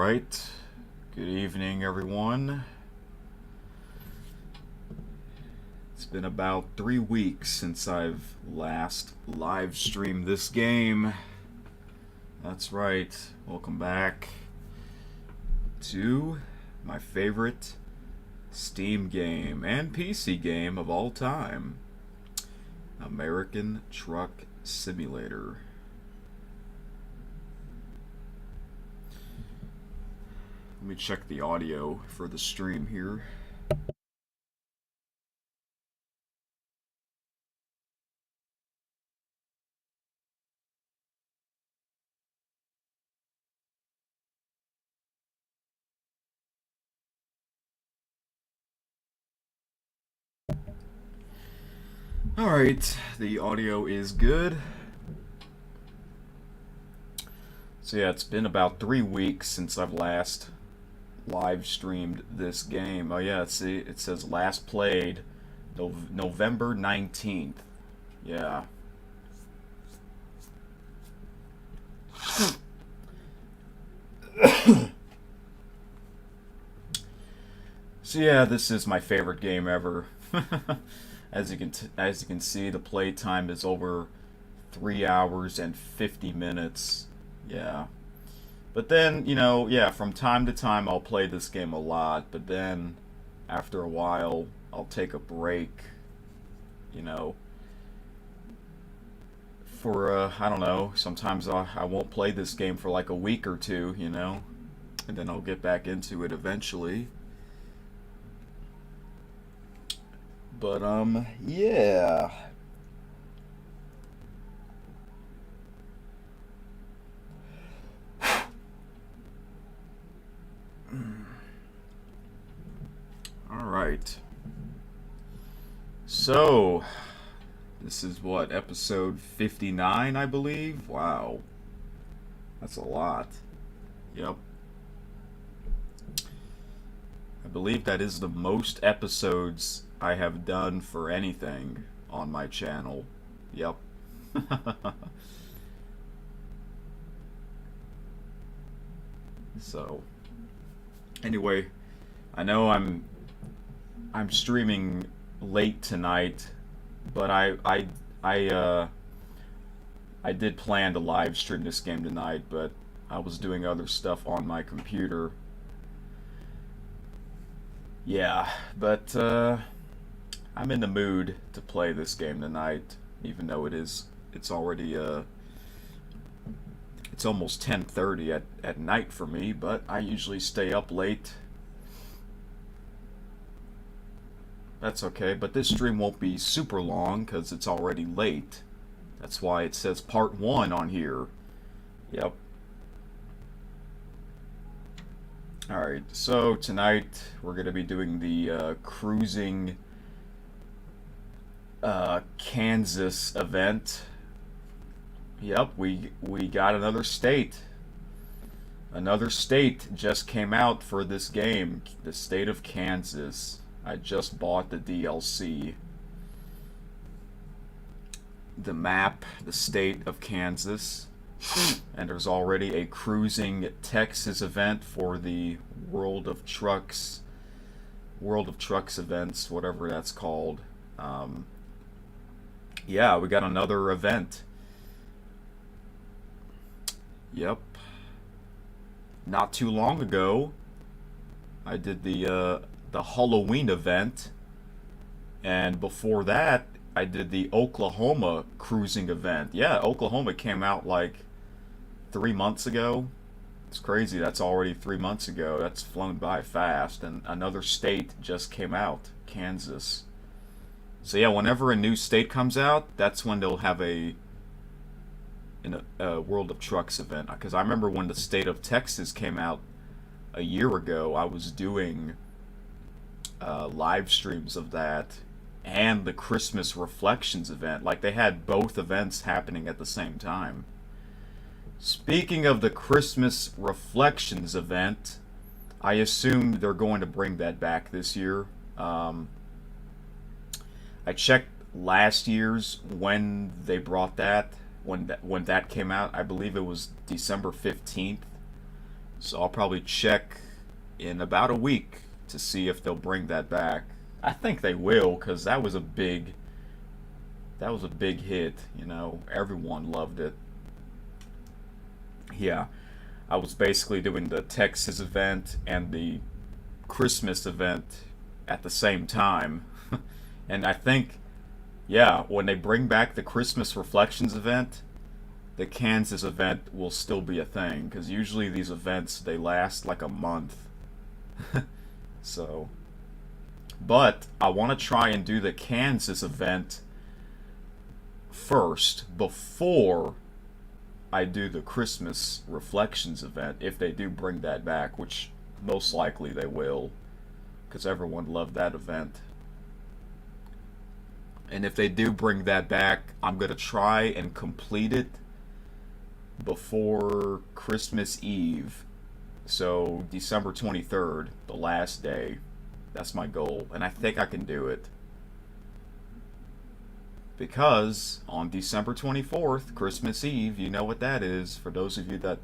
Alright, good evening everyone. It's been about 3 weeks since I've last live streamed this game. That's right, welcome back to my favorite Steam game and PC game of all time, American Truck Simulator. Let me check the audio for the stream here. Alright, the audio is good. So yeah, it's been about 3 weeks since I've last live streamed this game. Oh yeah, see, it says last played November 19th. Yeah. So yeah, this is my favorite game ever. As you can see, the play time is over 3 hours and 50 minutes. Yeah. But then, yeah, from time to time I'll play this game a lot, but then after a while I'll take a break, for, I don't know, sometimes I won't play this game for like a week or two, and then I'll get back into it eventually. But, yeah. Alright. So, this is what, episode 59, I believe? Wow. That's a lot. Yep. I believe that is the most episodes I have done for anything on my channel. Yep. So, anyway, I know I'm streaming late tonight, but I did plan to live stream this game tonight, but I was doing other stuff on my computer. Yeah, but I'm in the mood to play this game tonight, even though it's already it's almost 10:30 at night for me, but I usually stay up late. That's okay, but this stream won't be super long because it's already late. That's why it says part 1 on here. Yep. Alright, so tonight we're going to be doing the cruising Kansas event. Yep, we got another state. Another state just came out for this game, the state of Kansas. I just bought the DLC. The map, the state of Kansas. And there's already a cruising Texas event for the World of Trucks events, whatever that's called. Yeah, we got another event. Yep. Not too long ago, I did the Halloween event, and before that, I did the Oklahoma cruising event. Yeah, Oklahoma came out like 3 months ago. It's crazy, that's already 3 months ago. That's flown by fast, and another state just came out, Kansas. So yeah, whenever a new state comes out, that's when they'll have a World of Trucks event. Because I remember when the state of Texas came out a year ago, I was doing live streams of that and the Christmas Reflections event. Like, they had both events happening at the same time. Speaking of the Christmas Reflections event, I assume they're going to bring that back this year. I checked last year's when they brought that, when that came out. I believe it was December 15th. So I'll probably check in about a week to see if they'll bring that back. I think they will, because that was a big hit, you know. Everyone loved it. Yeah, I was basically doing the Texas event and the Christmas event at the same time. And I think, yeah, when they bring back the Christmas Reflections event, the Kansas event will still be a thing, because usually these events, they last like a month. So, but I want to try and do the Kansas event first before I do the Christmas Reflections event, if they do bring that back, which most likely they will, because everyone loved that event. And if they do bring that back, I'm going to try and complete it before Christmas Eve. So December 23rd, the last day. That's my goal, and I think I can do it. Because on December 24th, Christmas Eve, you know what that is. For those of you that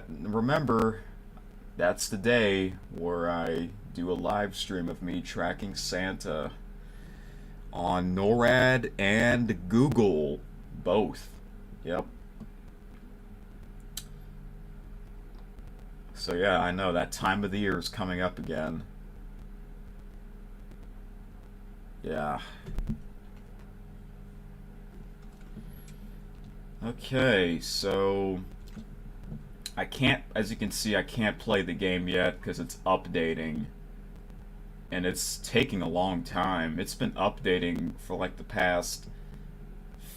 remember, that's the day where I do a live stream of me tracking Santa on NORAD and Google, both. Yep. So yeah, I know that time of the year is coming up again. Yeah. Okay, so I can't, as you can see, I can't play the game yet because it's updating. And it's taking a long time. It's been updating for like the past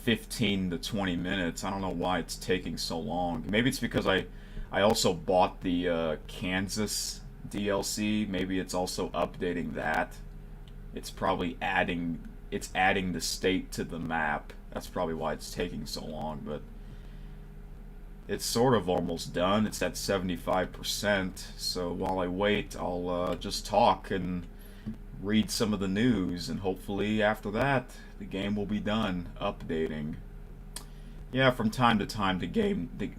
15 to 20 minutes. I don't know why it's taking so long. Maybe it's because I also bought the Kansas DLC. Maybe it's also updating that. It's probably adding the state to the map. That's probably why it's taking so long, but it's sort of almost done. It's at 75%. So while I wait, I'll just talk and read some of the news, and hopefully after that, the game will be done updating. Yeah, from time to time,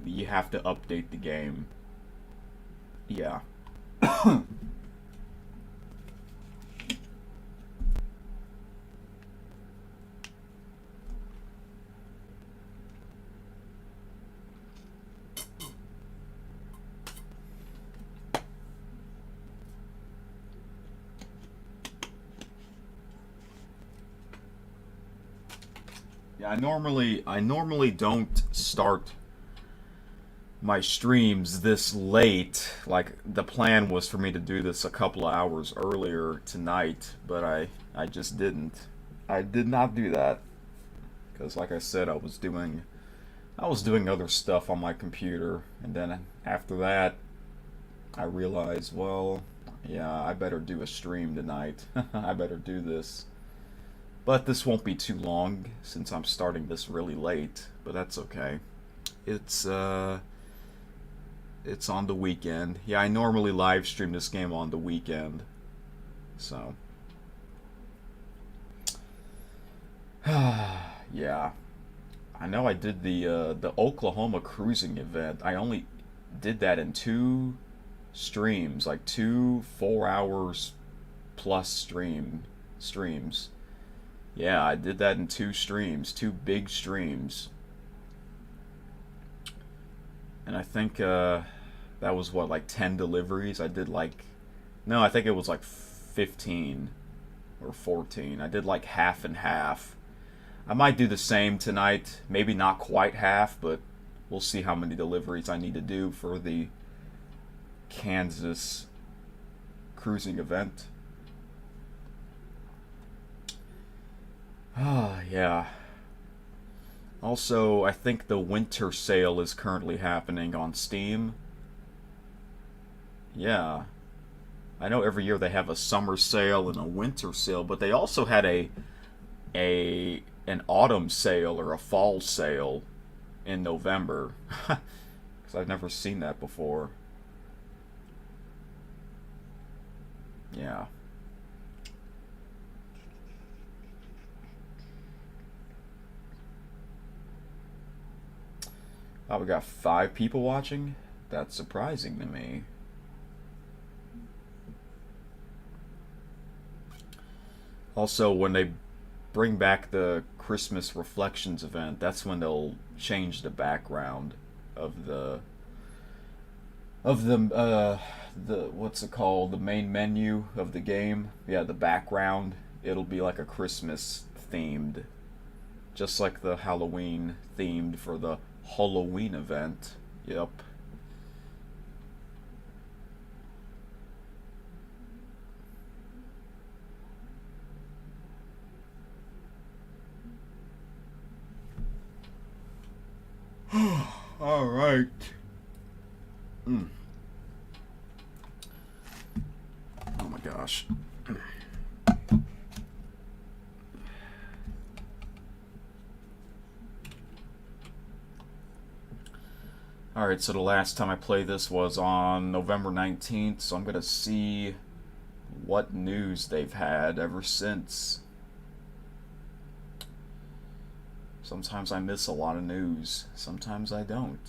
you have to update the game. Yeah. Yeah, I normally don't start my streams this late. Like, the plan was for me to do this a couple of hours earlier tonight, but I just didn't. I did not do that because, like I said, I was doing other stuff on my computer, and then after that I realized, well, yeah, I better do a stream tonight. I better do this. But this won't be too long since I'm starting this really late, but that's okay. It's on the weekend. Yeah, I normally live stream this game on the weekend. So yeah. I know I did the Oklahoma cruising event. I only did that in 2 streams, like 2 4 hours plus streams. Yeah, I did that in 2 streams, 2 big streams. And I think that was what, like 10 deliveries? I did like, no, I think it was like 15 or 14. I did like half and half. I might do the same tonight. Maybe not quite half, but we'll see how many deliveries I need to do for the Kansas cruising event. Ah, yeah. Also, I think the winter sale is currently happening on Steam. Yeah. I know every year they have a summer sale and a winter sale, but they also had an autumn sale or a fall sale in November. Because I've never seen that before. Yeah. Oh, we got 5 people watching? That's surprising to me. Also, when they bring back the Christmas Reflections event, that's when they'll change the background of the what's it called? The main menu of the game. Yeah, the background. It'll be like a Christmas themed, just like the Halloween themed for the Halloween event. Yep. All right. Mm. Oh my gosh. Alright, so the last time I played this was on November 19th, so I'm going to see what news they've had ever since. Sometimes I miss a lot of news, sometimes I don't.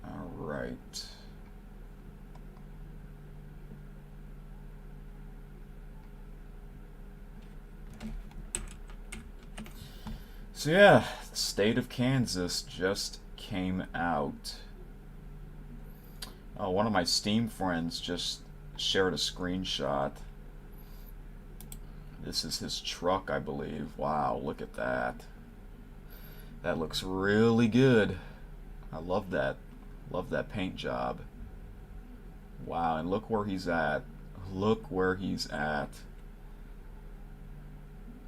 Alright. So yeah, the state of Kansas just came out. Oh, one of my Steam friends just shared a screenshot. This is his truck, I believe. Wow, look at that. That looks really good. I love that. Love that paint job. Wow, and look where he's at. Look where he's at.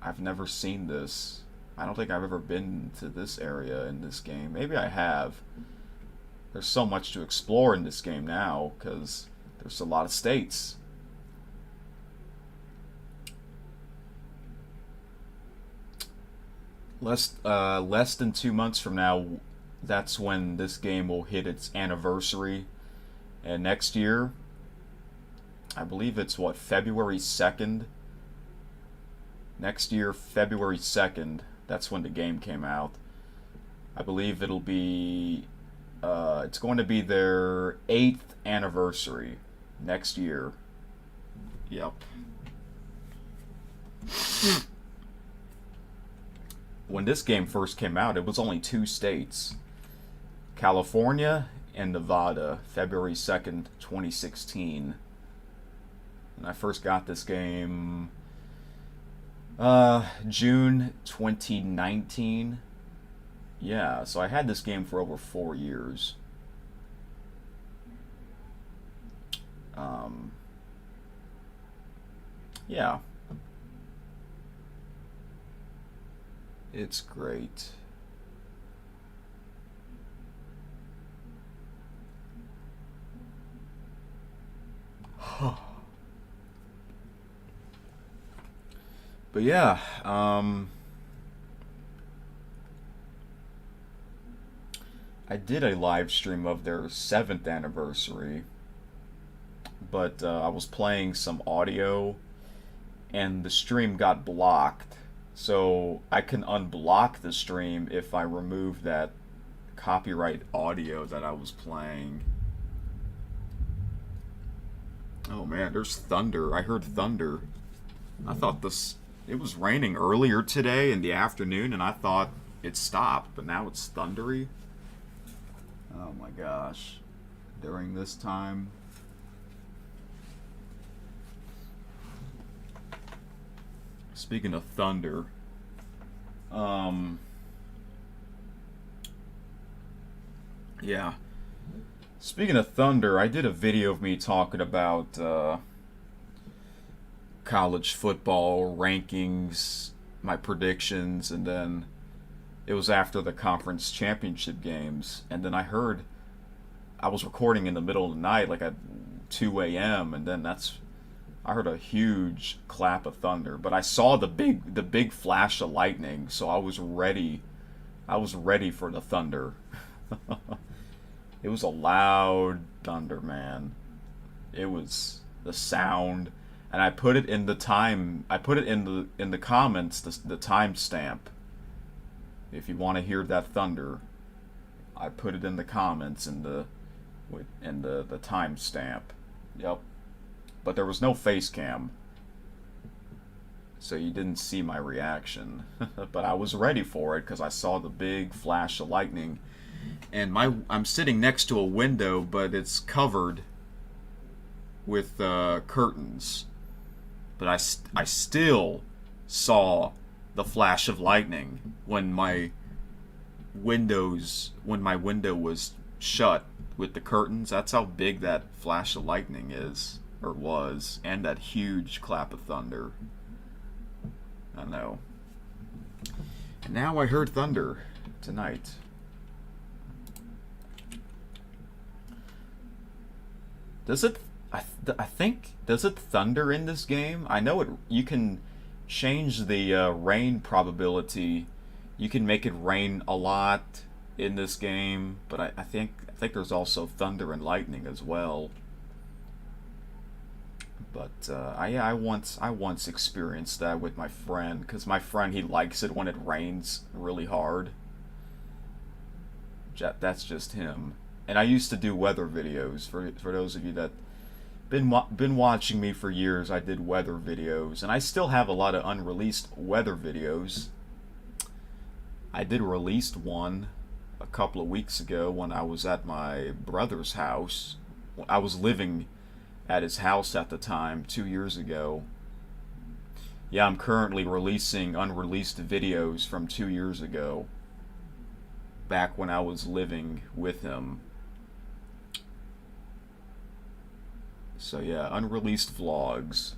I've never seen this. I don't think I've ever been to this area in this game. Maybe I have. There's so much to explore in this game now because there's a lot of states. Less than 2 months from now, that's when this game will hit its anniversary. And next year, I believe it's what, February 2nd? Next year, February 2nd, that's when the game came out. I believe it'll be, it's going to be their 8th anniversary next year. Yep. When this game first came out, it was only 2 states, California and Nevada, February 2nd, 2016. And I first got this game June 2019. Yeah, so I had this game for over 4 years. Yeah. It's great. But yeah, I did a live stream of their 7th anniversary, but I was playing some audio and the stream got blocked. So I can unblock the stream if I remove that copyright audio that I was playing. Oh man, there's thunder. I heard thunder. I thought it was raining earlier today in the afternoon and I thought it stopped, but now it's thundery. Oh my gosh. During this time. Speaking of thunder, yeah. Speaking of thunder, I did a video of me talking about college football rankings, my predictions, and then it was after the conference championship games, and then I was recording in the middle of the night, like at 2 a.m., and then I heard a huge clap of thunder, but I saw the big flash of lightning, so I was ready. I was ready for the thunder. It was a loud thunder, man. It was the sound, and I put it in the time. I put it in the comments, the timestamp. If you want to hear that thunder, I put it in the comments in the timestamp. Yep. But there was no face cam, so you didn't see my reaction. But I was ready for it because I saw the big flash of lightning, and I'm sitting next to a window, but it's covered with curtains. But I still saw the flash of lightning when my window was shut with the curtains. That's how big that flash of lightning is, or was, and that huge clap of thunder. I know. And now I heard thunder tonight. Does it? I think, does it thunder in this game? I know it. You can change the rain probability. You can make it rain a lot in this game, but I think there's also thunder and lightning as well. But I once experienced that with my friend, because my friend, he likes it when it rains really hard. That's just him. And I used to do weather videos for those of you that been watching me for years. I did weather videos, and I still have a lot of unreleased weather videos. I did release one a couple of weeks ago when I was at my brother's house. I was living at his house at the time, 2 years ago. Yeah, I'm currently releasing unreleased videos from 2 years ago, back when I was living with him. So yeah, unreleased vlogs.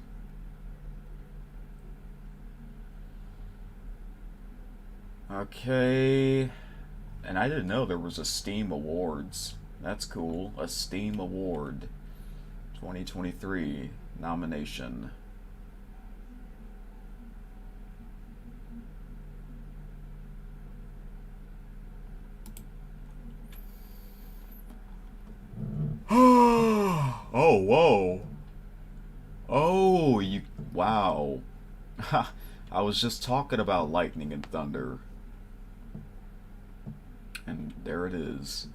Okay, and I didn't know there was a Steam Awards. That's cool. A Steam Award 2023 nomination. Oh, whoa. Oh, wow. I was just talking about lightning and thunder. And there it is.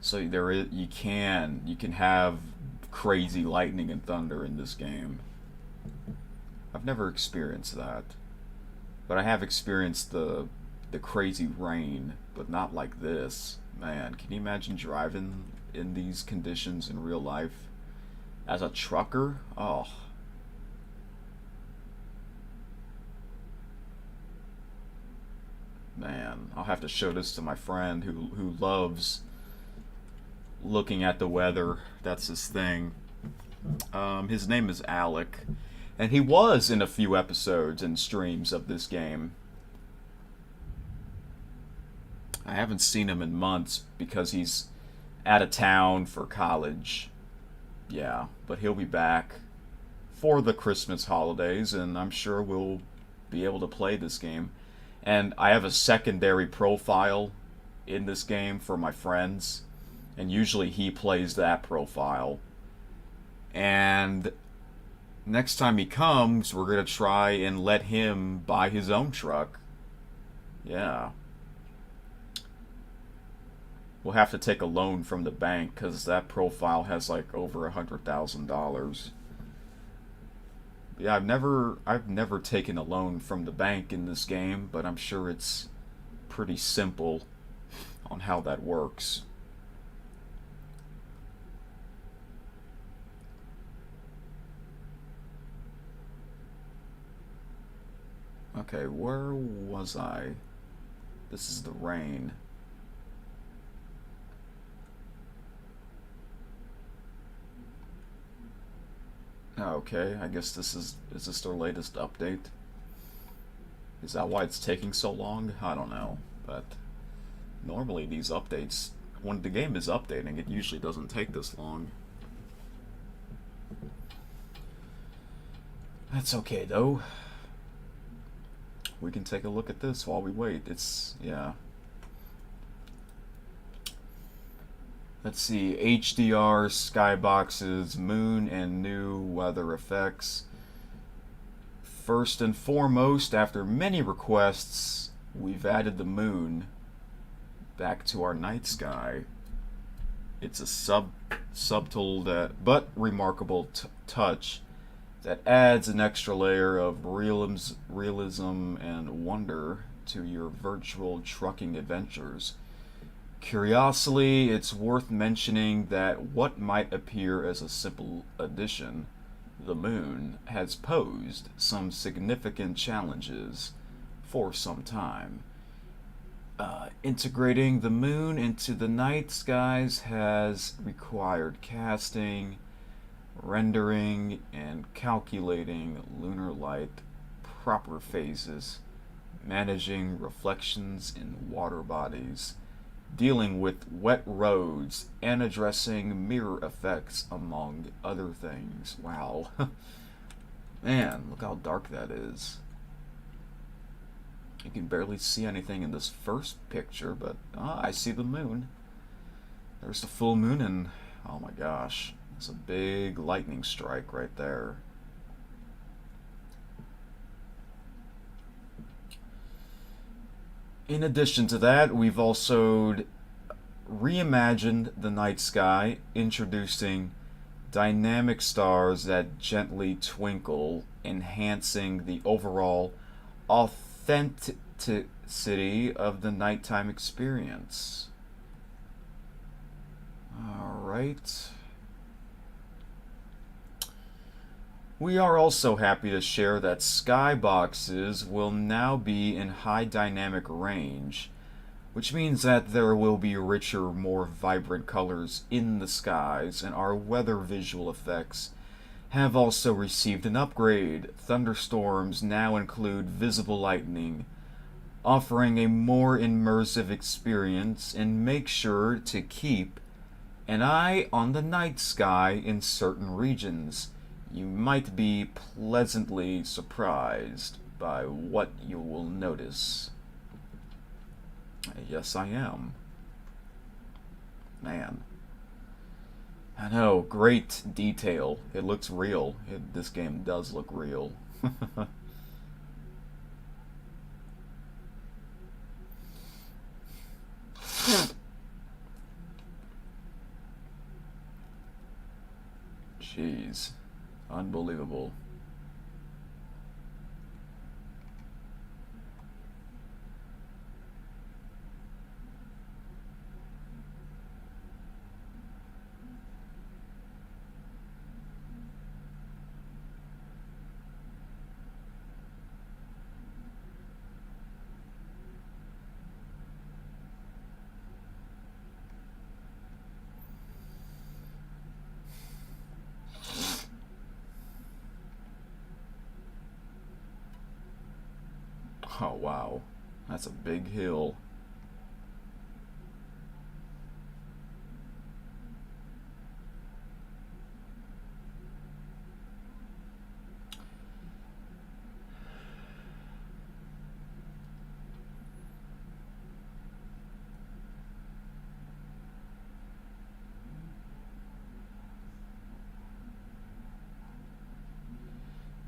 So you can have crazy lightning and thunder in this game. I've never experienced that. But I have experienced the crazy rain, but not like this. Man, can you imagine driving in these conditions in real life as a trucker? Oh. Man, I'll have to show this to my friend who loves looking at the weather. That's his thing. His name is Alec, and he was in a few episodes and streams of this game. I haven't seen him in months because he's out of town for college. Yeah, but he'll be back for the Christmas holidays, and I'm sure we'll be able to play this game. And I have a secondary profile in this game for my friends, and usually he plays that profile. And next time he comes, we're going to try and let him buy his own truck. Yeah. We'll have to take a loan from the bank because that profile has like over $100,000. Yeah, I've never taken a loan from the bank in this game, but I'm sure it's pretty simple on how that works. Okay, where was I? This is the rain. Okay, I guess is this their latest update? Is that why it's taking so long? I don't know, but normally these updates, when the game is updating, it usually doesn't take this long. That's okay though. We can take a look at this while we wait. Yeah. Let's see, HDR, skyboxes, moon, and new weather effects. First and foremost, after many requests, we've added the moon. back to our night sky. It's a subtle but remarkable touch that adds an extra layer of realism and wonder to your virtual trucking adventures. Curiously, it's worth mentioning that what might appear as a simple addition, the moon, has posed some significant challenges for some time. Integrating the moon into the night skies has required casting, rendering, and calculating lunar light proper phases, managing reflections in water bodies, dealing with wet roads, and addressing mirror effects, among other things. Wow. Man, look how dark that is. You can barely see anything in this first picture, but I see the moon. There's the full moon, and oh my gosh, it's a big lightning strike right there. In addition to that, we've also reimagined the night sky, introducing dynamic stars that gently twinkle, enhancing the overall authenticity of the nighttime experience. Alright. We are also happy to share that skyboxes will now be in high dynamic range, which means that there will be richer, more vibrant colors in the skies, and our weather visual effects have also received an upgrade. Thunderstorms now include visible lightning, offering a more immersive experience, and make sure to keep an eye on the night sky in certain regions. You might be pleasantly surprised by what you will notice. Yes, I am. Man. I know, great detail. It looks real. This game does look real. Jeez. Unbelievable. Oh, wow. That's a big hill.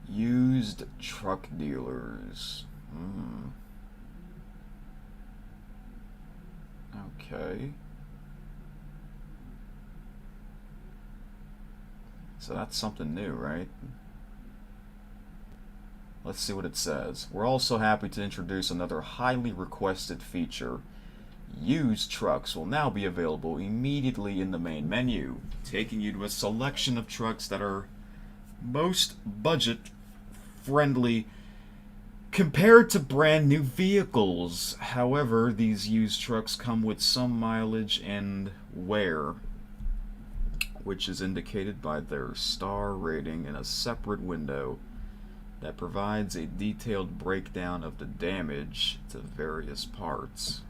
Used truck dealers. Okay. So that's something new, right? Let's see what it says. We're also happy to introduce another highly requested feature. Used trucks will now be available immediately in the main menu, taking you to a selection of trucks that are most budget-friendly compared to brand new vehicles. However, these used trucks come with some mileage and wear, which is indicated by their star rating in a separate window that provides a detailed breakdown of the damage to various parts.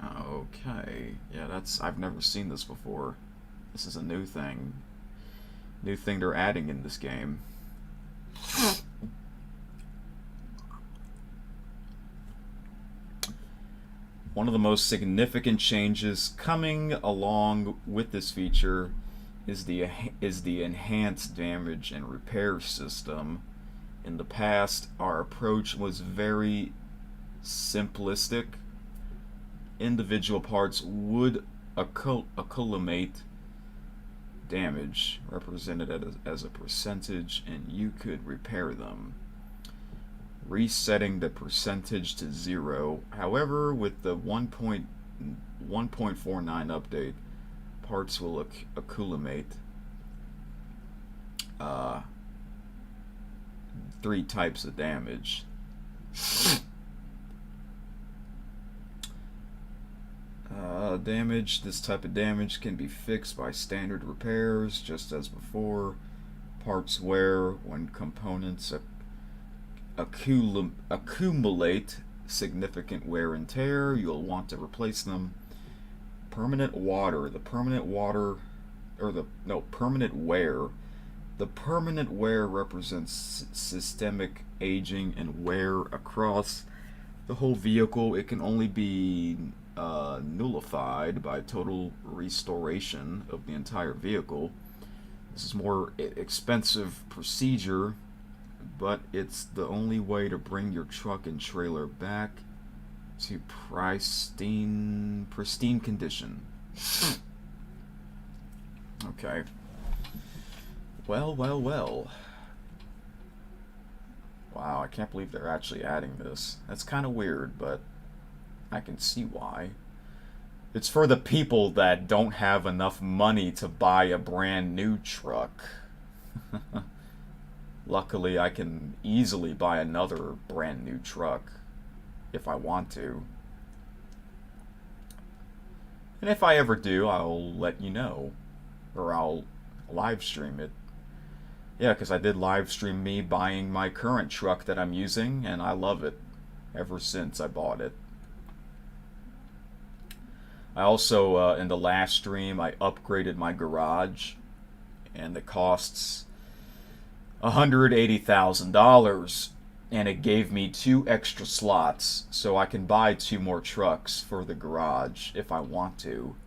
Okay, yeah, I've never seen this before. This is a new thing. New thing they're adding in this game. One of the most significant changes coming along with this feature is the enhanced damage and repair system. In the past, our approach was very simplistic, individual parts would accumulate damage represented as a percentage, and you could repair them, resetting the percentage to 0. However, with the 1.49 update, parts will accumulate 3 types of damage. This type of damage can be fixed by standard repairs, just as before. Parts wear when components accumulate significant wear and tear. You'll want to replace them. Permanent wear. The permanent wear represents systemic aging and wear across the whole vehicle. It can only be nullified by total restoration of the entire vehicle. This is a more expensive procedure, but it's the only way to bring your truck and trailer back to pristine condition. Okay. Well. Wow, I can't believe they're actually adding this. That's kind of weird, but I can see why. It's for the people that don't have enough money to buy a brand new truck. Luckily, I can easily buy another brand new truck if I want to. And if I ever do, I'll let you know. Or I'll live stream it. Yeah, because I did live stream me buying my current truck that I'm using, and I love it ever since I bought it. I also, in the last stream, I upgraded my garage, and it costs $180,000, and it gave me 2 extra slots, so I can buy 2 more trucks for the garage if I want to.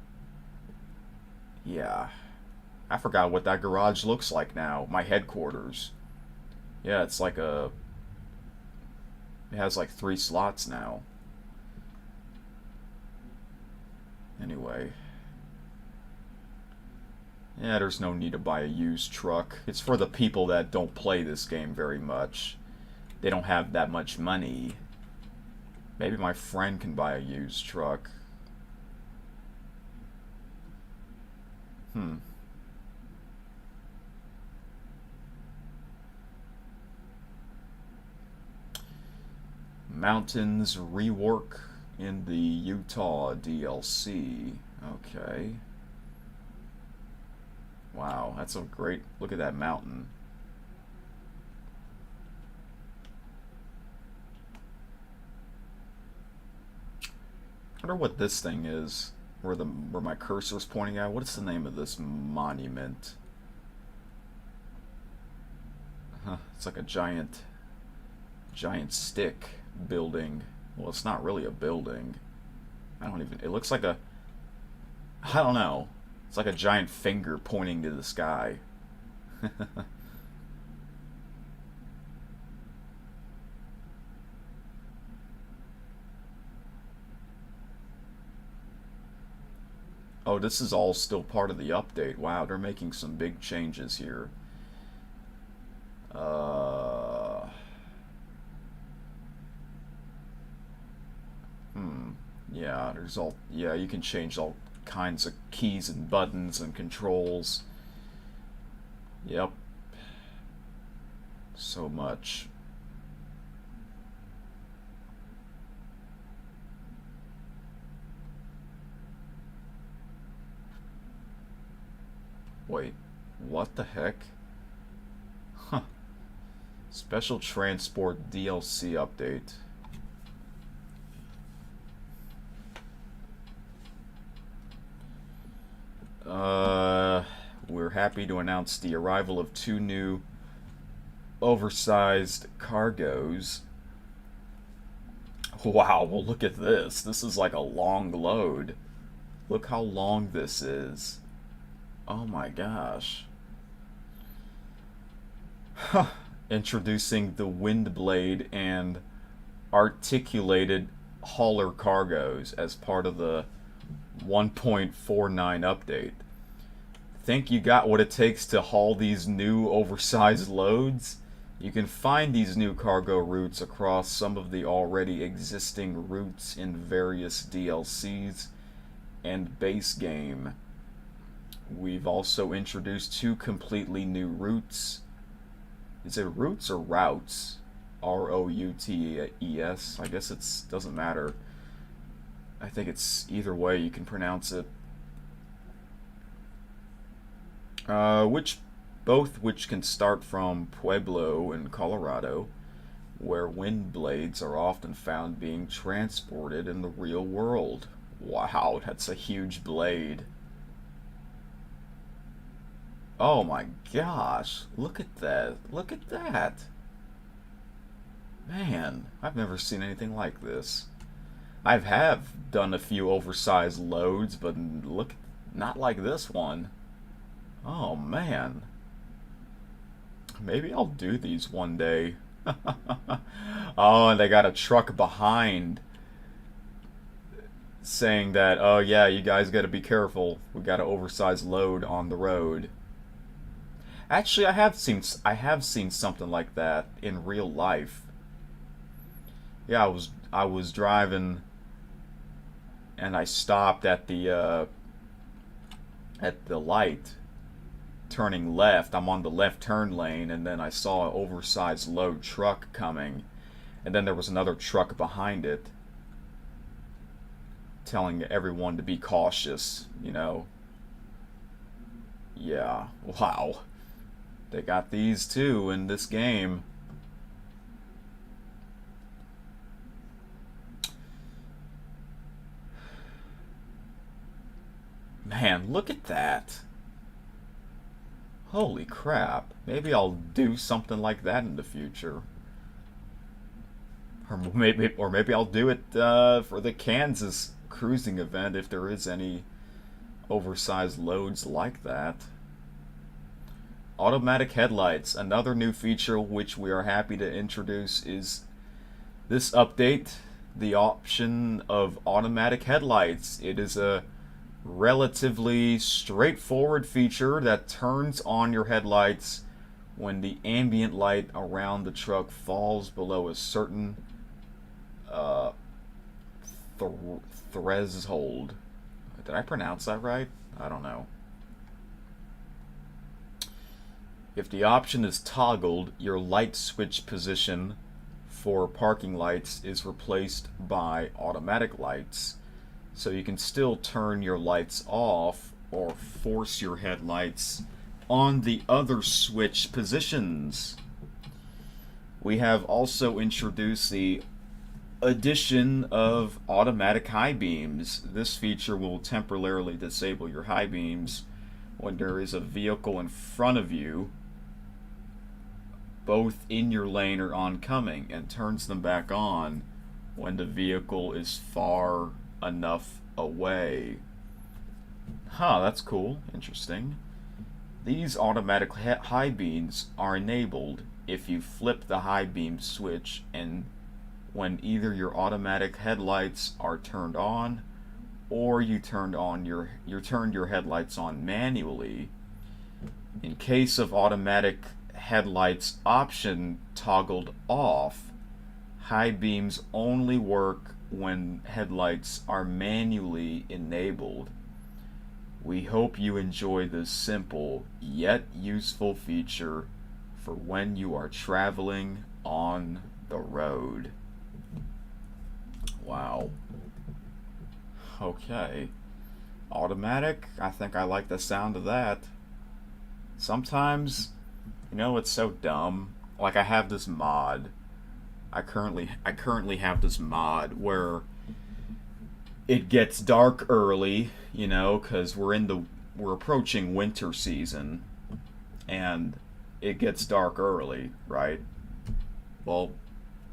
Yeah. I forgot what that garage looks like now. My headquarters. Yeah, it's like it has like 3 slots now. Anyway. Yeah, there's no need to buy a used truck. It's for the people that don't play this game very much. They don't have that much money. Maybe my friend can buy a used truck. Mountains rework in the Utah DLC. Okay. Wow, that's a great... Look at that mountain. I wonder what this thing is. Where my cursor's pointing at. What is the name of this monument? It's like a giant stick building. Well, it's not really a building. It looks like I don't know. It's like a giant finger pointing to the sky. Oh, this is all still part of the update. Wow, they're making some big changes here. Yeah, yeah, you can change all kinds of keys and buttons and controls. Yep. So much. Wait, what the heck? Huh. Special Transport DLC update. We're happy to announce the arrival of 2 new oversized cargos. Wow, well look at this. This is like a long load. Look how long this is. Oh my gosh. Introducing the Windblade and articulated hauler cargoes as part of the 1.49 update. Think you got what it takes to haul these new oversized loads? You can find these new cargo routes across some of the already existing routes in various DLCs and base game. We've also introduced 2 completely new routes. Is it routes or routes? Routes. I guess it doesn't matter. I think it's either way you can pronounce it. Which can start from Pueblo in Colorado, where wind blades are often found being transported in the real world. Wow, that's a huge blade. Oh my gosh, look at that. Look at that. Man, I've never seen anything like this. Have done a few oversized loads, but look, not like this one. Oh man. Maybe I'll do these one day. Oh, and they got a truck behind saying that, oh yeah, you guys gotta be careful. We got an oversized load on the road. Actually, I have seen something like that in real life. Yeah, I was driving and I stopped at the light, turning left. I'm on the left turn lane, and then I saw an oversized load truck coming, and then there was another truck behind it telling everyone to be cautious, you know. Yeah, wow. They got these too in this game. Man, look at that. Holy crap. Maybe I'll do something like that in the future. Or maybe I'll do it for the Kansas cruising event if there is any oversized loads like that. Automatic headlights. Another new feature which we are happy to introduce is this update, the option of automatic headlights. It is a relatively straightforward feature that turns on your headlights when the ambient light around the truck falls below a certain threshold. Did I pronounce that right? I don't know. If the option is toggled, your light switch position for parking lights is replaced by automatic lights. So you can still turn your lights off or force your headlights on the other switch positions. We have also introduced the addition of automatic high beams. This feature will temporarily disable your high beams when there is a vehicle in front of you, both in your lane or oncoming, and turns them back on when the vehicle is far enough away. Huh, that's cool. Interesting. These automatic high beams are enabled if you flip the high beam switch and when either your automatic headlights are turned on or you turned your headlights on manually. In case of automatic headlights option toggled off, high beams only work when headlights are manually enabled. We hope you enjoy this simple yet useful feature for when you are traveling on the road. Wow. Okay. Automatic, I think I like the sound of that. Sometimes, you know, it's so dumb. Like, I have this mod. I currently have this mod where it gets dark early, you know, because we're approaching winter season, and it gets dark early, right? Well,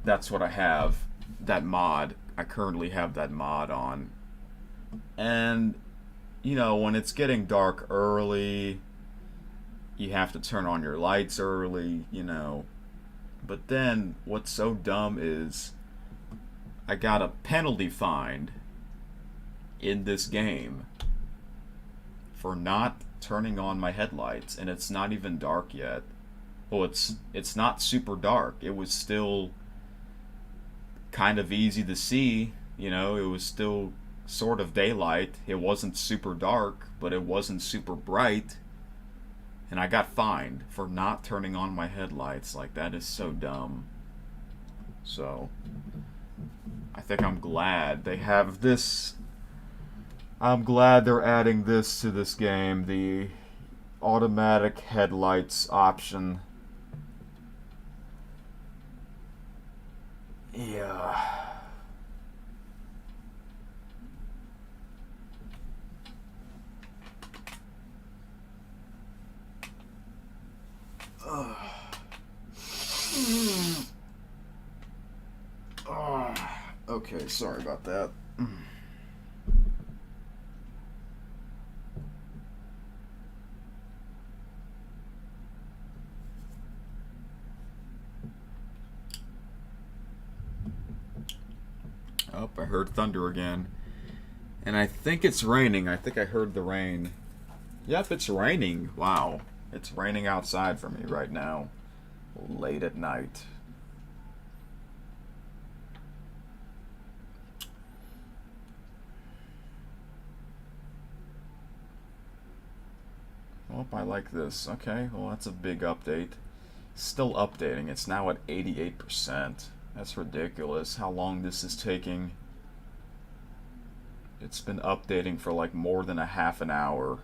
that's what I have. That mod. I currently have that mod on. And, you know, when it's getting dark early, you have to turn on your lights early, you know. But then, what's so dumb is I got a penalty fine in this game for not turning on my headlights, and it's not even dark yet. Well, it's not super dark. It was still kind of easy to see, you know, it was still sort of daylight. It wasn't super dark, but it wasn't super bright. And I got fined for not turning on my headlights. Like, that is so dumb. So, I think I'm glad they have this. I'm glad they're adding this to this game, the automatic headlights option. Yeah. Okay, sorry about that. Oh, I heard thunder again. And I think it's raining. I think I heard the rain. Yep, it's raining. Wow. It's raining outside for me right now. Late at night. Oh, I like this. Okay, well, that's a big update. Still updating. It's now at 88%. That's ridiculous how long this is taking. It's been updating for like more than a half an hour.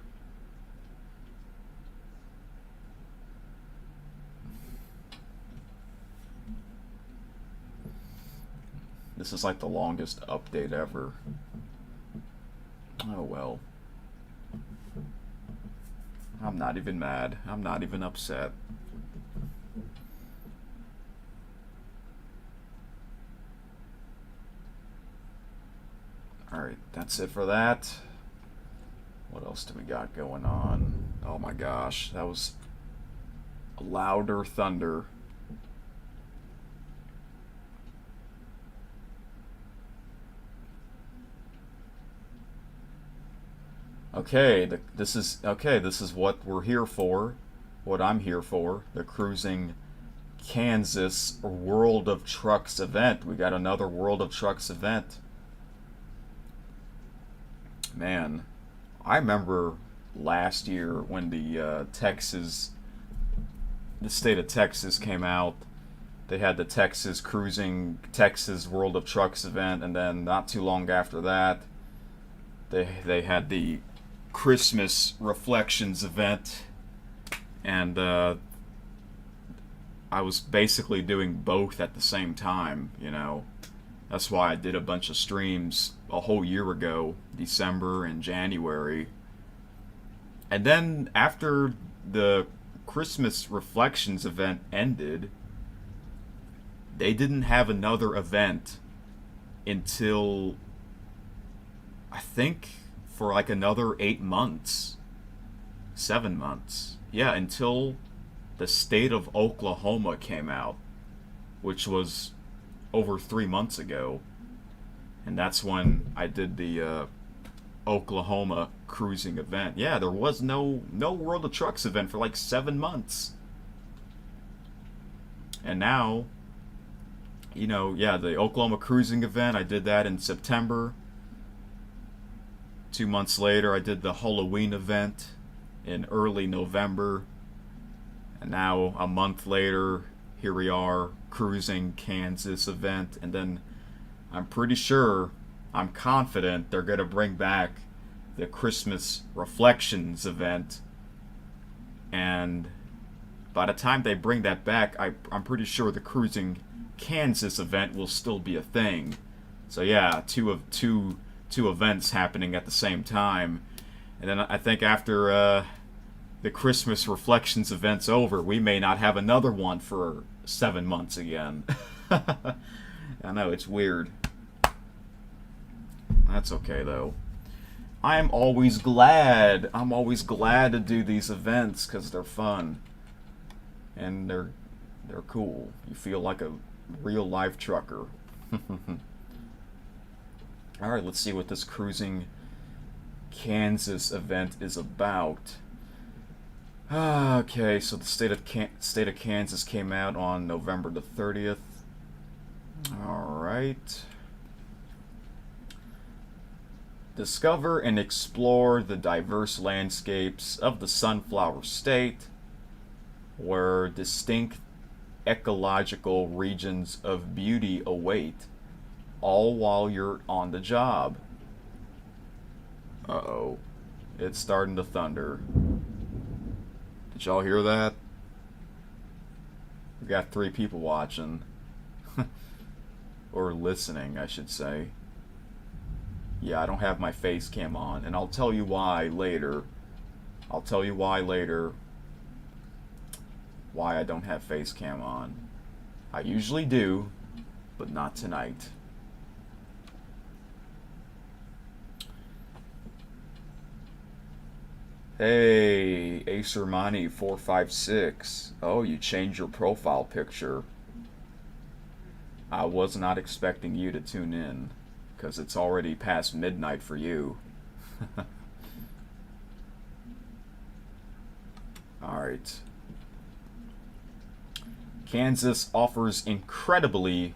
This is like the longest update ever. Oh well. I'm not even mad. I'm not even upset. Alright, that's it for that. What else do we got going on? Oh my gosh, that was louder thunder. Okay, this is what we're here for. What I'm here for. The Cruising Kansas World of Trucks event. We got another World of Trucks event. Man, I remember last year when the state of Texas came out. They had the Texas World of Trucks event, and then not too long after that, they had the Christmas Reflections event, and I was basically doing both at the same time, you know. That's why I did a bunch of streams a whole year ago, December and January. And then after the Christmas Reflections event ended, they didn't have another event until, I think, for like another 8 months, 7 months. Yeah, until the state of Oklahoma came out, which was over 3 months ago. And that's when I did the Oklahoma cruising event. Yeah, there was no World of Trucks event for like 7 months. And now, you know, yeah, the Oklahoma cruising event, I did that in September. 2 months later, I did the Halloween event in early November. And now, a month later, here we are, Cruising Kansas event. And then I'm pretty sure, I'm confident they're going to bring back the Christmas Reflections event. And by the time they bring that back, I'm pretty sure the Cruising Kansas event will still be a thing. So yeah, two events happening at the same time. And then I think after the Christmas Reflections event's over, we may not have another one for 7 months again. I know, it's weird. That's okay though. I'm always glad to do these events because they're fun. And they're cool. You feel like a real life trucker. Alright, let's see what this cruising Kansas event is about. Okay, so the state of Kansas came out on November the 30th. Alright. Discover and explore the diverse landscapes of the Sunflower State, where distinct ecological regions of beauty await, all while you're on the job. Uh-oh. It's starting to thunder. Did y'all hear that? We got 3 people watching. Or listening, I should say. Yeah, I don't have my face cam on, and I'll tell you why later. I'll tell you why later. Why I don't have face cam on. I usually do, but not tonight. Hey, Acermani456. Oh, you changed your profile picture. I was not expecting you to tune in, because it's already past midnight for you. Alright. Kansas offers incredibly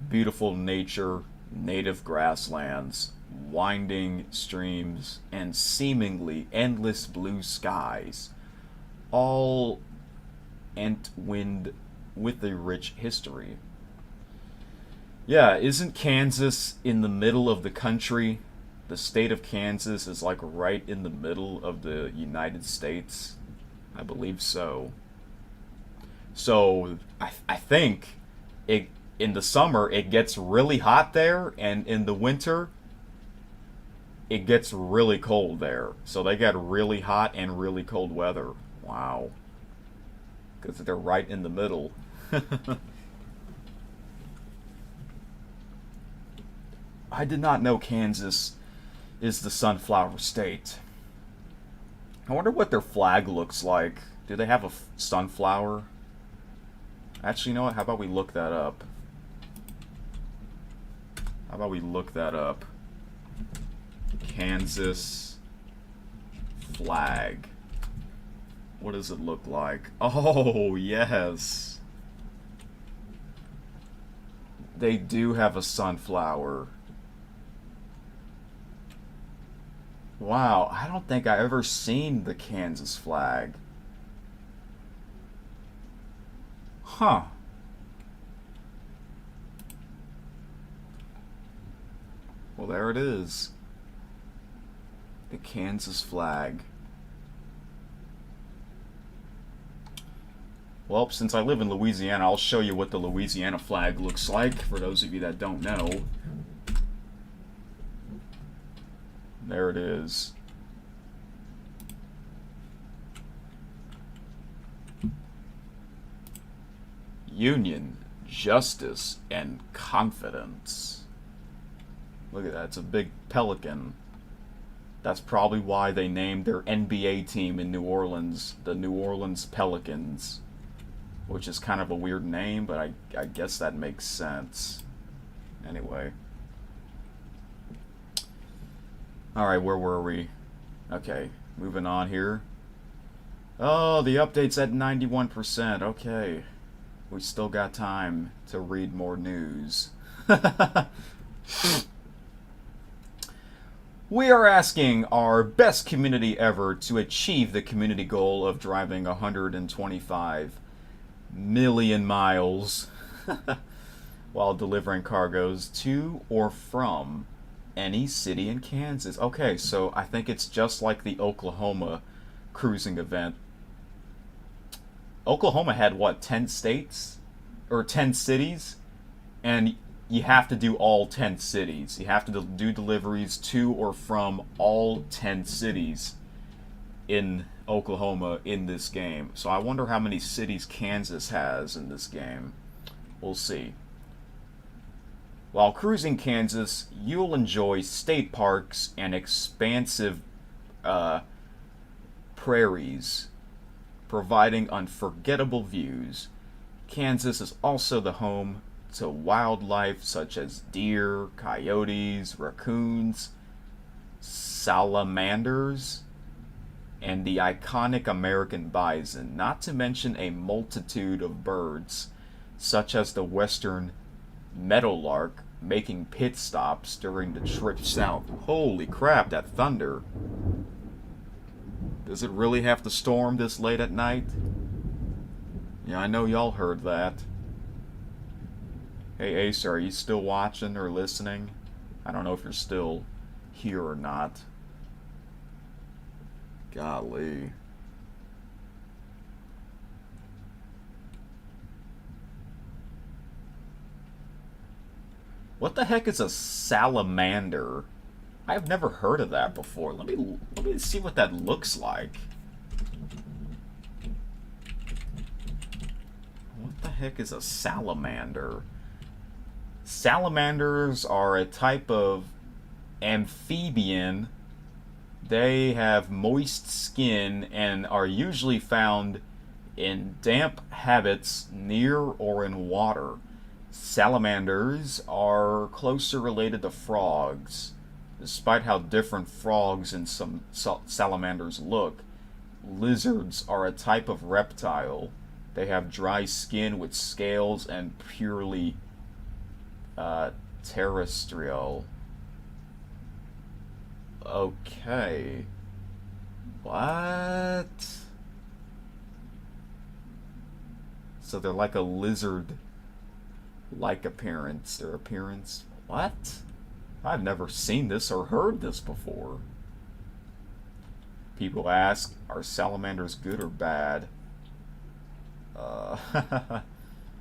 beautiful nature, native grasslands, winding streams, and seemingly endless blue skies, all entwined with a rich history. Yeah, isn't Kansas in the middle of the country? The state of Kansas is like right in the middle of the United States. I believe so. So I think it in the summer it gets really hot there, and in the winter it gets really cold there. So they got really hot and really cold weather. Wow. Because they're right in the middle. I did not know Kansas is the Sunflower State. I wonder what their flag looks like. Do they have a sunflower? Actually, you know what? How about we look that up? How about we look that up? Kansas flag. What does it look like? Oh, yes. They do have a sunflower. Wow, I don't think I ever seen the Kansas flag. Huh. Well, there it is. The Kansas flag. Well, since I live in Louisiana, I'll show you what the Louisiana flag looks like, for those of you that don't know. There it is. Union, justice, and confidence. Look at that, it's a big pelican. That's probably why they named their NBA team in New Orleans the New Orleans Pelicans, which is kind of a weird name, but I guess that makes sense. Anyway. Alright, where were we? Okay, moving on here. Oh, the update's at 91%. Okay. We still got time to read more news. We are asking our best community ever to achieve the community goal of driving 125 million miles while delivering cargoes to or from any city in Kansas. Okay, so I think it's just like the Oklahoma cruising event. Oklahoma had, what, 10 states? Or 10 cities? And you have to do all 10 cities. You have to do deliveries to or from all 10 cities in Oklahoma in this game. So I wonder how many cities Kansas has in this game. We'll see. While cruising Kansas, you'll enjoy state parks and expansive prairies, providing unforgettable views. Kansas is also the home to wildlife such as deer, coyotes, raccoons, salamanders, and the iconic American bison, not to mention a multitude of birds, such as the western meadowlark, making pit stops during the trip south. Holy crap, that thunder. Does it really have to storm this late at night? Yeah, I know y'all heard that. Hey Ace, are you still watching or listening? I don't know if you're still here or not. Golly. What the heck is a salamander? I've never heard of that before. Let me see what that looks like. What the heck is a salamander? Salamanders are a type of amphibian. They have moist skin and are usually found in damp habitats near or in water. Salamanders are closer related to frogs. Despite how different frogs and some salamanders look, lizards are a type of reptile. They have dry skin with scales and purely terrestrial. Okay. What? So they're like a lizard-like appearance. Their appearance. What? I've never seen this or heard this before. People ask, are salamanders good or bad?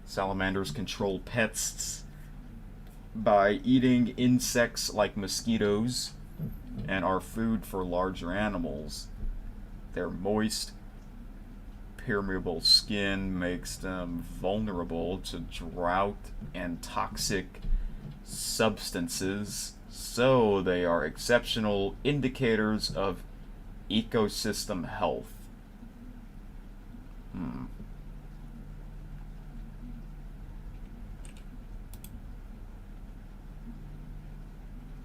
Salamanders control pests by eating insects like mosquitoes and are food for larger animals. Their moist, permeable skin makes them vulnerable to drought and toxic substances, so they are exceptional indicators of ecosystem health.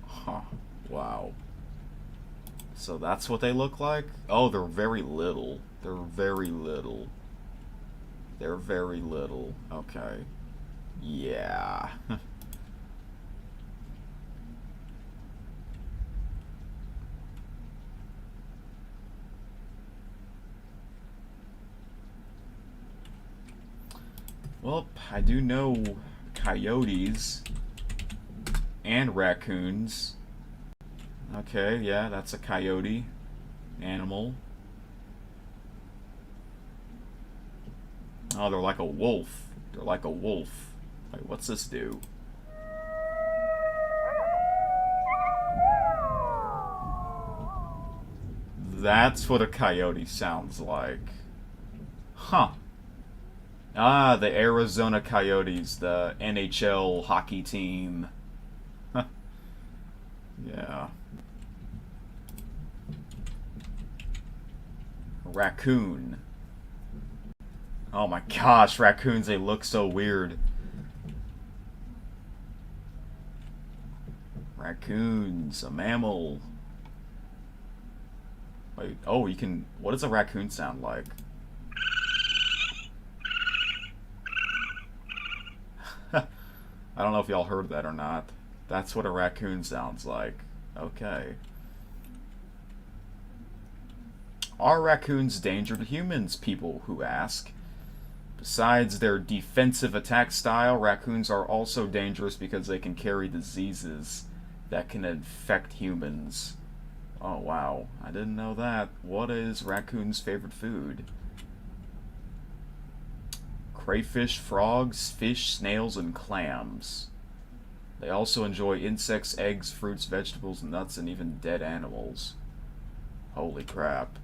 Huh. Wow. So that's what they look like? Oh, they're very little. They're very little. They're very little. Okay. Yeah. Well, I do know coyotes and raccoons. Okay, yeah, that's a coyote animal. Oh, they're like a wolf. They're like a wolf. Wait, what's this do? That's what a coyote sounds like. Huh. Ah, the Arizona Coyotes, the NHL hockey team. Yeah. Raccoon. Oh my gosh, raccoons, they look so weird. Raccoons, a mammal. Wait, oh, you can... What does a raccoon sound like? I don't know if y'all heard that or not. That's what a raccoon sounds like. Okay. Are raccoons a danger to humans? People who ask. Besides their defensive attack style, raccoons are also dangerous because they can carry diseases that can infect humans. Oh wow, I didn't know that. What is raccoon's favorite food? Crayfish, frogs, fish, snails, and clams. They also enjoy insects, eggs, fruits, vegetables, nuts, and even dead animals. Holy crap.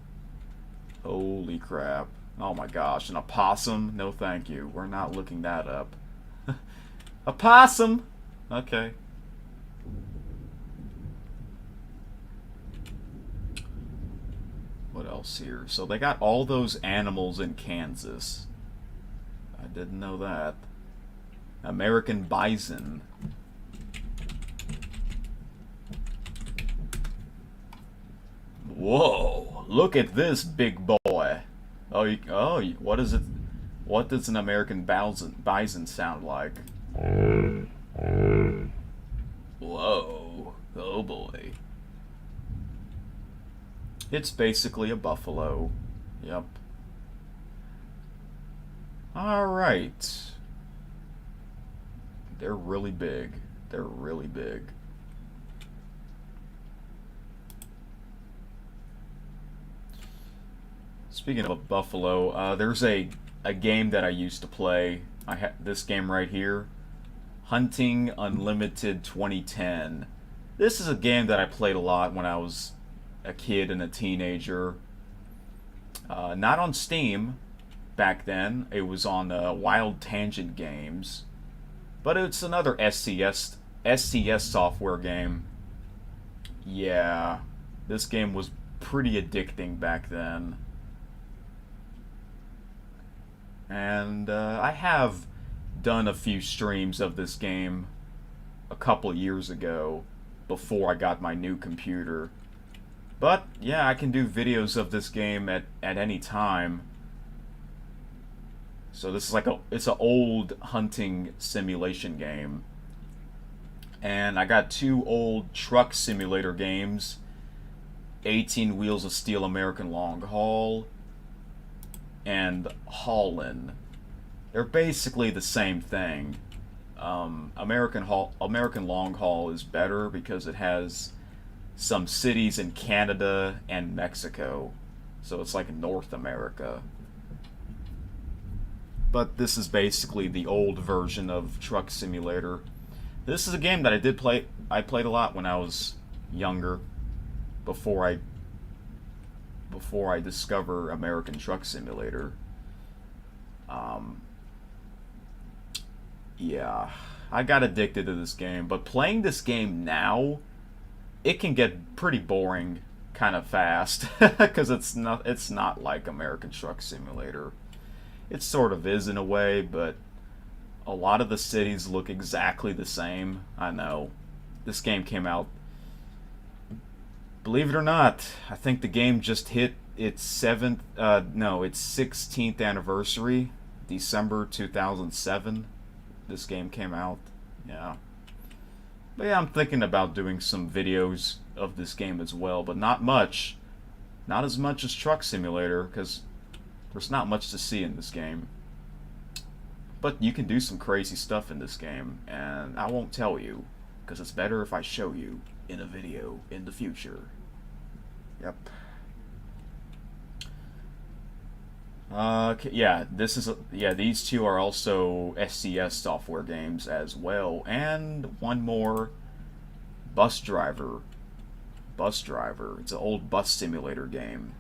Holy crap. Oh my gosh, an opossum? No thank you. We're not looking that up. A possum! Okay. What else here? So they got all those animals in Kansas. I didn't know that. American Bison. Whoa! Look at this big boy. Oh, what is it? What does an American bison sound like? Whoa! Oh boy! It's basically a buffalo. Yep. All right. They're really big. They're really big. Speaking of a buffalo, there's a game that I used to play. I have this game right here, Hunting Unlimited 2010. This is a game that I played a lot when I was a kid and a teenager. Not on Steam back then. It was on Wild Tangent Games, but it's another SCS software game. Yeah, this game was pretty addicting back then. And I have done a few streams of this game a couple years ago before I got my new computer. But yeah, I can do videos of this game at any time. So this is like it's an old hunting simulation game. And I got two old truck simulator games, 18 Wheels of Steel American Long Haul and Haulin'. They're basically the same thing. American Long Haul is better because it has some cities in Canada and Mexico, so it's like North America. But this is basically the old version of Truck Simulator. This is a game that I did play. I played a lot when I was younger, before I discover American Truck Simulator. Yeah, I got addicted to this game, but playing this game now, it can get pretty boring kind of fast because it's not like American Truck Simulator. It sort of is in a way, but a lot of the cities look exactly the same. I know. This game came out, believe it or not, I think the game just hit its 16th anniversary, December 2007. This game came out. Yeah. But yeah, I'm thinking about doing some videos of this game as well, but not much. Not as much as Truck Simulator, because there's not much to see in this game. But you can do some crazy stuff in this game, and I won't tell you, because it's better if I show you in a video in the future. Yep. Yeah, these two are also SCS software games as well, and one more, Bus Driver. It's an old bus simulator game,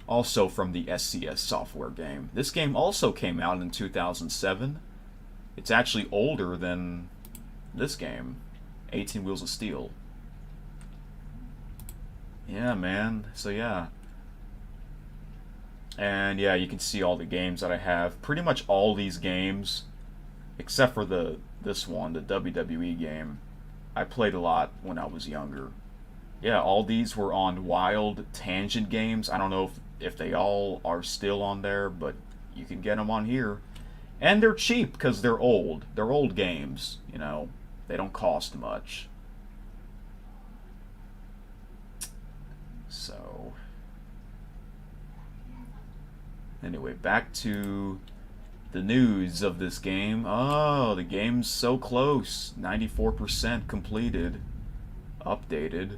also from the SCS software game. This game also came out in 2007. It's actually older than this game, 18 Wheels of Steel. Yeah, man. So yeah. And yeah, you can see all the games that I have. Pretty much all these games, except for this one, the WWE game, I played a lot when I was younger. Yeah, all these were on Wild Tangent Games. I don't know if they all are still on there, but you can get them on here. And they're cheap because they're old. They're old games, you know. They don't cost much. So anyway, back to the news of this game. Oh, the game's so close. 94% completed. Updated.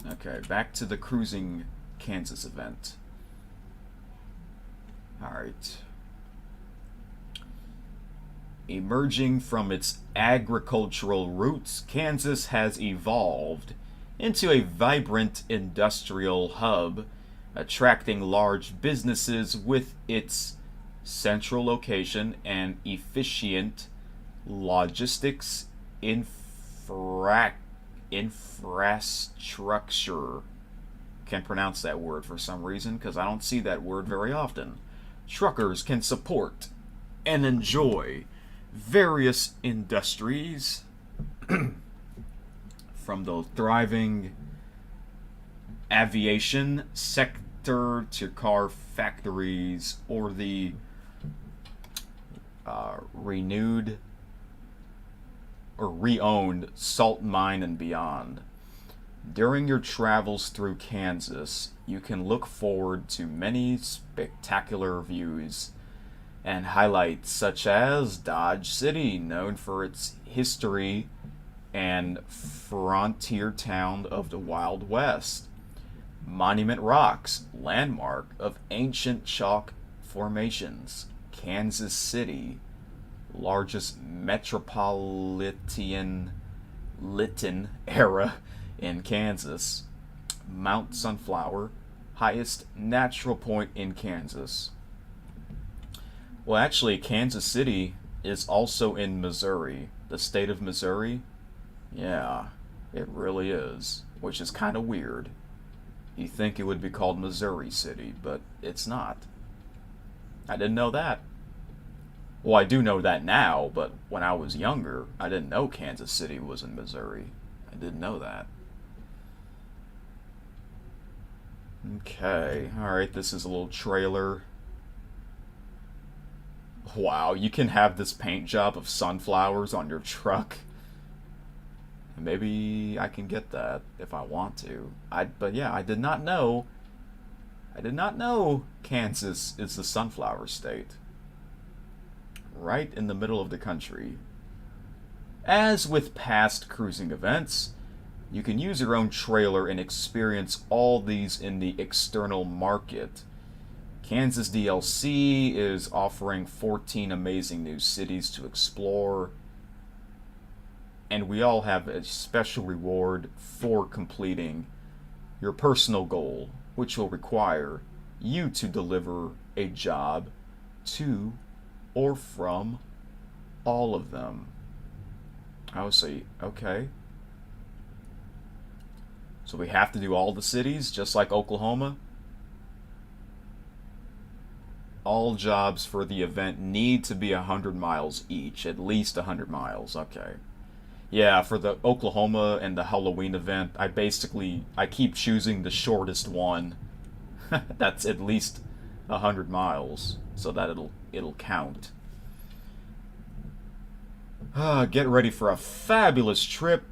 Okay, back to the Cruising Kansas event. Alright. Emerging from its agricultural roots, Kansas has evolved into a vibrant industrial hub, attracting large businesses with its central location and efficient logistics infrastructure. Can't pronounce that word for some reason because I don't see that word very often. truckers can support and enjoy various industries from the thriving aviation sector to car factories or the renewed or re-owned salt mine and beyond. During your travels through Kansas, you can look forward to many spectacular views and highlights such as Dodge City, known for its history and frontier town of the Wild West. Monument Rocks, landmark of ancient chalk formations. Kansas City, largest metropolitan era in Kansas. Mount Sunflower, highest natural point in Kansas. Well, actually, Kansas City is also in Missouri. The state of Missouri? Yeah, it really is, which is kind of weird. You think it would be called Missouri City, but it's not. I didn't know that. Well, I do know that now, but when I was younger, I didn't know Kansas City was in Missouri. I didn't know that. Okay, alright, this is a little trailer. Wow, you can have this paint job of sunflowers on your truck. Maybe I can get that if I want to. But yeah, I did not know. I did not know Kansas is the sunflower state. Right in the middle of the country. As with past cruising events, you can use your own trailer and experience all these in the external market. Kansas DLC is offering 14 amazing new cities to explore, and we all have a special reward for completing your personal goal, which will require you to deliver a job to or from all of them. I see. Okay. So we have to do all the cities, just like Oklahoma? All jobs for the event need to be 100 miles each, at least 100 miles. Okay. Yeah, for the Oklahoma and the Halloween event, I keep choosing the shortest one. That's at least 100 miles, so that it'll count. Get ready for a fabulous trip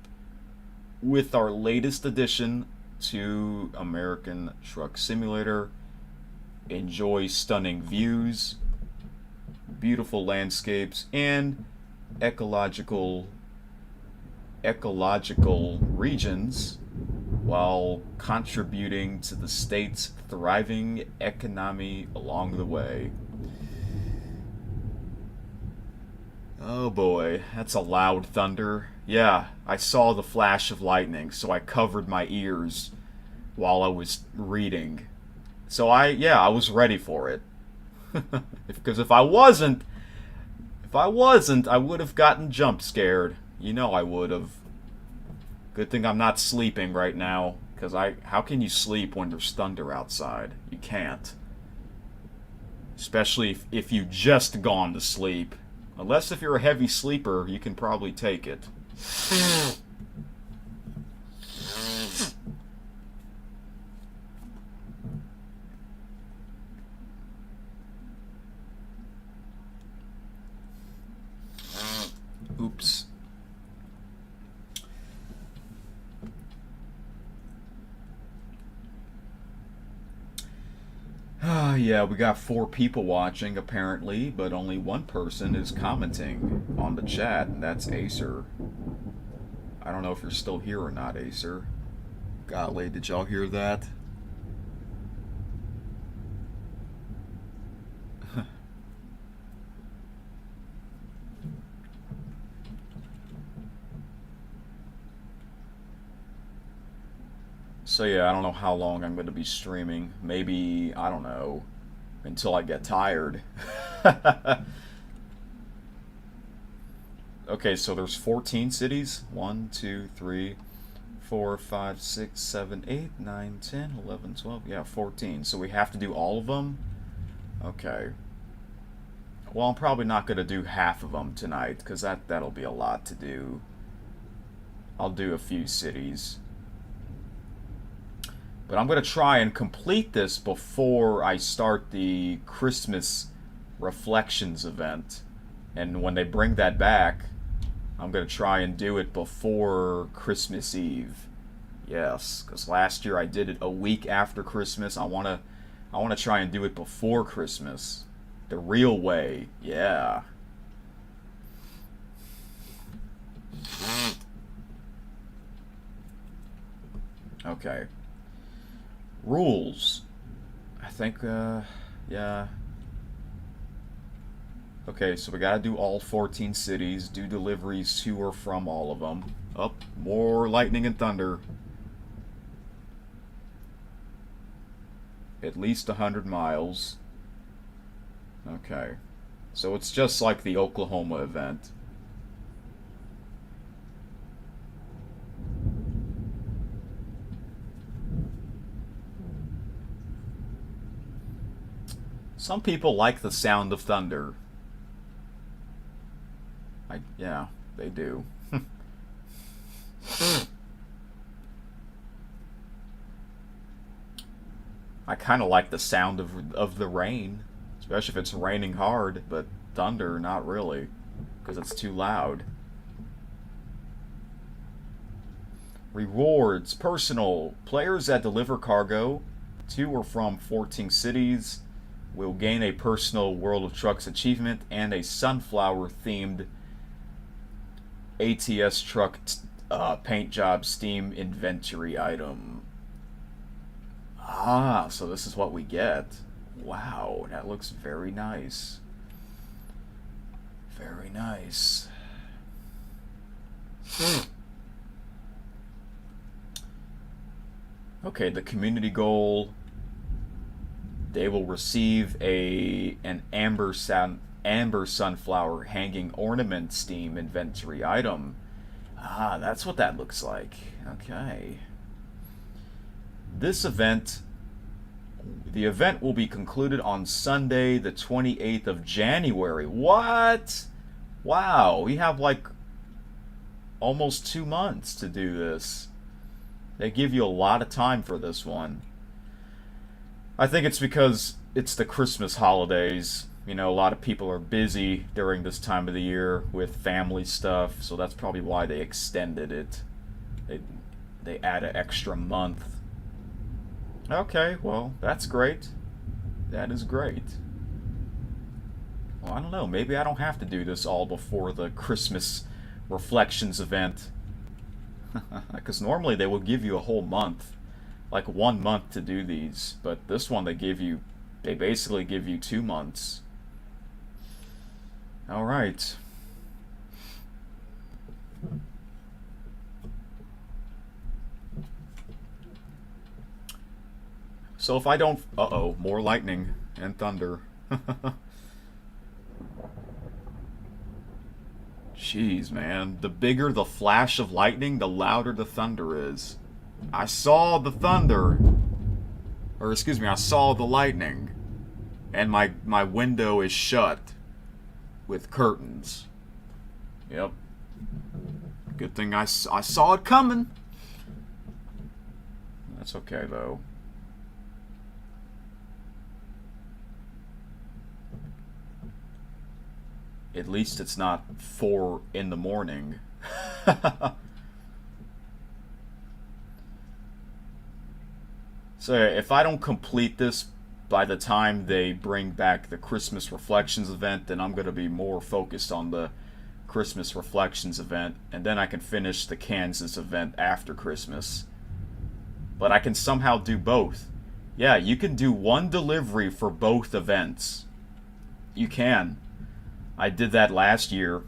with our latest addition to American Truck Simulator. Enjoy stunning views, beautiful landscapes, and ecological regions while contributing to the state's thriving economy along the way. Oh boy, that's a loud thunder. Yeah, I saw the flash of lightning, so I covered my ears while I was reading. So I was ready for it. Because if I wasn't, I would have gotten jump scared. You know I would have. Good thing I'm not sleeping right now, because how can you sleep when there's thunder outside? You can't. Especially if you just gone to sleep. Unless if you're a heavy sleeper, you can probably take it. Oops. Yeah, we got 4 people watching apparently, but only one person is commenting on the chat, and that's Acer. I don't know if you're still here or not, Acer. Golly, did y'all hear that? So yeah, I don't know how long I'm going to be streaming. Maybe, I don't know, until I get tired. Okay, so there's 14 cities. 1, 2, 3, 4, 5, 6, 7, 8, 9, 10, 11, 12. Yeah, 14. So we have to do all of them? Okay. Well, I'm probably not going to do half of them tonight, because that'll be a lot to do. I'll do a few cities. But I'm going to try and complete this before I start the Christmas Reflections event. And when they bring that back, I'm going to try and do it before Christmas Eve. Yes, because last year I did it a week after Christmas. I want to try and do it before Christmas. The real way. Yeah. Okay. Rules. I think, yeah. Okay, so we gotta do all 14 cities, do deliveries to or from all of them. Up, more lightning and thunder. At least 100 miles. Okay. So it's just like the Oklahoma event. Some people like the sound of thunder. Yeah, they do. I kind of like the sound of the rain, especially if it's raining hard, but thunder, not really, because it's too loud. Rewards, personal. Players that deliver cargo to or from 14 cities will gain a personal World of Trucks achievement and a sunflower-themed ATS truck paint job Steam inventory item. Ah, so this is what we get. Wow, that looks very nice. Very nice. Okay, the community goal. They will receive an amber sunflower hanging ornament Steam inventory item. Ah, that's what that looks like. Okay. This event, the event will be concluded on Sunday, the 28th of January. What? Wow, we have like almost 2 months to do this. They give you a lot of time for this one. I think it's because it's the Christmas holidays. You know, a lot of people are busy during this time of the year with family stuff, so that's probably why they extended it. They add an extra month. Okay, well, that's great. That is great. Well, I don't know. Maybe I don't have to do this all before the Christmas Reflections event. Because normally they will give you a whole month. Like 1 month to do these. But this one they basically give you 2 months. Alright. So if I don't... Uh-oh, more lightning and thunder. Jeez, man. The bigger the flash of lightning, the louder the thunder is. I saw the thunder. Or, excuse me, I saw the lightning. And my window is shut. With curtains. Yep. Good thing I saw it coming. That's okay, though. At least it's not 4 in the morning. So if I don't complete this by the time they bring back the Christmas Reflections event, then I'm going to be more focused on the Christmas Reflections event, and then I can finish the Kansas event after Christmas. But I can somehow do both. Yeah, you can do one delivery for both events. You can. I did that last year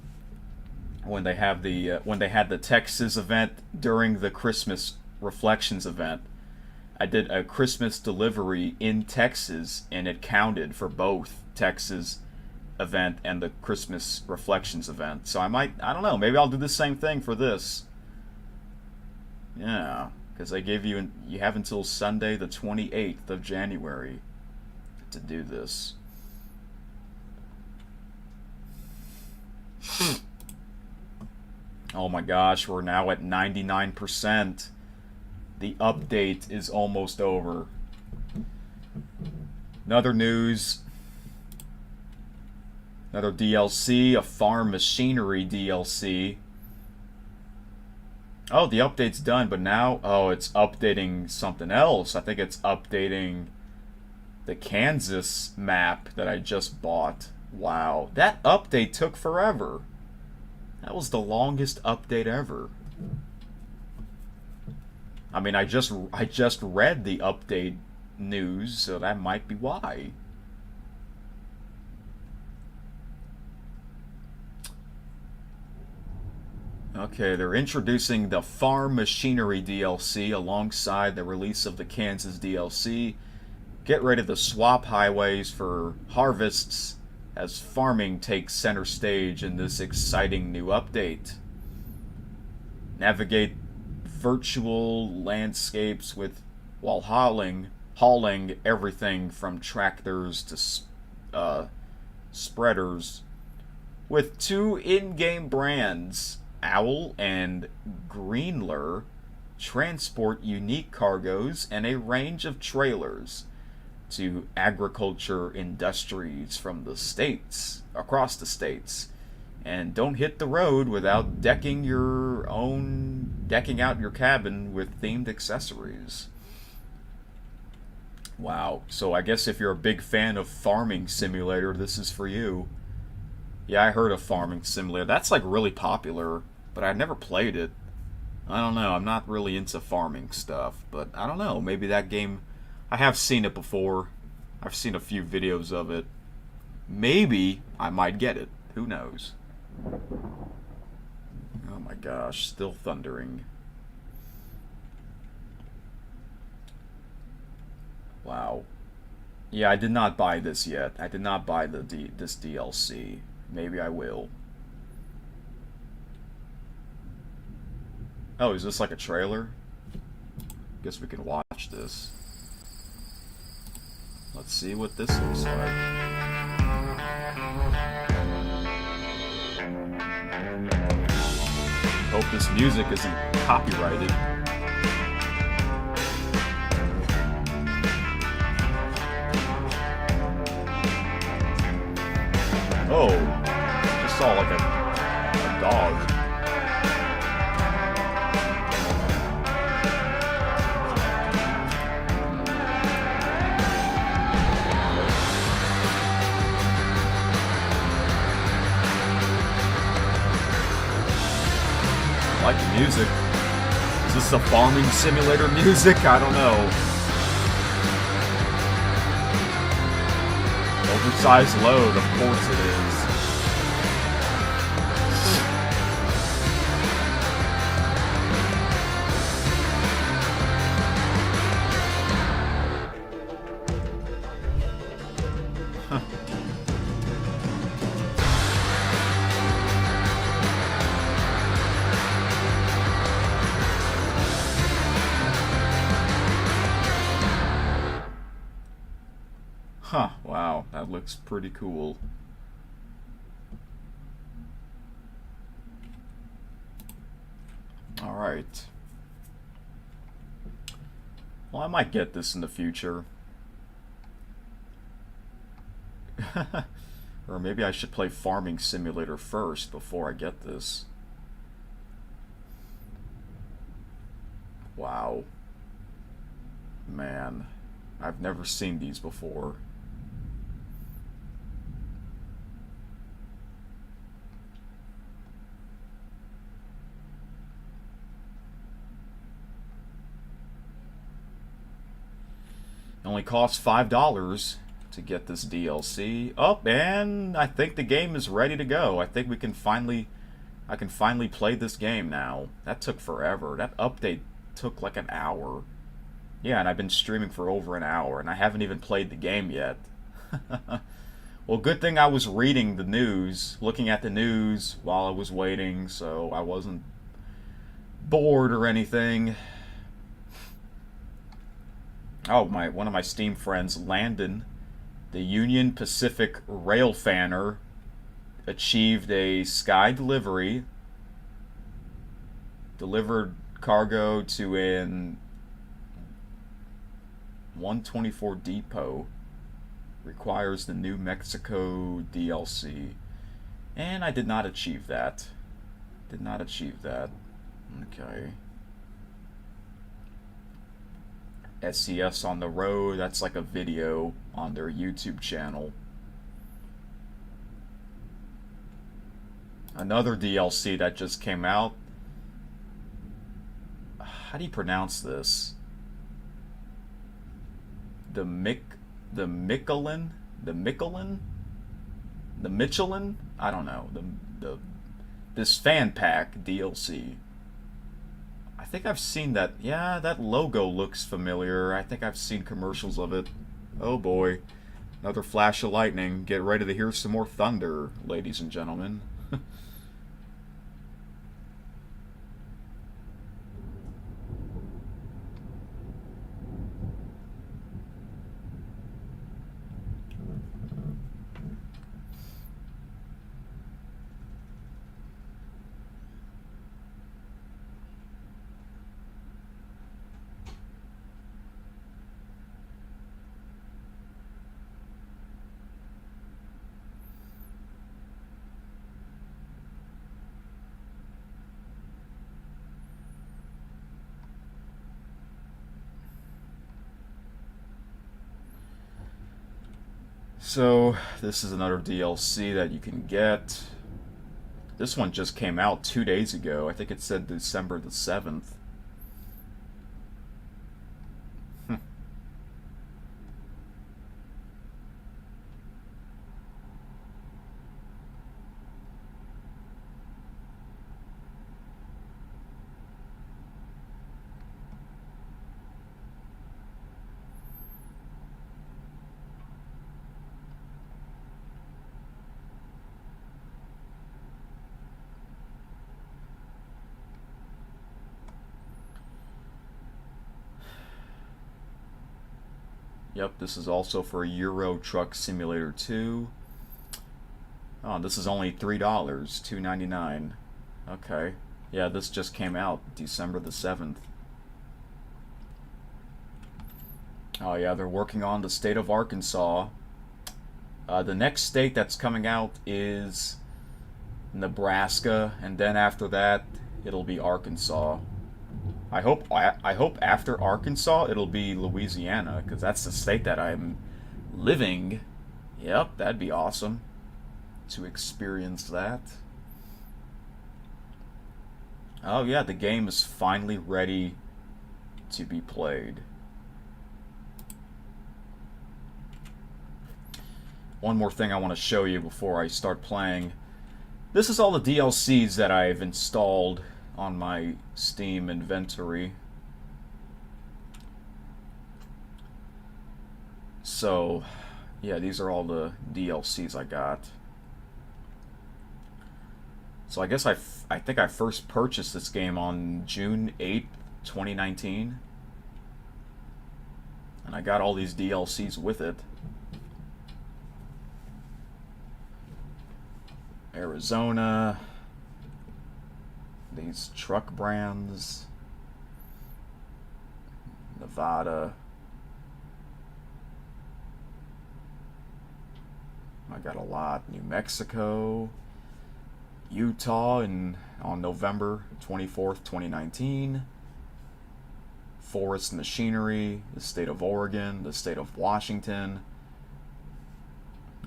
when they had the Texas event during the Christmas Reflections event. I did a Christmas delivery in Texas, and it counted for both Texas event and the Christmas Reflections event. So I don't know, maybe I'll do the same thing for this. Yeah, because they gave you have until Sunday the 28th of January to do this. Oh my gosh, we're now at 99%. The update is almost over. Another news. Another DLC, a farm machinery DLC. Oh, the update's done, but now, oh, it's updating something else. I think it's updating the Kansas map that I just bought. Wow, that update took forever. That was the longest update ever. I mean, I just read the update news, so that might be why. Okay, they're introducing the Farm Machinery DLC alongside the release of the Kansas DLC. Get ready to swap highways for harvests as farming takes center stage in this exciting new update. Navigate virtual landscapes while hauling everything from tractors to spreaders with two in-game brands, Owl and Greenler, transport unique cargoes and a range of trailers to agriculture industries from the states, across the states. And don't hit the road without decking out your cabin with themed accessories. Wow, so I guess if you're a big fan of Farming Simulator, this is for you. Yeah, I heard of Farming Simulator. That's like really popular, but I've never played it. I don't know, I'm not really into farming stuff, but I don't know, maybe that game, I have seen it before. I've seen a few videos of it. Maybe I might get it. Who knows? Oh my gosh, still thundering. Wow. Yeah, I did not buy this yet. I did not buy this DLC. Maybe I will. Oh, is this like a trailer? Guess we can watch this. Let's see what this looks like. Hope this music isn't copyrighted. Oh, just saw like a dog. I like the music. Is this the Farming Simulator music? I don't know. Oversized Load, of course it is. Huh, wow, that looks pretty cool. Alright. Well, I might get this in the future. Or maybe I should play Farming Simulator first before I get this. Wow. Man, I've never seen these before. It only costs $5 to get this DLC. Oh, and I think the game is ready to go. I think I can finally play this game now. That took forever. That update took like an hour. Yeah, and I've been streaming for over an hour, and I haven't even played the game yet. Well, good thing I was reading the news, looking at the news while I was waiting, so I wasn't bored or anything. Oh, one of my Steam friends, Landon, the Union Pacific rail fanner, achieved a Sky delivery Delivered cargo to an 124 depot. Requires the New Mexico DLC. And I did not achieve that. Did not achieve that. Okay. SCS on the road. That's like a video on their YouTube channel. Another DLC that just came out. How do you pronounce this? The Michelin? I don't know. This fan pack DLC. I think I've seen that. Yeah, that logo looks familiar. I think I've seen commercials of it. Oh boy. Another flash of lightning. Get ready to hear some more thunder, ladies and gentlemen. So, this is another DLC that you can get. This one just came out 2 days ago. I think it said December the 7th. Yep, this is also for Euro Truck Simulator 2. Oh, this is only $3, $2.99. Okay. Yeah, this just came out December the 7th. Oh yeah, they're working on the state of Arkansas. The next state that's coming out is Nebraska, and then after that, it'll be Arkansas. I hope after Arkansas it'll be Louisiana, because that's the state that I'm living. Yep, that'd be awesome to experience that. Oh yeah, the game is finally ready to be played. One more thing I want to show you before I start playing. This is all the DLCs that I've installed on my Steam inventory. So, yeah, these are all the DLCs I got. So I guess I think I first purchased this game on June 8th, 2019. And I got all these DLCs with it. Arizona. These truck brands. Nevada. I got a lot. New Mexico. Utah on November 24th, 2019. Forest Machinery, the state of Oregon, the state of Washington.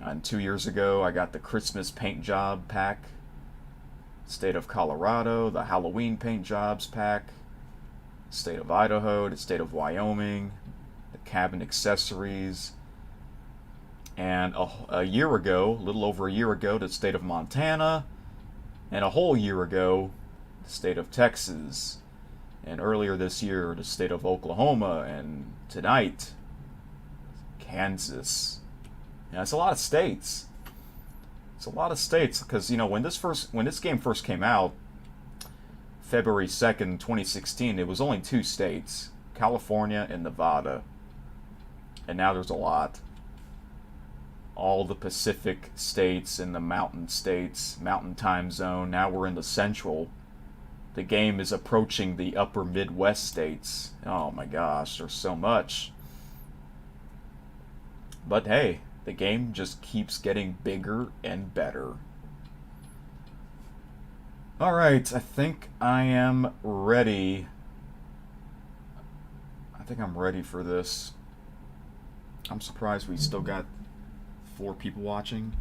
And 2 years ago, I got the Christmas paint job pack. State of Colorado, the Halloween paint jobs pack. State of Idaho, the state of Wyoming, the cabin accessories. And a year ago, a little over a year ago, the state of Montana. And a whole year ago, the state of Texas. And earlier this year, the state of Oklahoma. And tonight, Kansas. Yeah, it's a lot of states. It's a lot of states because, you know, when this game first came out, February 2nd, 2016, it was only 2 states, California and Nevada. And now there's a lot. All the Pacific states and the mountain states, mountain time zone. Now we're in the central the game is approaching the upper Midwest states. Oh my gosh, there's so much. But hey, the game just keeps getting bigger and better. Alright, I think I am ready. I think I'm ready for this. I'm surprised we still got 4 people watching.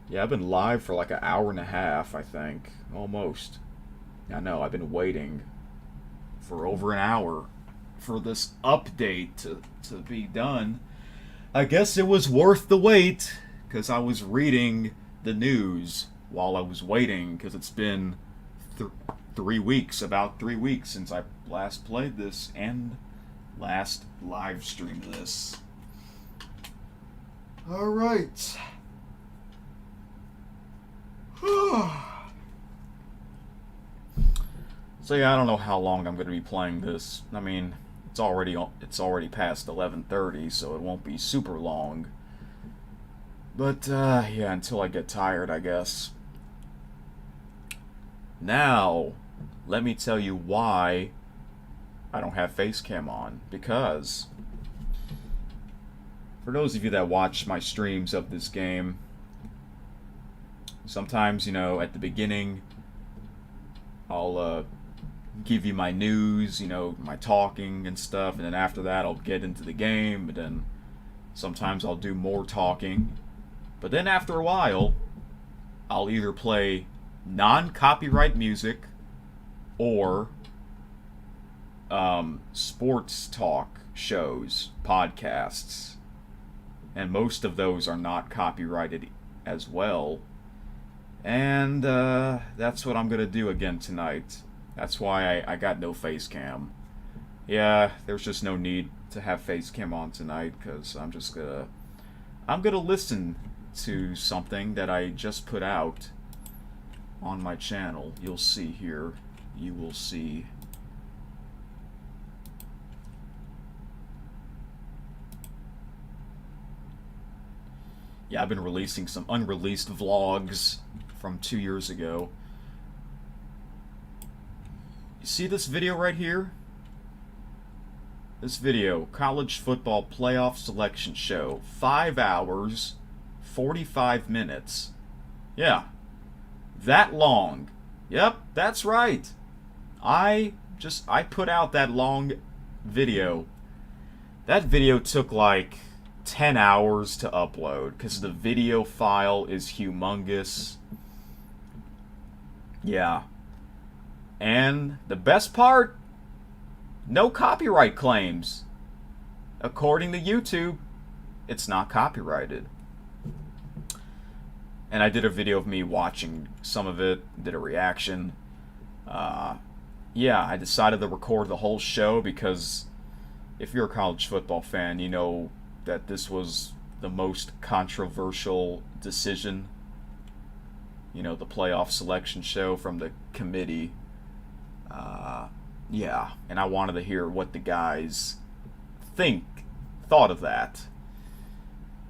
Yeah, I've been live for like an hour and a half, I think. Almost. I know, I've been waiting for over an hour for this update to be done. I guess it was worth the wait, because I was reading the news while I was waiting, because it's been 3 weeks, about 3 weeks since I last played this and last live streamed this. Alright. So yeah, I don't know how long I'm going to be playing this. I mean, it's already past 11:30, so it won't be super long. But yeah, until I get tired, I guess. Now, let me tell you why I don't have face cam on. Because for those of you that watch my streams of this game, sometimes, you know, at the beginning, I'll give you my news, you know, my talking and stuff, and then after that I'll get into the game, and then sometimes I'll do more talking. But then after a while, I'll either play non-copyright music or sports talk shows, podcasts, and most of those are not copyrighted as well. And that's what I'm gonna do again tonight. That's why I got no face cam. Yeah, there's just no need to have face cam on tonight, because I'm gonna listen to something that I just put out on my channel. You'll see here. You will see. Yeah, I've been releasing some unreleased vlogs from 2 years ago. You see this video right here? This video, College Football Playoff Selection Show. 5 hours, 45 minutes. Yeah, that long. Yep, that's right. I put out that long video. That video took like 10 hours to upload because the video file is humongous. Yeah. And the best part, no copyright claims. According to YouTube, it's not copyrighted. And I did a video of me watching some of it, did a reaction. Yeah, I decided to record the whole show because if you're a college football fan, you know that this was the most controversial decision. You know, the playoff selection show from the committee. Yeah, and I wanted to hear what the guys thought of that.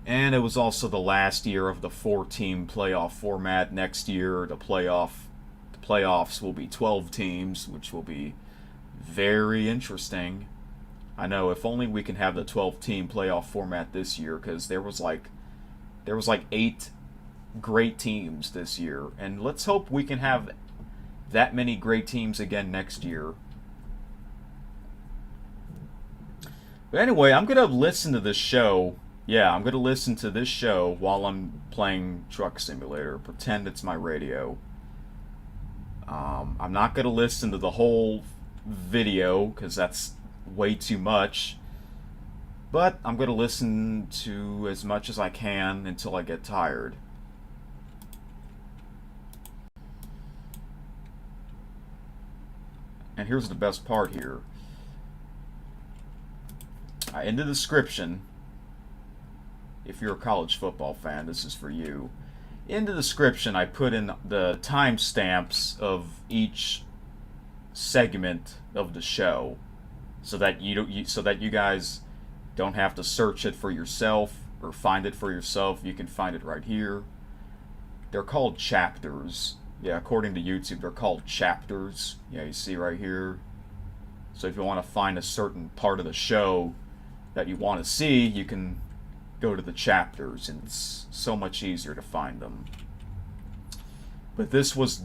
And it was also the last year of the 4-team playoff format. Next year, the playoffs will be 12 teams, which will be very interesting. I know, if only we can have the 12-team playoff format this year, because there was like 8 great teams this year, and let's hope we can have that many great teams again next year. But anyway, I'm gonna listen to this show. Yeah, I'm gonna listen to this show while I'm playing Truck Simulator. Pretend it's my radio. I'm not gonna listen to the whole video because that's way too much. But I'm gonna listen to as much as I can until I get tired. And here's the best part here. In the description, if you're a college football fan, this is for you. In the description, I put in the timestamps of each segment of the show, so that you guys don't have to search it for yourself or find it for yourself. You can find it right here. They're called chapters. Yeah, according to YouTube, they're called chapters. Yeah, you see right here. So if you want to find a certain part of the show that you want to see, you can go to the chapters, and it's so much easier to find them. But this was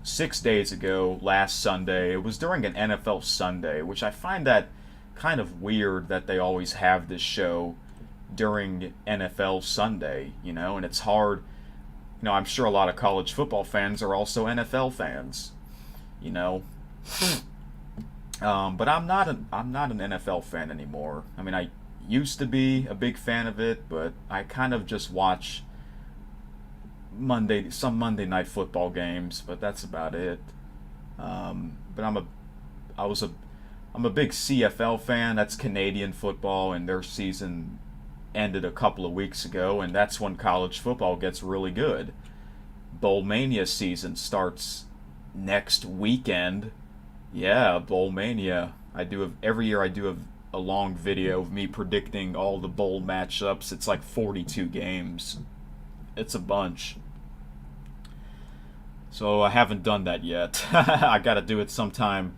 6 days ago, last Sunday. It was during an NFL Sunday, which I find that kind of weird that they always have this show during NFL Sunday, and it's hard. I'm sure a lot of college football fans are also NFL fans, but I'm not an NFL fan anymore. I mean, I used to be a big fan of it, but I kind of just watch some Monday night football games, but that's about it. But I'm a big CFL fan. That's Canadian football, and their season ended a couple of weeks ago, and that's when college football gets really good. Bowl Mania season starts next weekend. Yeah, Bowl Mania. Every year I do a long video of me predicting all the bowl matchups. It's like 42 games. It's a bunch. So I haven't done that yet. I gotta do it sometime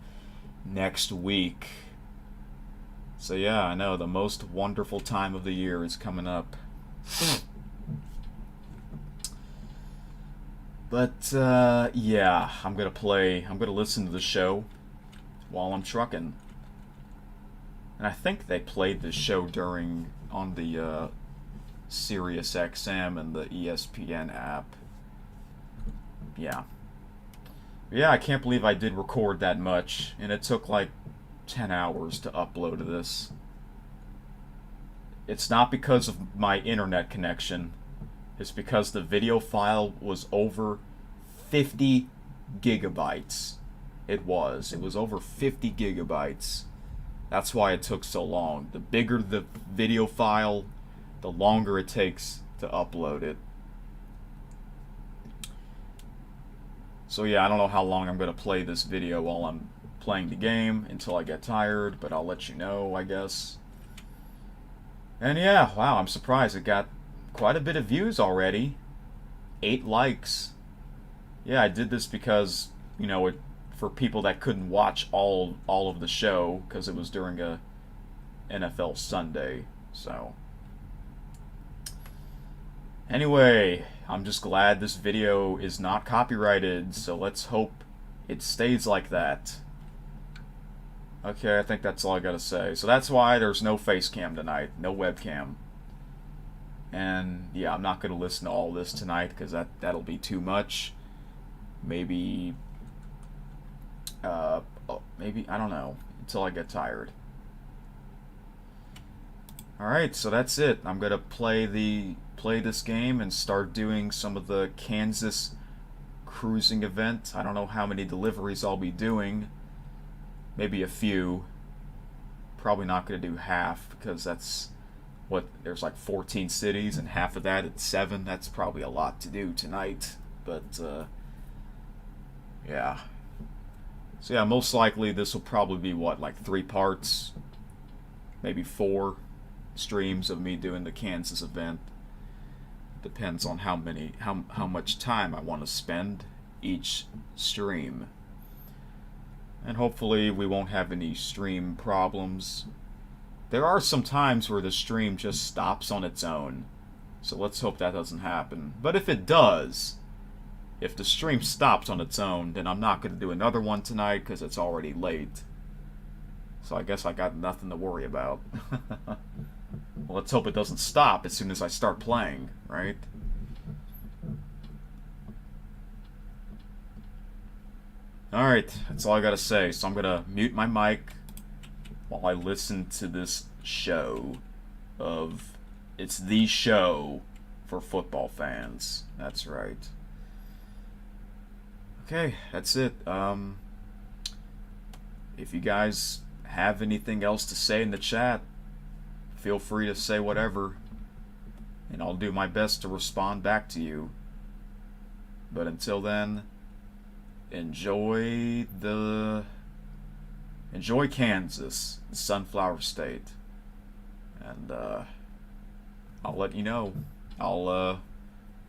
next week. So yeah, I know the most wonderful time of the year is coming up. But yeah, I'm gonna listen to the show while I'm trucking. And I think they played this show on the Sirius XM and the ESPN app. Yeah. Yeah, I can't believe I did record that much, and it took like 10 hours to upload this. It's not because of my internet connection. It's because the video file was over 50 gigabytes. It was over 50 gigabytes. That's why it took so long. The bigger the video file, the longer it takes to upload it. So yeah, I don't know how long I'm going to play this video while I'm playing the game until I get tired, but I'll let you know, I guess. And yeah, wow, I'm surprised it got quite a bit of views already. 8 likes. Yeah, I did this because, for people that couldn't watch all of the show because it was during a NFL Sunday. So anyway, I'm just glad this video is not copyrighted, so let's hope it stays like that. Okay, I think that's all I gotta say. So that's why there's no face cam tonight, no webcam. And yeah, I'm not gonna listen to all this tonight because that'll be too much. Maybe I don't know, until I get tired. Alright, so that's it. I'm gonna play this game and start doing some of the Kansas cruising event. I don't know how many deliveries I'll be doing. Maybe a few. Probably not gonna do half because there's like 14 cities and half of that it's 7. That's probably a lot to do tonight. But yeah. So yeah, most likely this will probably be like 3 parts, maybe 4 streams of me doing the Kansas event. Depends on how much time I want to spend each stream. And hopefully we won't have any stream problems. There are some times where the stream just stops on its own. So let's hope that doesn't happen. But if it does, if the stream stops on its own, then I'm not going to do another one tonight because it's already late. So I guess I got nothing to worry about. Well, let's hope it doesn't stop as soon as I start playing, right? Alright, that's all I gotta say. So I'm gonna mute my mic while I listen to this show it's the show for football fans. That's right. Okay, that's it. If you guys have anything else to say in the chat, feel free to say whatever, and I'll do my best to respond back to you. But until then, enjoy Kansas, the Sunflower State, and I'll let you know.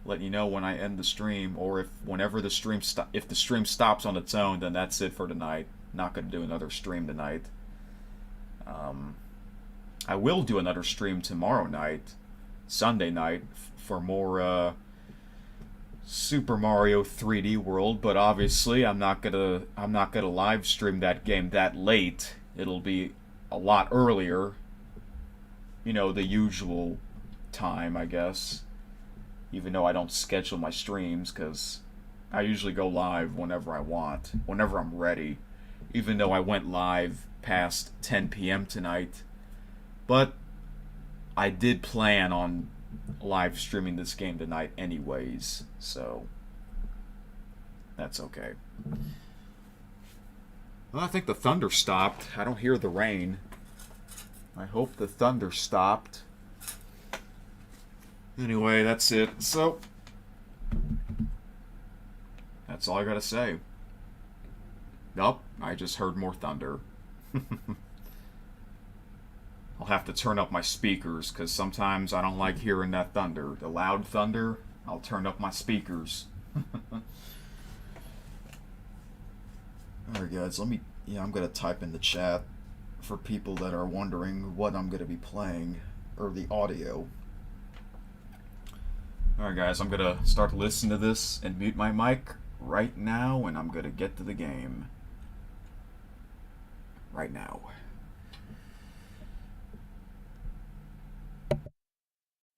let you know when I end the stream, or if whenever if the stream stops on its own, then that's it for tonight. Not gonna do another stream tonight. I will do another stream tomorrow night, Sunday night, for more Super Mario 3D World. But obviously, I'm not gonna live stream that game that late. It'll be a lot earlier. You know, the usual time, I guess. Even though I don't schedule my streams, because I usually go live whenever I want, whenever I'm ready. Even though I went live past 10 p.m. tonight. But I did plan on live streaming this game tonight anyways, so that's okay. Well, I think the thunder stopped. I don't hear the rain. I hope the thunder stopped. Anyway, that's it. So, that's all I gotta say. Nope, I just heard more thunder. I'll have to turn up my speakers, because sometimes I don't like hearing that thunder. The loud thunder, I'll turn up my speakers. Alright guys, I'm gonna type in the chat for people that are wondering what I'm gonna be playing, or the audio. Alright guys, I'm gonna start listening to this and mute my mic right now, and I'm gonna get to the game. Right now.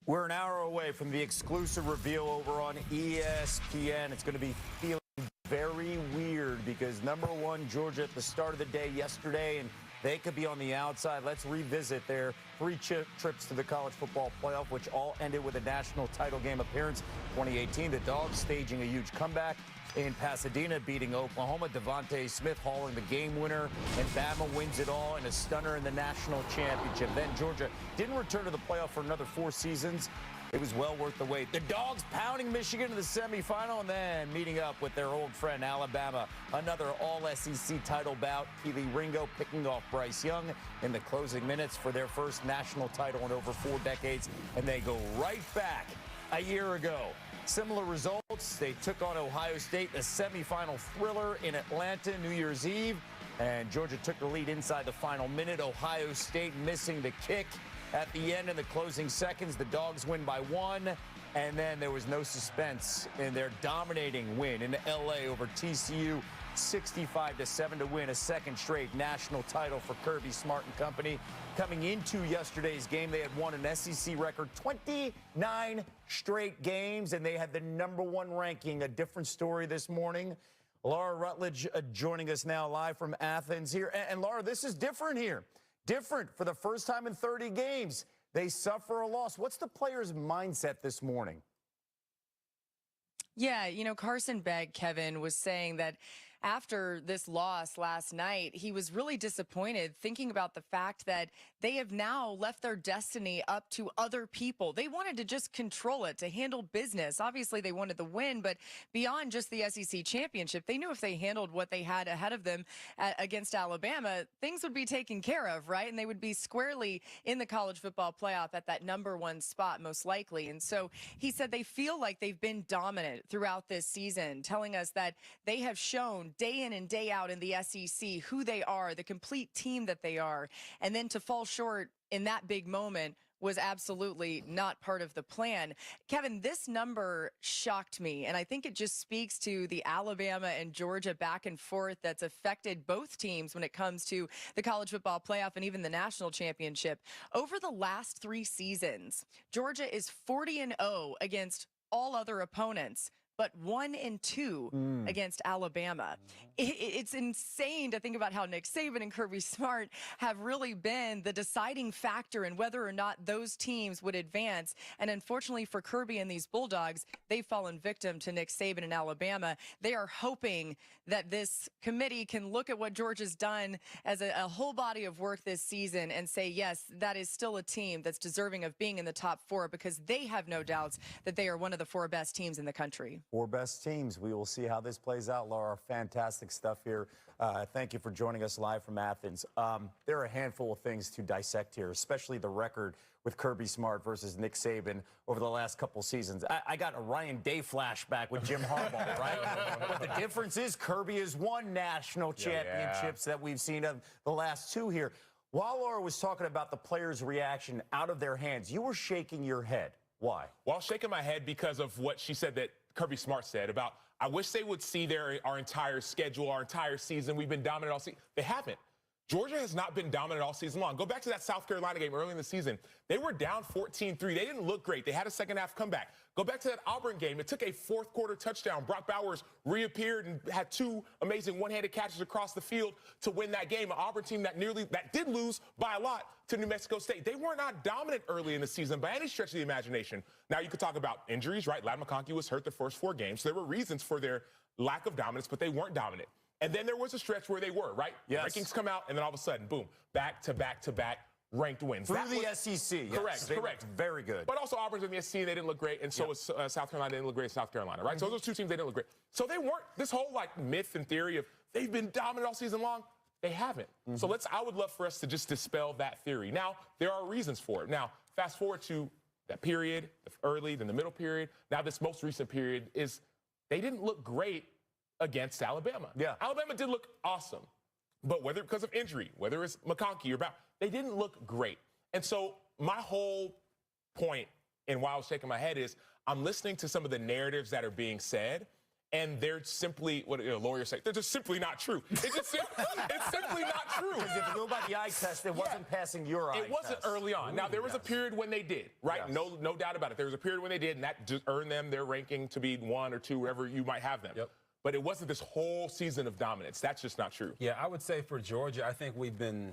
We're an hour away from the exclusive reveal over on ESPN. It's going to be feeling very weird because number one, Georgia at the start of the day yesterday, and they could be on the outside. Let's revisit their three trips to the college football playoff, which all ended with a national title game appearance. 2018, the Dogs staging a huge comeback in Pasadena, beating Oklahoma. Devontae Smith hauling the game winner, and Bama wins it all in a stunner in the national championship. Then Georgia didn't return to the playoff for another 4 seasons. It was well worth the wait. The Dogs pounding Michigan in the semifinal, and then meeting up with their old friend Alabama. Another all-SEC title bout. Keely Ringo picking off Bryce Young in the closing minutes for their first national title in over 4 decades, and they go right back a year ago. Similar results. They took on Ohio State, a semifinal thriller in Atlanta New Year's Eve, and Georgia took the lead inside the final minute. Ohio State missing the kick at the end in the closing seconds. The Dogs win by 1, and then there was no suspense in their dominating win in LA over TCU, 65-7 to win a second straight national title for Kirby Smart and company. Coming into yesterday's game, they had won an SEC record 29 straight games, and they had the #1 ranking. A different story this morning. Laura Rutledge joining us now live from Athens here. And Laura, this is different here. Different for the first time in 30 games. They suffer a loss. What's the players' mindset this morning? Yeah, Carson Beck, Kevin, was saying that after this loss last night, he was really disappointed, thinking about the fact that they have now left their destiny up to other people. They wanted to just control it, to handle business. Obviously, they wanted the win, but beyond just the SEC championship, they knew if they handled what they had ahead of them against Alabama, things would be taken care of, right? And they would be squarely in the college football playoff at that #1 spot, most likely. And so he said they feel like they've been dominant throughout this season, telling us that they have shown day in and day out in the SEC who they are, the complete team that they are. And then to fall short in that big moment was absolutely not part of the plan. Kevin, this number shocked me, and I think it just speaks to the Alabama and Georgia back and forth that's affected both teams when it comes to the college football playoff and even the national championship. Over the last 3 seasons, Georgia is 40-0 against all other opponents, but 1-2 against Alabama. It's insane to think about how Nick Saban and Kirby Smart have really been the deciding factor in whether or not those teams would advance. And unfortunately for Kirby and these Bulldogs, they've fallen victim to Nick Saban and Alabama. They are hoping that this committee can look at what Georgia's done as a whole body of work this season and say, yes, that is still a team that's deserving of being in the top 4, because they have no doubts that they are one of the 4 best teams in the country. Four best teams. We will see how this plays out, Laura. Fantastic stuff here. Thank you for joining us live from Athens. There are a handful of things to dissect here, especially the record with Kirby Smart versus Nick Saban over the last couple seasons. I got a Ryan Day flashback with Jim Harbaugh, right? But the difference is Kirby has won national championships that we've seen of the last two here. While Laura was talking about the players' reaction out of their hands, you were shaking your head. Why? Well, I was shaking my head because of what she said that Kirby Smart said about, I wish they would see our entire schedule, our entire season. We've been dominant all season. They haven't. Georgia has not been dominant all season long. Go back to that South Carolina game early in the season. They were down 14-3. They didn't look great. They had a second-half comeback. Go back to that Auburn game. It took a fourth-quarter touchdown. Brock Bowers reappeared and had two amazing one-handed catches across the field to win that game. An Auburn team that did lose by a lot to New Mexico State. They were not dominant early in the season by any stretch of the imagination. Now, you could talk about injuries, right? Ladd McConkey was hurt the first 4 games. So there were reasons for their lack of dominance, but they weren't dominant. And then there was a stretch where they were, right? Yes. Rankings come out, and then all of a sudden, boom, back-to-back ranked wins. Through the SEC. Correct, correct. Very good. But also Auburn's in the SEC, and they didn't look great, and so was South Carolina. They didn't look great in South Carolina, right? So those 2 teams, they didn't look great. So they weren't, this whole, myth and theory of they've been dominant all season long, they haven't. So I would love for us to just dispel that theory. Now, there are reasons for it. Now, fast forward to that period, the early, then the middle period. Now, this most recent period is they didn't look great against Alabama. Yeah. Alabama did look awesome, but whether because of injury, whether it's McConkey or Brown, they didn't look great. And so my whole point and why I was shaking my head is I'm listening to some of the narratives that are being said, and they're simply, what lawyers say, they're just simply not true. It's simply not true. Because if you go by the eye test, it wasn't passing your eye test. It wasn't early on. Now, there was a period when they did, right? Yes. No doubt about it. There was a period when they did, and that just earned them their ranking to be 1 or 2, wherever you might have them. Yep. But it wasn't this whole season of dominance. That's just not true. Yeah, I would say for Georgia, I think we've been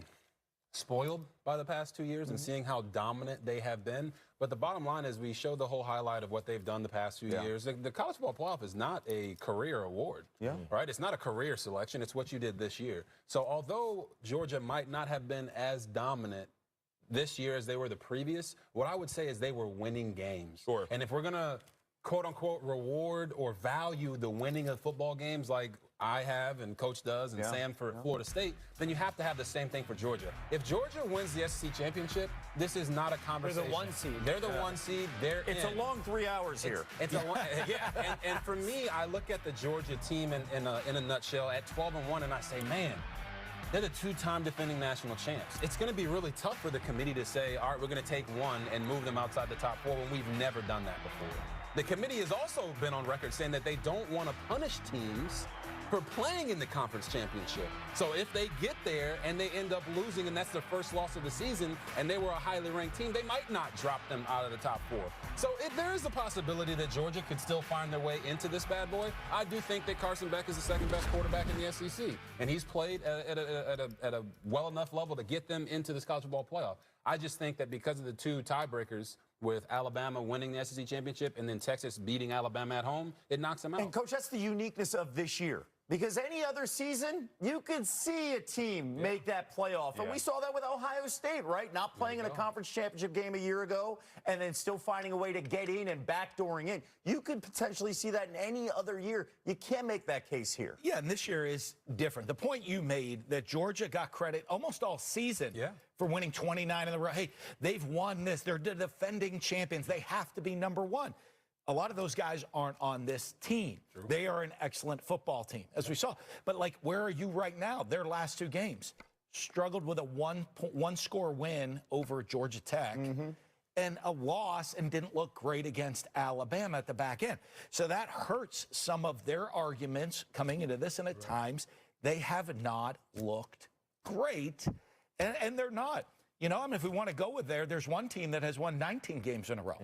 spoiled by the past 2 years and seeing how dominant they have been. But the bottom line is we showed the whole highlight of what they've done the past few years. The College Football Playoff is not a career award, right? It's not a career selection. It's what you did this year. So although Georgia might not have been as dominant this year as they were the previous, what I would say is they were winning games. Sure. And if we're going to quote-unquote reward or value the winning of football games like I have and Coach does and Sam for Florida State, then you have to have the same thing for Georgia. If Georgia wins the SEC championship, this is not a conversation. They're the 1 seed. They're the 1 seed. It's a long 3 hours here. It's and for me, I look at the Georgia team in a nutshell at 12-1, and I say, man, they're the 2-time defending national champs. It's going to be really tough for the committee to say, all right, we're going to take 1 and move them outside the top 4 when we've never done that before. The committee has also been on record saying that they don't want to punish teams for playing in the conference championship. So if they get there and they end up losing and that's their first loss of the season and they were a highly ranked team, they might not drop them out of the top 4. So if there is a possibility that Georgia could still find their way into this bad boy, I do think that Carson Beck is the 2nd best quarterback in the SEC. And he's played at a well enough level to get them into this college football playoff. I just think that because of the 2 tiebreakers, with Alabama winning the SEC championship and then Texas beating Alabama at home, it knocks them out. And, Coach, that's the uniqueness of this year. Because any other season, you could see a team make that playoff. And we saw that with Ohio State, right? Not playing in a conference championship game a year ago and then still finding a way to get in and backdooring in. You could potentially see that in any other year. You can't make that case here. Yeah, and this year is different. The point you made that Georgia got credit almost all season for winning 29 in a row. Hey, they've won this. They're the defending champions. They have to be number 1. A lot of those guys aren't on this team. True. They are an excellent football team, as we saw. But, where are you right now? Their last 2 games struggled with a one-score win over Georgia Tech and a loss and didn't look great against Alabama at the back end. So that hurts some of their arguments coming into this, and at times they have not looked great, and they're not. You know, I mean, if we want to go with there's one team that has won 19 games in a row.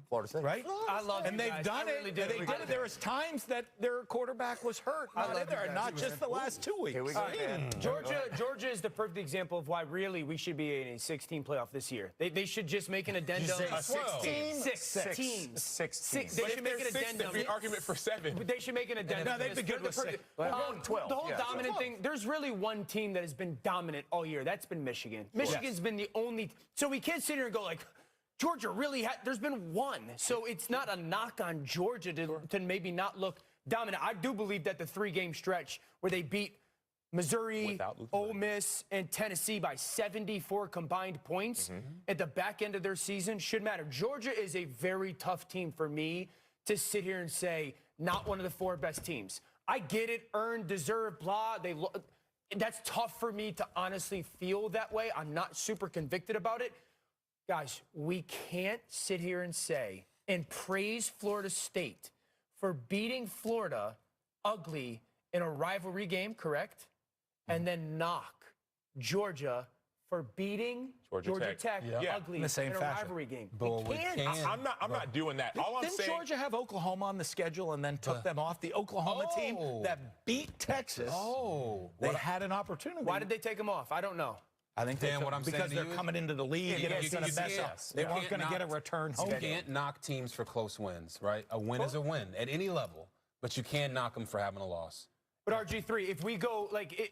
Florida State. Right? I love and you they've guys. done I it. really do. They did it. There was times that their quarterback was hurt. Not just the last 2 weeks. Here we go, man. Georgia is the perfect example of why really we should be in a 16 playoff this year. They should just make an addendum. 16? Six teams. 16. They should make an addendum. There'd be an argument for 7. They should make an addendum. No, they'd be good with 6. We're going 12. The whole dominant thing, there's really one team that has been dominant all year. That's been Michigan. Michigan's been the only. So we can't sit here and go Georgia really there's been one. So it's not a knock on Georgia to maybe not look dominant. I do believe that the 3-game stretch where they beat Missouri, Ole Miss, and Tennessee by 74 combined points at the back end of their season should matter. Georgia is a very tough team for me to sit here and say, not one of the 4 best teams. I get it, earned, deserved, blah. That's tough for me to honestly feel that way. I'm not super convicted about it. Guys, we can't sit here and say and praise Florida State for beating Florida ugly in a rivalry game, correct? And then knock Georgia for beating Georgia Tech ugly in a rivalry game. We can't. I'm not doing that. All I'm saying. Didn't Georgia have Oklahoma on the schedule and then took them off? The Oklahoma team that beat Texas. They had an opportunity. Why did they take them off? I don't know. I think because they're coming into the league and it's going to mess up. They weren't going to get a return home. You can't knock teams for close wins, right? A win is a win at any level, but you can't knock them for having a loss. But RG3, if we go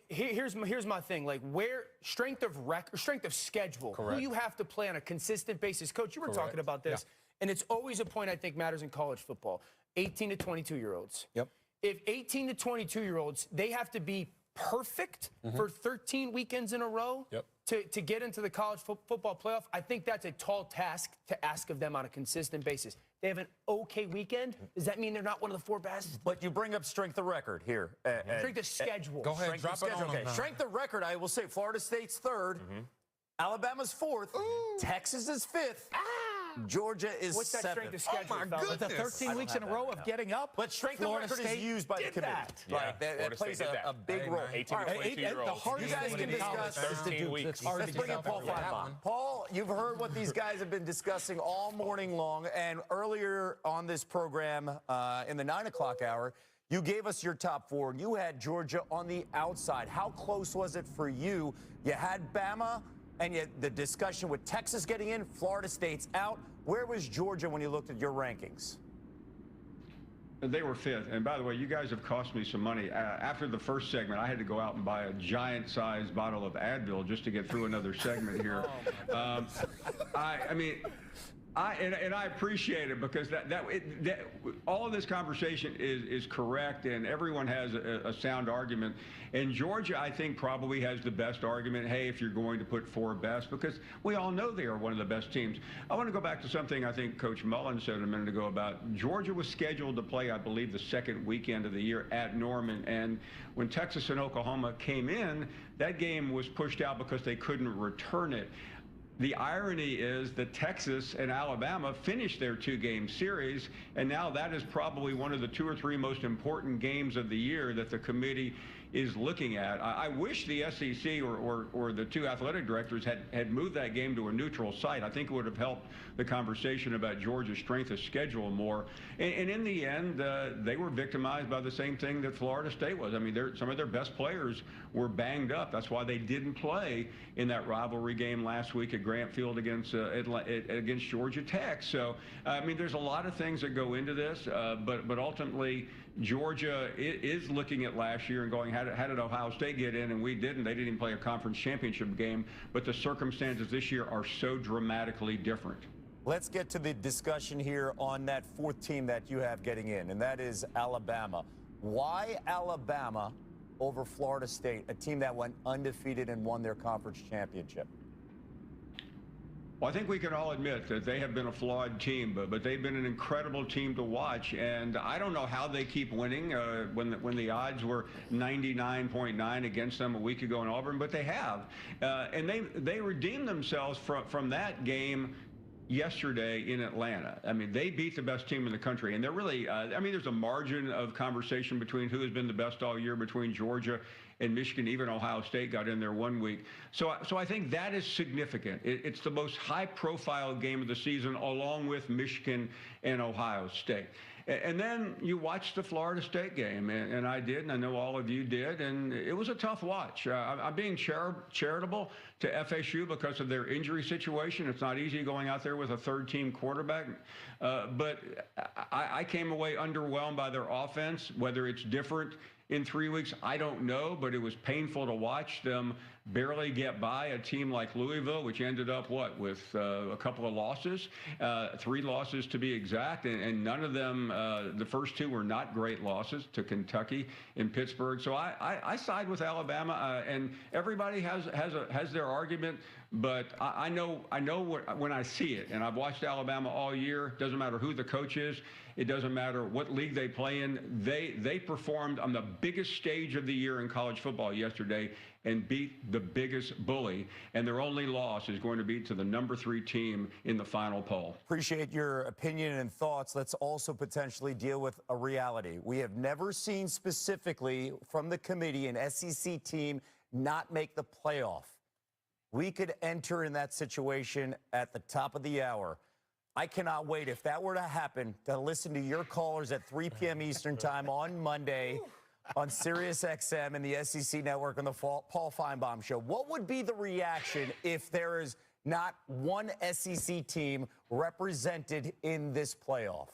here's my thing, where strength of schedule, who you have to play on a consistent basis. Coach, you were talking about this, and it's always a point I think matters in college football. 18 to 22-year-olds. Yep. If 18 to 22-year-olds, they have to be perfect for 13 weekends in a row to get into the college football playoff. I think that's a tall task to ask of them on a consistent basis. They have an okay weekend. Does that mean they're not one of the 4 best? But you bring up strength of record here. Strength of schedule. Go ahead, drop it on them. Strength of record, I will say Florida State's 3rd, Alabama's 4th, Texas is 5th. Georgia is 7th. What's that strength of schedule? Oh my goodness. The 13 weeks in a row of getting up. But strength of record is used by the committee. Yeah, that plays a big role. 18 to 22-year-olds. You guys can discuss 13 weeks. Let's bring in Paul Feinbaum. Paul, you've heard what these guys have been discussing all morning long, and earlier on this program in the 9 o'clock hour, you gave us your top 4. You had Georgia on the outside. How close was it for you? You had Bama, and yet the discussion with Texas getting in, Florida State's out. Where was Georgia when you looked at your rankings? They were 5th. And by the way, you guys have cost me some money. After the first segment, I had to go out and buy a giant-sized bottle of Advil just to get through another segment here. I appreciate it because all of this conversation is correct, and everyone has a sound argument. And Georgia, I think, probably has the best argument, hey, if you're going to put 4 best, because we all know they are one of the best teams. I want to go back to something I think Coach Mullen said a minute ago about Georgia was scheduled to play, I believe, the 2nd weekend of the year at Norman. And when Texas and Oklahoma came in, that game was pushed out because they couldn't return it. The irony is that Texas and Alabama finished their 2-game series, and now that is probably one of the 2 or 3 most important games of the year that the committee is looking at. I wish the SEC or the 2 athletic directors had moved that game to a neutral site. I think it would have helped the conversation about Georgia's strength of schedule more. And in the end, they were victimized by the same thing that Florida State was. I mean, some of their best players were banged up. That's why they didn't play in that rivalry game last week at Grant Field against Georgia Tech. So, I mean, there's a lot of things that go into this, but ultimately, Georgia is looking at last year and going, how did Ohio State get in? And we didn't. They didn't even play a conference championship game. But the circumstances this year are so dramatically different. Let's get to the discussion here on that 4th team that you have getting in, and that is Alabama. Why Alabama over Florida State, a team that went undefeated and won their conference championship? Well, I think we can all admit that they have been a flawed team, but they've been an incredible team to watch. And I don't know how they keep winning when the odds were 99.9 against them a week ago in Auburn, but they have. And they redeemed themselves from that game yesterday in Atlanta. I mean, they beat the best team in the country, and they're really, I mean, there's a margin of conversation between who has been the best all year between Georgia and Michigan. Even Ohio State got in there 1 week. So I think that is significant. It's the most high-profile game of the season, along with Michigan and Ohio State. And then you watch the Florida State game, and I did, and I know all of you did, and it was a tough watch. I'm being charitable to FSU because of their injury situation. It's not easy going out there with a third-team quarterback, but I came away underwhelmed by their offense. Whether it's different in 3 weeks, I don't know, but it was painful to watch them barely get by a team like Louisville, which ended up, with a couple of losses, 3 losses to be exact, and none of them, the first 2 were not great losses to Kentucky and Pittsburgh. So I side with Alabama, and everybody has their argument, but I know when I see it, and I've watched Alabama all year. Doesn't matter who the coach is. It doesn't matter what league they play in. They performed on the biggest stage of the year in college football yesterday and beat the biggest bully. And their only loss is going to be to the number 3 team in the final poll. Appreciate your opinion and thoughts. Let's also potentially deal with a reality. We have never seen specifically from the committee an SEC team not make the playoff. We could enter in that situation at the top of the hour. I cannot wait, if that were to happen, to listen to your callers at 3 p.m. Eastern time on Monday on Sirius XM and the SEC Network on the Paul Feinbaum Show. What would be the reaction if there is not one SEC team represented in this playoff?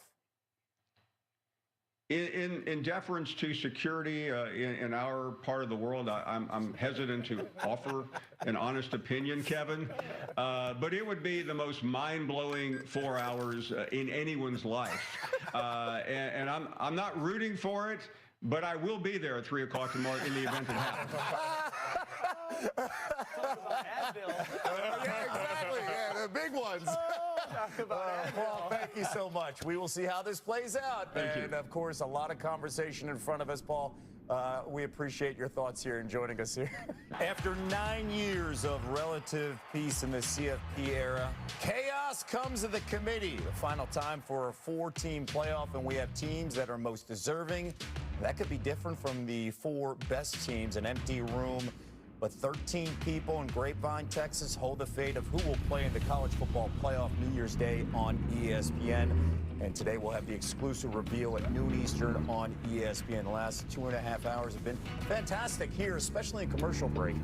In deference to security in our part of the world, I'm hesitant to offer an honest opinion, Kevin. But it would be the most mind-blowing 4 hours in anyone's life. And I'm not rooting for it, but I will be there at 3 o'clock tomorrow in the event it happens. Yeah, exactly. Yeah, the big ones. Paul, thank you so much. We will see how this plays out. Thank you. And, of course, a lot of conversation in front of us, Paul. We appreciate your thoughts here and joining us here. After 9 years of relative peace in the CFP era, chaos comes to the committee. The final time for a 4-team playoff, and we have teams that are most deserving. That could be different from the 4 best teams, an empty room. But 13 people in Grapevine, Texas, hold the fate of who will play in the college football playoff New Year's Day on ESPN. And today we'll have the exclusive reveal at noon Eastern on ESPN. The last 2.5 hours have been fantastic here, especially in commercial break.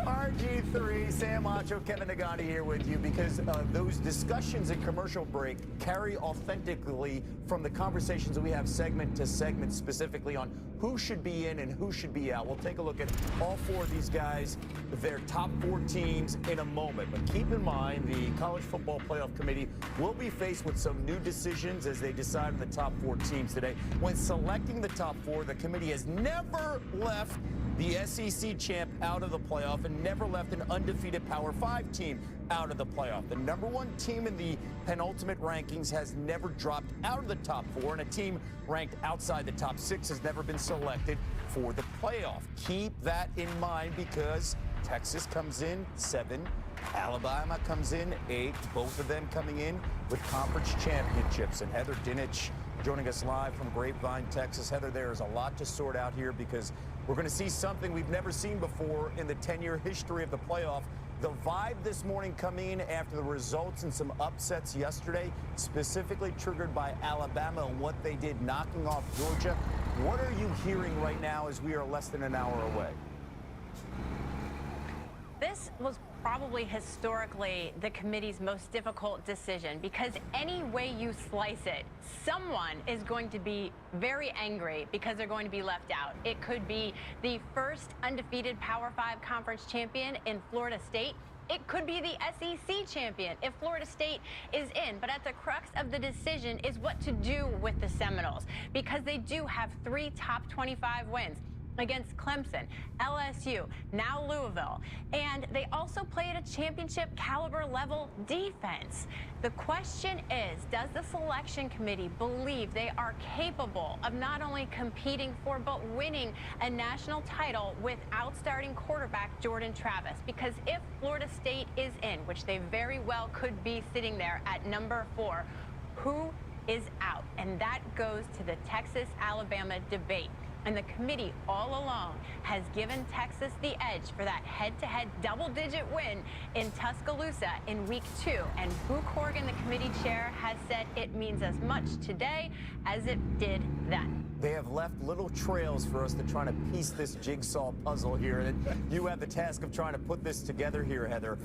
RG3, Sam Macho, Kevin Nagani here with you, because those discussions in commercial break carry authentically from the conversations that we have segment to segment, specifically on who should be in and who should be out. We'll take a look at all 4 of these guys, their top 4 teams in a moment. But keep in mind, the College Football Playoff Committee will be faced with some new decisions as they decide on the top 4 teams today. When selecting the top 4, the committee has never left the SEC champ out of the playoff and never left an undefeated Power 5 team out of the playoff. The number 1 team in the penultimate rankings has never dropped out of the top 4, and a team ranked outside the top 6 has never been selected for the playoff. Keep that in mind, because Texas comes in 7, Alabama comes in 8, both of them coming in with conference championships. And Heather Dinich joining us live from Grapevine, Texas. Heather, there is a lot to sort out here, because we're going to see something we've never seen before in the 10-year history of the playoff. The vibe this morning coming in after the results and some upsets yesterday, specifically triggered by Alabama and what they did knocking off Georgia. What are you hearing right now as we are less than an hour away? This was probably historically the committee's most difficult decision, because any way you slice it, someone is going to be very angry because they're going to be left out. It could be the first undefeated Power 5 conference champion in Florida State. It could be the SEC champion if Florida State is in. But at the crux of the decision is what to do with the Seminoles, because they do have 3 top 25 wins against Clemson, LSU, now Louisville. And they also play at a championship caliber level defense. The question is, does the selection committee believe they are capable of not only competing for, but winning a national title without starting quarterback Jordan Travis? Because if Florida State is in, which they very well could be sitting there at number 4, who is out? And that goes to the Texas-Alabama debate. And the committee all along has given Texas the edge for that head-to-head double-digit win in Tuscaloosa in week 2. And Boo Corrigan, the committee chair, has said it means as much today as it did then. They have left little trails for us to try to piece this jigsaw puzzle here. And you have the task of trying to put this together here, Heather.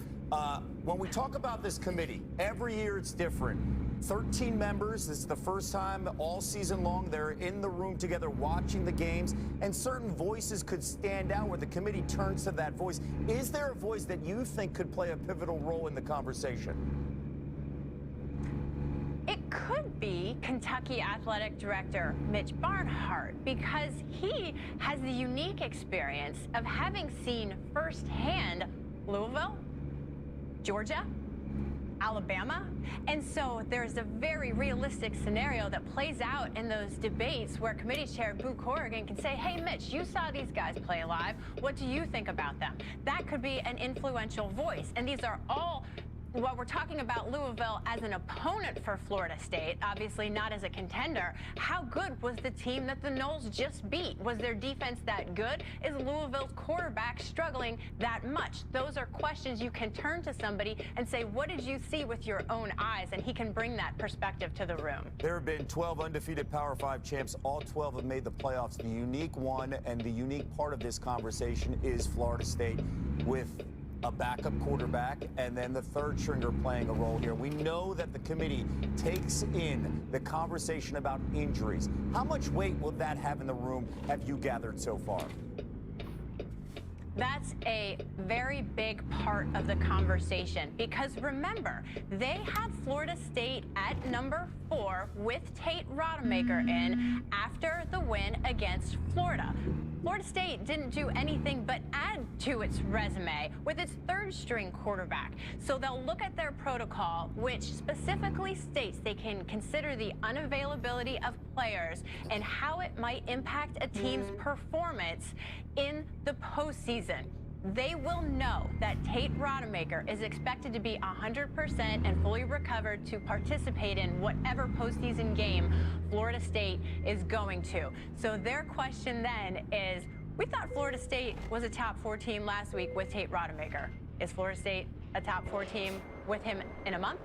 When we talk about this committee, every year it's different. 13 members. This is the first time all season long they're in the room together watching the games, and certain voices could stand out where the committee turns to that voice. Is there a voice that you think could play a pivotal role in the conversation? It could be Kentucky Athletic Director Mitch Barnhart, because he has the unique experience of having seen firsthand Louisville, Georgia, Alabama. And so there's a very realistic scenario that plays out in those debates where committee chair Boo Corrigan can say, hey, Mitch, you saw these guys play live. What do you think about them? That could be an influential voice. And these are all, while we're talking about Louisville as an opponent for Florida State, obviously not as a contender, how good was the team that the Noles just beat? Was their defense that good? Is Louisville's quarterback struggling that much? Those are questions you can turn to somebody and say, what did you see with your own eyes? And he can bring that perspective to the room. There have been 12 undefeated Power 5 champs. All 12 have made the playoffs. The unique one and the unique part of this conversation is Florida State, with a backup quarterback and then the third stringer playing a role here. We know that the committee takes in the conversation about injuries. How much weight will that have in the room, have you gathered so far? That's a very big part of the conversation, because remember, they had Florida State at number 4 with Tate Rodemaker in after the win against Florida. Florida State didn't do anything but add to its resume with its third string quarterback. So they'll look at their protocol, which specifically states they can consider the unavailability of players and how it might impact a team's performance in the postseason. They will know that Tate Rodemaker is expected to be 100% and fully recovered to participate in whatever postseason game Florida State is going to. So their question then is, we thought Florida State was a top 4 team last week with Tate Rodemaker. Is Florida State a top 4 team with him in a month?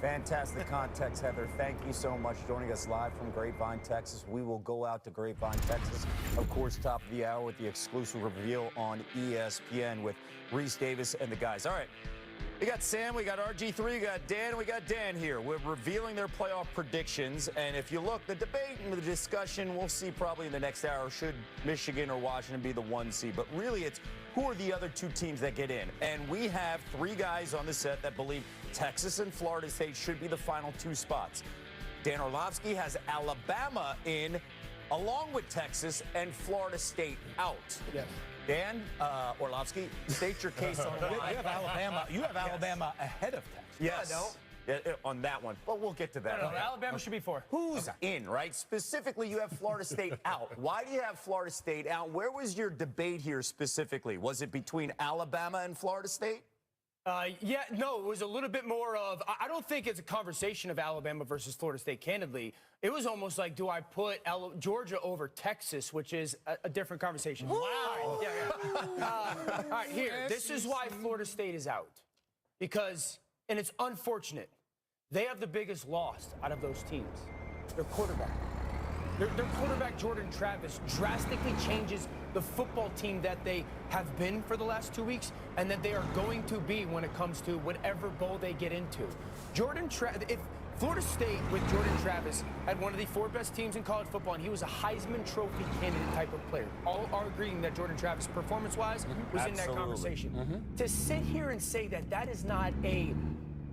Fantastic context, Heather. Thank you so much for joining us live from Grapevine, Texas. We will go out to Grapevine, Texas. Of course, top of the hour with the exclusive reveal on ESPN with Reese Davis and the guys. All right. We got Sam, we got RG3, we got Dan, and we got Dan here. We're revealing their playoff predictions. And if you look, the debate and the discussion, we'll see probably in the next hour, should Michigan or Washington be the 1 seed. But really, it's who are the other 2 teams that get in? And we have 3 guys on the set that believe Texas and Florida State should be the final 2 spots. Dan Orlovsky has Alabama in, along with Texas, and Florida State out. Yes. Dan Orlovsky, state your case on why. You have Alabama ahead of Texas. Yes. No. Yeah, on that one. But we'll get to that. No, Alabama should be 4. Who's in, right? Specifically, you have Florida State out. Why do you have Florida State out? Where was your debate here specifically? Was it between Alabama and Florida State? Yeah, no, it was a little bit more of, I don't think it's a conversation of Alabama versus Florida State, candidly. It was almost like, do I put Georgia over Texas, which is a different conversation. Wow. All right, all right, here. This is why Florida State is out. Because, and it's unfortunate, they have the biggest loss out of those teams. Their quarterback. Their quarterback, Jordan Travis, drastically changes the football team that they have been for the last 2 weeks and that they are going to be when it comes to whatever bowl they get into. If Florida State with Jordan Travis had one of the 4 best teams in college football, and he was a Heisman Trophy candidate type of player. All are agreeing that Jordan Travis, performance-wise, was in that conversation. To sit here and say that that is not a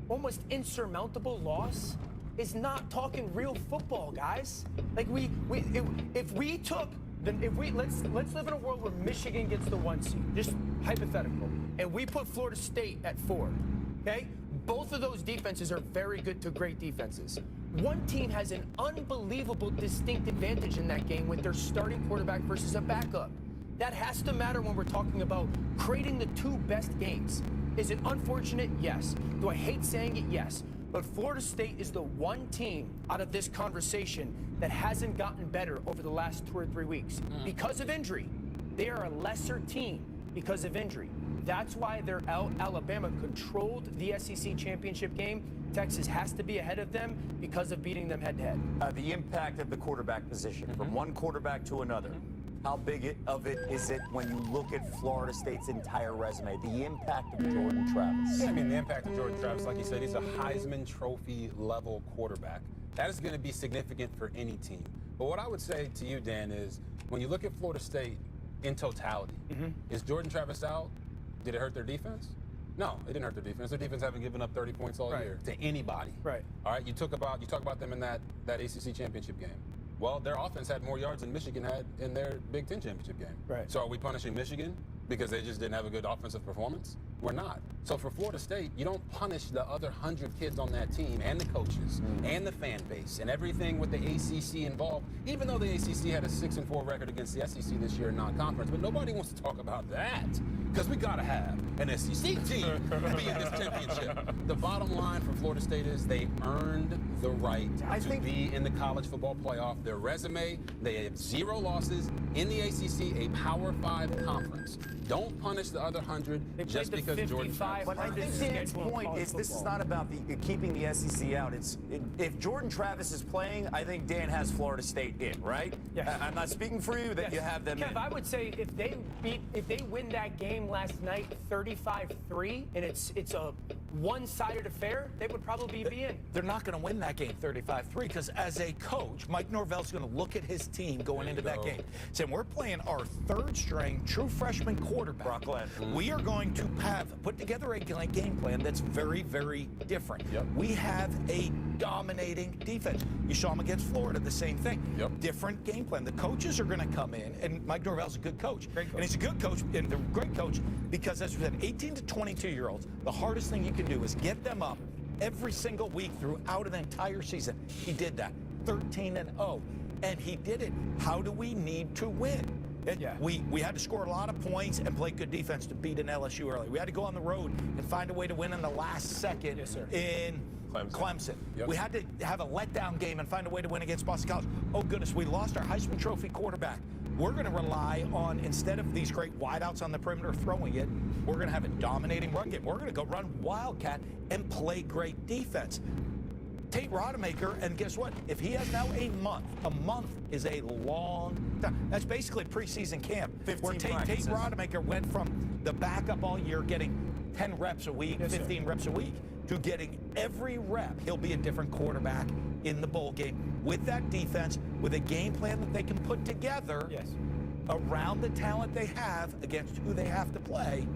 almost insurmountable loss is not talking real football, guys. Like let's live in a world where Michigan gets the 1 seed, just hypothetical, and we put Florida State at 4. Okay, both of those defenses are very good to great defenses. One team has an unbelievable distinct advantage in that game with their starting quarterback versus a backup. That has to matter when we're talking about creating the 2 best games. Is it unfortunate? Yes. Do I hate saying it? Yes. But Florida State is the one team out of this conversation that hasn't gotten better over the last 2 or 3 weeks because of injury. They are a lesser team because of injury. That's why they're out. Alabama controlled the SEC championship game. Texas has to be ahead of them because of beating them head-to-head. The impact of the quarterback position from one quarterback to another. How big of it is it when you look at Florida State's entire resume, the impact of Jordan Travis? Yeah, I mean, the impact of Jordan Travis, like you said, he's a Heisman Trophy level quarterback. That is going to be significant for any team. But what I would say to you, Dan, is when you look at Florida State in totality, is Jordan Travis out? Did it hurt their defense? No, it didn't hurt their defense. Their defense haven't given up 30 points all year to anybody. Right. All right, you talk about them in that ACC championship game. Well, their offense had more yards than Michigan had in their Big Ten championship game. Right. So are we punishing Michigan because they just didn't have a good offensive performance? We're not. So for Florida State, you don't punish the other 100 kids on that team and the coaches and the fan base and everything with the ACC involved, even though the ACC had a 6-4 record against the SEC this year in non-conference. But nobody wants to talk about that because we got to have an SEC team be in this championship. The bottom line for Florida State is they earned the right to be in the college football playoff. Their resume, they have 0 losses in the ACC, a Power 5 conference. Don't punish the other 100 just because Jordan Travis. But I think Dan's point is this is not about keeping the SEC out. If Jordan Travis is playing, I think Dan has Florida State in, right? Yeah. I'm not speaking for you that you have them Kev, in. I would say if they win that game last night 35-3 and it's a one-sided affair, they would probably be in. They're not going to win that game 35-3 because as a coach, Mike Norvell's going to look at his team going into that game, saying we're playing our 3rd-string true freshman quarterback. Brock Glenn. We are going to put together a game plan that's very, very different. Yep. We have a dominating defense. You saw him against Florida, the same thing. Yep. Different game plan. The coaches are going to come in, and Mike Norvell's a good coach. And he's a good coach, and a great coach, because as we said, 18 to 22-year-olds, the hardest thing you can do is get them up every single week throughout an entire season. He did that, 13-0, and he did it. How do we need to win? We had to score a lot of points and play good defense to beat an LSU early. We had to go on the road and find a way to win in the last second in Clemson. Yep. We had to have a letdown game and find a way to win against Boston College. Oh, goodness, we lost our Heisman Trophy quarterback. We're going to rely on, instead of these great wideouts on the perimeter throwing it, we're going to have a dominating run game. We're going to go run Wildcat and play great defense. Tate Rodemaker, and guess what? If he has now a month is a long time. That's basically preseason camp. Where Tate Rodemaker went from the backup all year, getting 10 reps a week, 15 reps a week, to getting every rep. He'll be a different quarterback in the bowl game with that defense, with a game plan that they can put together around the talent they have against who they have to play.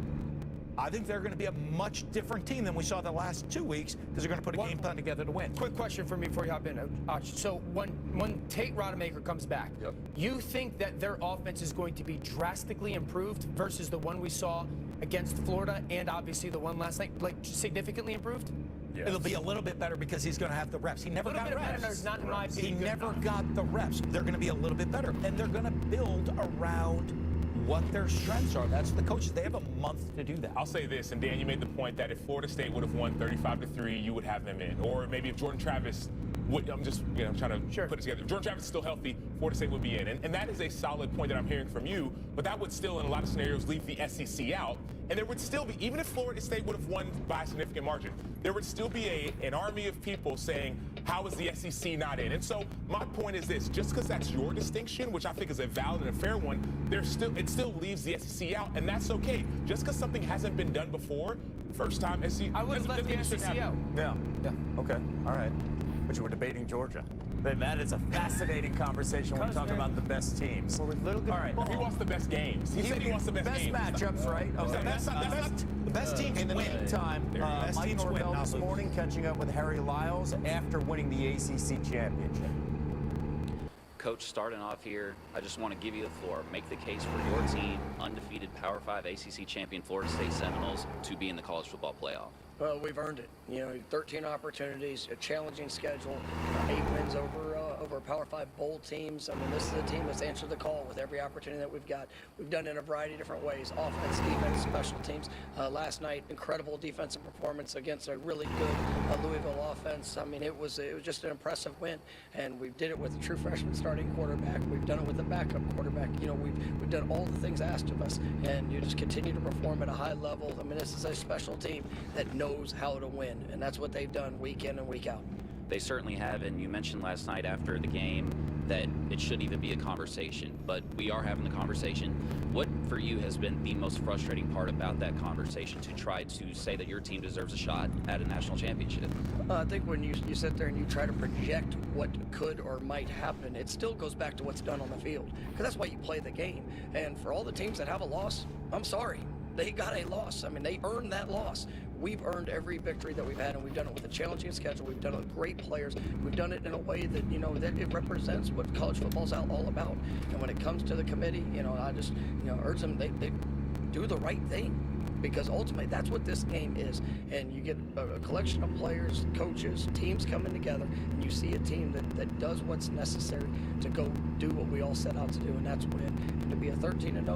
I think they're going to be a much different team than we saw the last 2 weeks because they're going to put a game plan together to win. Quick question for me before you hop in. So when Tate Rodemaker comes back, you think that their offense is going to be drastically improved versus the one we saw against Florida and obviously the one last night, like significantly improved? Yes. It'll be a little bit better because he's going to have the reps. He never got reps. Not in my opinion. He never got the reps. They're going to be a little bit better, and they're going to build around what their strengths are. That's the coaches. They have a month to do that. I'll say this, and Dan, you made the point that if Florida State would have won 35-3, you would have them in. Or maybe if Jordan Travis would, I'm just trying to put it together. If Jordan Travis is still healthy, Florida State would be in. And that is a solid point that I'm hearing from you, but that would still, in a lot of scenarios, leave the SEC out. And there would still be, even if Florida State would have won by a significant margin, there would still be an army of people saying, how is the SEC not in? And so my point is this, just because that's your distinction, which I think is a valid and a fair one, it still leaves the SEC out, and that's okay. Just because something hasn't been done before, first time SEC. I would have left the SEC out. Yeah. Okay. All right. But you were debating Georgia. That is a fascinating conversation when we talk about the best teams. All right. He wants the best games. He said he wants the best games. Matchups, right? Okay. The best teams in the meantime, Mike Norvell this morning catching up with Harry Lyles after winning the ACC championship. Coach, starting off here, I just want to give you the floor. Make the case for your team, undefeated Power 5 ACC champion Florida State Seminoles, to be in the college football playoff. Well, we've earned it. 13 opportunities, a challenging schedule, 8 wins over Power 5 bowl teams. I mean, this is a team that's answered the call with every opportunity that we've got. We've done it in a variety of different ways: offense, defense, special teams. Last night, incredible defensive performance against a really good Louisville offense. I mean, it was just an impressive win, and we did it with a true freshman starting quarterback. We've done it with a backup quarterback. We've done all the things asked of us, and you just continue to perform at a high level. I mean, this is a special team that knows how to win, and that's what they've done week in and week out. They certainly have, and you mentioned last night after the game that it should even be a conversation, but we are having the conversation. What for you has been the most frustrating part about that conversation to try to say that your team deserves a shot at a national championship? I think when you sit there and you try to project what could or might happen, it still goes back to what's done on the field, because that's why you play the game. And for all the teams that have a loss, I'm sorry, they got a loss. I mean, they earned that loss. We've earned every victory that we've had, and we've done it with a challenging schedule. We've done it with great players. We've done it in a way that, you know, that it represents what college football's all about. And when it comes to the committee, you know, I just, you know, urge them, they do the right thing, because ultimately that's what this game is. And you get a collection of players, coaches, teams coming together, and you see a team that does what's necessary to go do what we all set out to do, and that's win. And to be a 13-0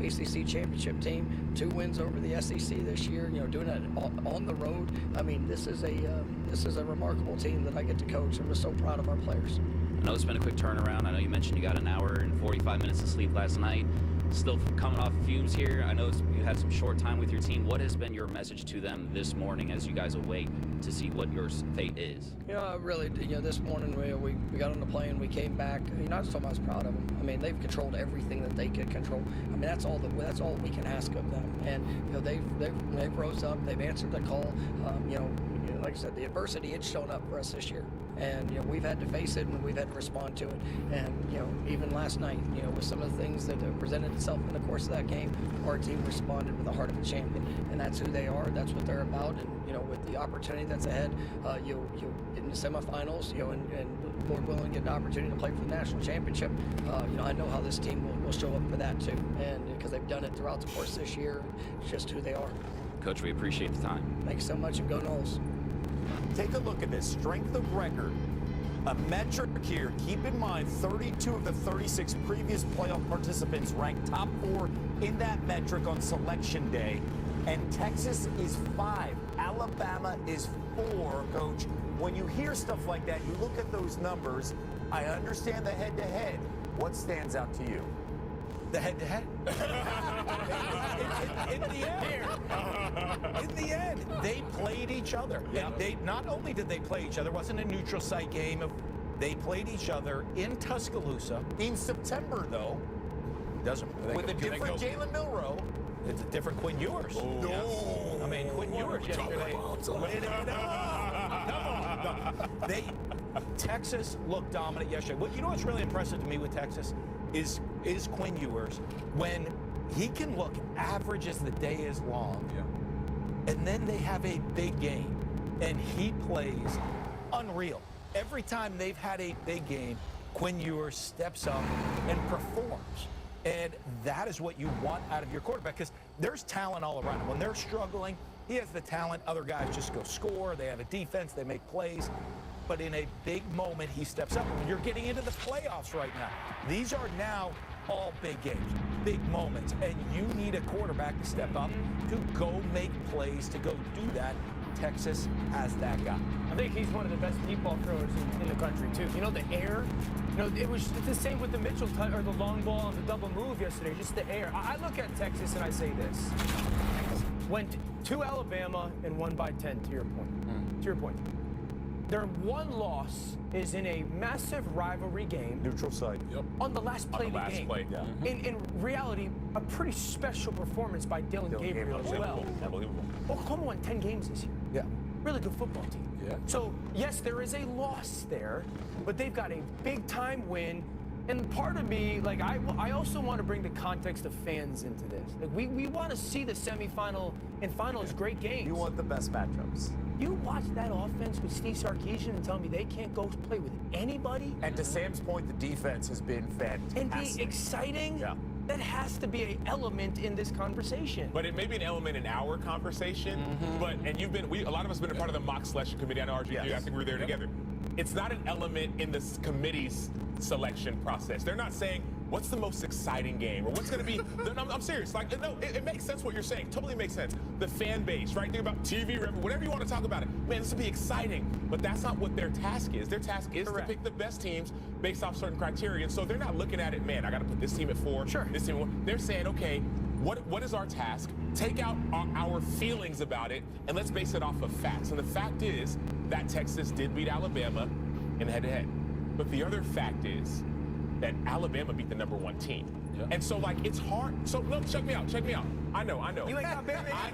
ACC championship team, 2 wins over the SEC this year, you know, doing it on the road. I mean, this is a remarkable team that I get to coach. I'm just so proud of our players. I know it's been a quick turnaround. I know you mentioned you got an hour and 45 minutes of sleep last night. Still coming off fumes here. I know you had some short time with your team. What has been your message to them this morning as you guys await to see what your fate is? You know, really, you know, this morning we got on the plane, we came back. You know, I just told them I was proud of them. I mean, they've controlled everything that they could control. I mean, that's all we can ask of them. And you know, they've rose up, they've answered the call. You know, like I said, the adversity had shown up for us this year. And, you know, we've had to face it and we've had to respond to it. And, you know, even last night, you know, with some of the things that presented itself in the course of that game, our team responded with the heart of a champion. And that's who they are. That's what they're about. And, you know, with the opportunity that's ahead, you in the semifinals, you know, and Lord willing, get an opportunity to play for the national championship. You know, I know how this team will show up for that too. And because they've done it throughout the course this year, it's just who they are. Coach, we appreciate the time. Thanks so much, and go Noles. Take a look at this strength of record. A metric here. Keep in mind, 32 of the 36 previous playoff participants ranked top 4 in that metric on selection day. And Texas is 5. Alabama is 4, Coach. When you hear stuff like that, you look at those numbers. I understand the head-to-head. What stands out to you? The head-to-head. in the end, they played each other. Yeah. And they not only did they play each other, it wasn't a neutral site game. They played each other in Tuscaloosa. In September, though, with a different Jalen Milroe. It's a different Quinn Ewers. Oh. Yes. I mean, Quinn Ewers yesterday. Texas looked dominant yesterday. You know what's really impressive to me with Texas is Quinn Ewers. When he can look average as the day is long, and then they have a big game, and he plays unreal. Every time they've had a big game, Quinn Ewers steps up and performs. And that is what you want out of your quarterback, because there's talent all around him. When they're struggling, he has the talent. Other guys just go score. They have a defense. They make plays. But in a big moment, he steps up. And you're getting into the playoffs right now. These are now all big games, big moments. And you need a quarterback to step up, to go make plays, to go do that. Texas has that guy. I think he's one of the best deep ball throwers in the country, too. You know, the air, you know, it's the same with the Mitchell or the long ball and the double move yesterday, just the air. I look at Texas and I say this. Went to Alabama and won by 10, to your point. To your point. Their one loss is in a massive rivalry game. Neutral site. Yep. On the last play of the game. Play. Yeah. In reality, a pretty special performance by Dylan Gabriel as well. Unbelievable. Oklahoma won 10 games this year. Yeah. Really good football team. Yeah. So, yes, there is a loss there, but they've got a big-time win. And part of me, like, I also want to bring the context of fans into this. Like, we want to see the semifinal and final as great games. You want the best matchups. You watch that offense with Steve Sarkisian and tell me they can't go play with anybody? And to Sam's point, the defense has been fantastic. And be exciting? Yeah. That has to be an element in this conversation. But it may be an element in our conversation. But a lot of us have been a part of the mock selection committee. I know RG, I think we were there together. It's not an element in this committee's selection process. They're not saying what's the most exciting game or what's going to be. I'm serious. Like, no, it makes sense what you're saying. Totally makes sense. The fan base, right? Think about TV, whatever you want to talk about it. Man, this will be exciting. But that's not what their task is. Their task is to pick the best teams based off certain criteria. And so they're not looking at it, man, I got to put this team at 4. Sure. This team at 1. They're saying, okay, what is our task? Take out our feelings about it, and let's base it off of facts. And the fact is that Texas did beat Alabama in head-to-head. But the other fact is that Alabama beat the #1 team. Yeah. And so, like, it's hard. So, look, check me out. I know. You ain't got Bama. I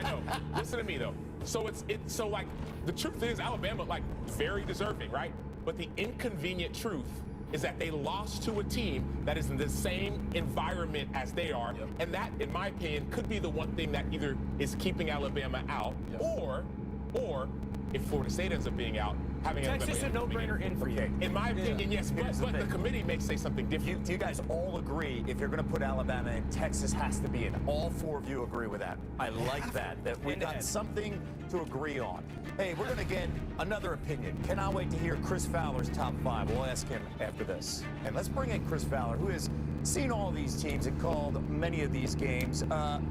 know. Listen to me, though. So, so, like, the truth is Alabama, like, very deserving, right? But the inconvenient truth is that they lost to a team that is in the same environment as they are. Yep. And that, in my opinion, could be the one thing that either is keeping Alabama out, yep, or if Florida State ends up being out, having Texas a no-brainer in for you. In my opinion, yes, but the committee may say something different. You guys all agree if you're going to put Alabama in, Texas has to be in. All four of you agree with that. I like that we've got something to agree on. Hey, we're going to get another opinion. Cannot wait to hear Chris Fowler's top 5. We'll ask him after this. And let's bring in Chris Fowler, who has seen all these teams and called many of these games.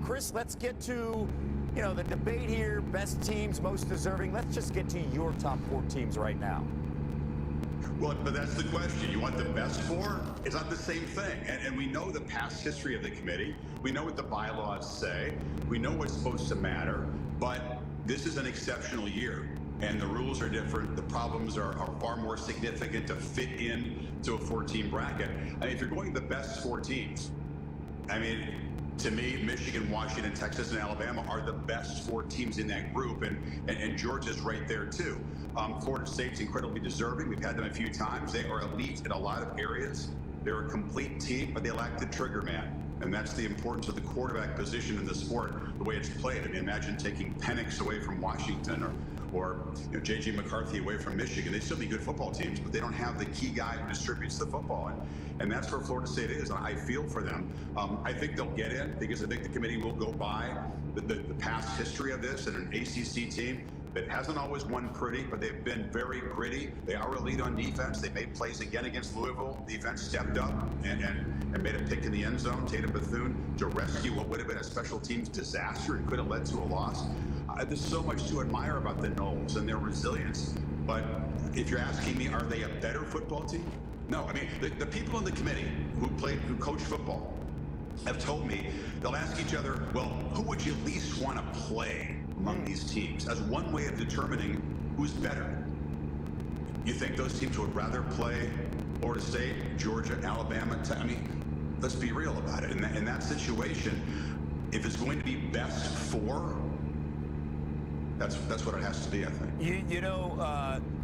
Chris, let's get to the debate here, best teams, most deserving. Let's just get to your top 4 teams right now. Well, but that's the question. You want the best 4? It's not the same thing. And we know the past history of the committee. We know what the bylaws say. We know what's supposed to matter. But this is an exceptional year. And the rules are different. The problems are far more significant to fit in to a 4-team bracket. I mean, if you're going the best 4 teams, I mean, to me, Michigan, Washington, Texas, and Alabama are the best 4 teams in that group, and Georgia's right there too. Florida State's incredibly deserving. We've had them a few times. They are elite in a lot of areas. They're a complete team, but they lack the trigger man. And that's the importance of the quarterback position in the sport, the way it's played. I mean, imagine taking Penix away from Washington or J.J. McCarthy away from Michigan. They'd still be good football teams, but they don't have the key guy who distributes the football. And that's where Florida State is. And I feel for them. I think they'll get in because I think the committee will go by the past history of this and an ACC team that hasn't always won pretty, but they've been very gritty. They are elite on defense. They made plays again against Louisville. Defense stepped up and made a pick in the end zone, Tatum Bethune, to rescue what would have been a special teams disaster and could have led to a loss. There's so much to admire about the Noles and their resilience. But if you're asking me, are they a better football team? No. I mean, the people in the committee who coach football have told me they'll ask each other, well, who would you least want to play among these teams as one way of determining who's better? You think those teams would rather play Florida State, Georgia, Alabama? I mean, let's be real about it. In that situation, if it's going to be best 4, that's what it has to be, I think.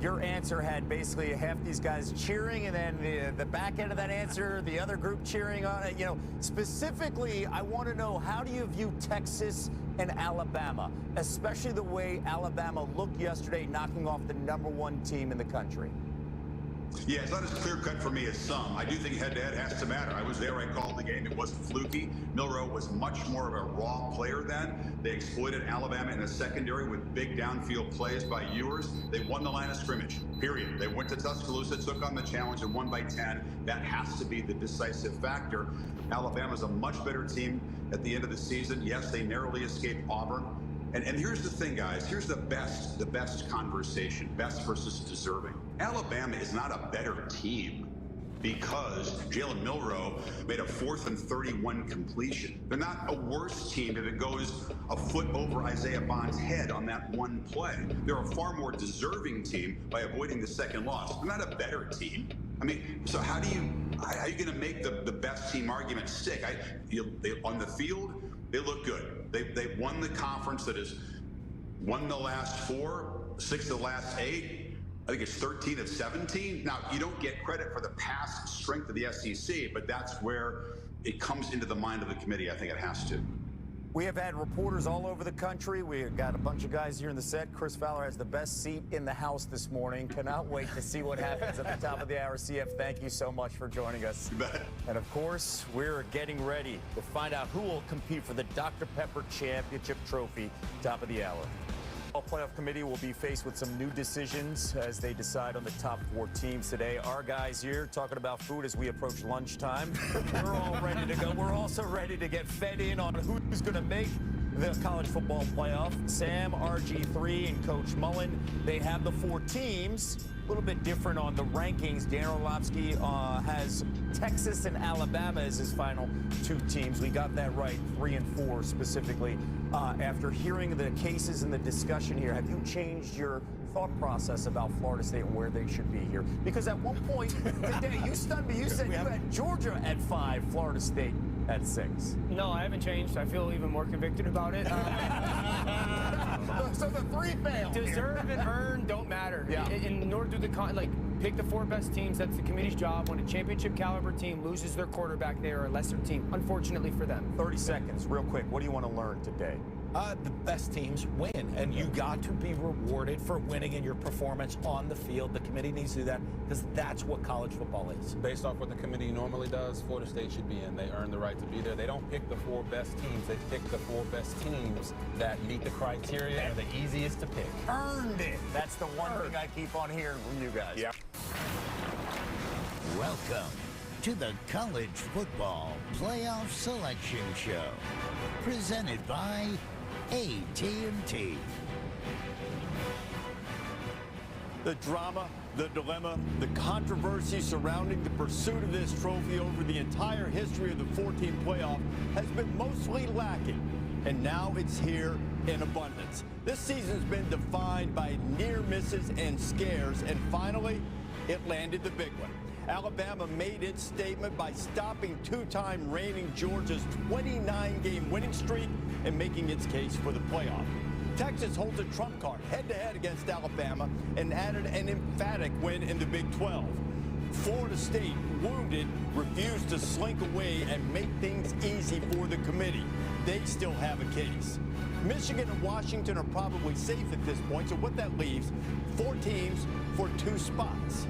Your answer had basically half these guys cheering, and then the back end of that answer, the other group cheering on it. Specifically, I want to know, how do you view Texas and Alabama, especially the way Alabama looked yesterday, knocking off the #1 team in the country? Yeah, it's not as clear-cut for me as some. I do think head-to-head has to matter. I was there. I called the game. It wasn't fluky. Milroe was much more of a raw player then. They exploited Alabama in the secondary with big downfield plays by Ewers. They won the line of scrimmage, period. They went to Tuscaloosa, took on the challenge, and won by 10. That has to be the decisive factor. Alabama's a much better team at the end of the season. Yes, they narrowly escaped Auburn. And here's the thing, guys. Here's the best conversation, best versus deserving. Alabama is not a better team because Jalen Milroe made a 4th and 31 completion. They're not a worse team if it goes a foot over Isaiah Bond's head on that one play. They're a far more deserving team by avoiding the second loss. They're not a better team. I mean, so how are you going to make the best team argument stick? On the field, they look good. They've won the conference that has won the last 4, 6 of the last 8. I think it's 13 of 17. Now, you don't get credit for the past strength of the SEC, but that's where it comes into the mind of the committee. I think it has to. We have had reporters all over the country. We've got a bunch of guys here in the set. Chris Fowler has the best seat in the house this morning. Cannot wait to see what happens at the top of the hour. CF, thank you so much for joining us. You bet. And of course, we're getting ready to find out who will compete for the Dr. Pepper Championship Trophy, top of the hour. The playoff committee will be faced with some new decisions as they decide on the top 4 teams today. Our guys here talking about food as we approach lunchtime. We're all ready to go. We're also ready to get fed in on who's going to make the college football playoff. Sam, RG3, and Coach Mullen, they have the 4 teams. A little bit different on the rankings. Dan Orlovsky has Texas and Alabama as his final 2 teams. We got that right, 3 and 4 specifically. After hearing the cases and the discussion here, have you changed your thought process about Florida State and where they should be here? Because at one point today, you stunned me. You said you had Georgia at 5, Florida State at 6. No, I haven't changed. I feel even more convicted about it. So the 3 failed. Deserve and earn don't matter. Yeah. And nor do pick the 4 best teams. That's the committee's job. When a championship caliber team loses their quarterback, they are a lesser team, unfortunately for them. 30 seconds, real quick. What do you want to learn today? The best teams win, and you got to be rewarded for winning in your performance on the field. The committee needs to do that because that's what college football is. Based off what the committee normally does, Florida State should be in. They earn the right to be there. They don't pick the 4 best teams. They pick the 4 best teams that meet the criteria and are the easiest to pick. Earned it. That's the one thing I keep on hearing from you guys. Yeah. Welcome to the College Football Playoff Selection Show, presented by AT&T. The drama, the dilemma, the controversy surrounding the pursuit of this trophy over the entire history of the 14 playoff has been mostly lacking, and now it's here in abundance. This season's been defined by near misses and scares, and finally, it landed the big one. Alabama made its statement by stopping 2-time reigning Georgia's 29-game winning streak and making its case for the playoff. Texas holds a trump card head-to-head against Alabama and added an emphatic win in the Big 12. Florida State, wounded, refused to slink away and make things easy for the committee. They still have a case. Michigan and Washington are probably safe at this point, so what that leaves, 4 teams for 2 spots.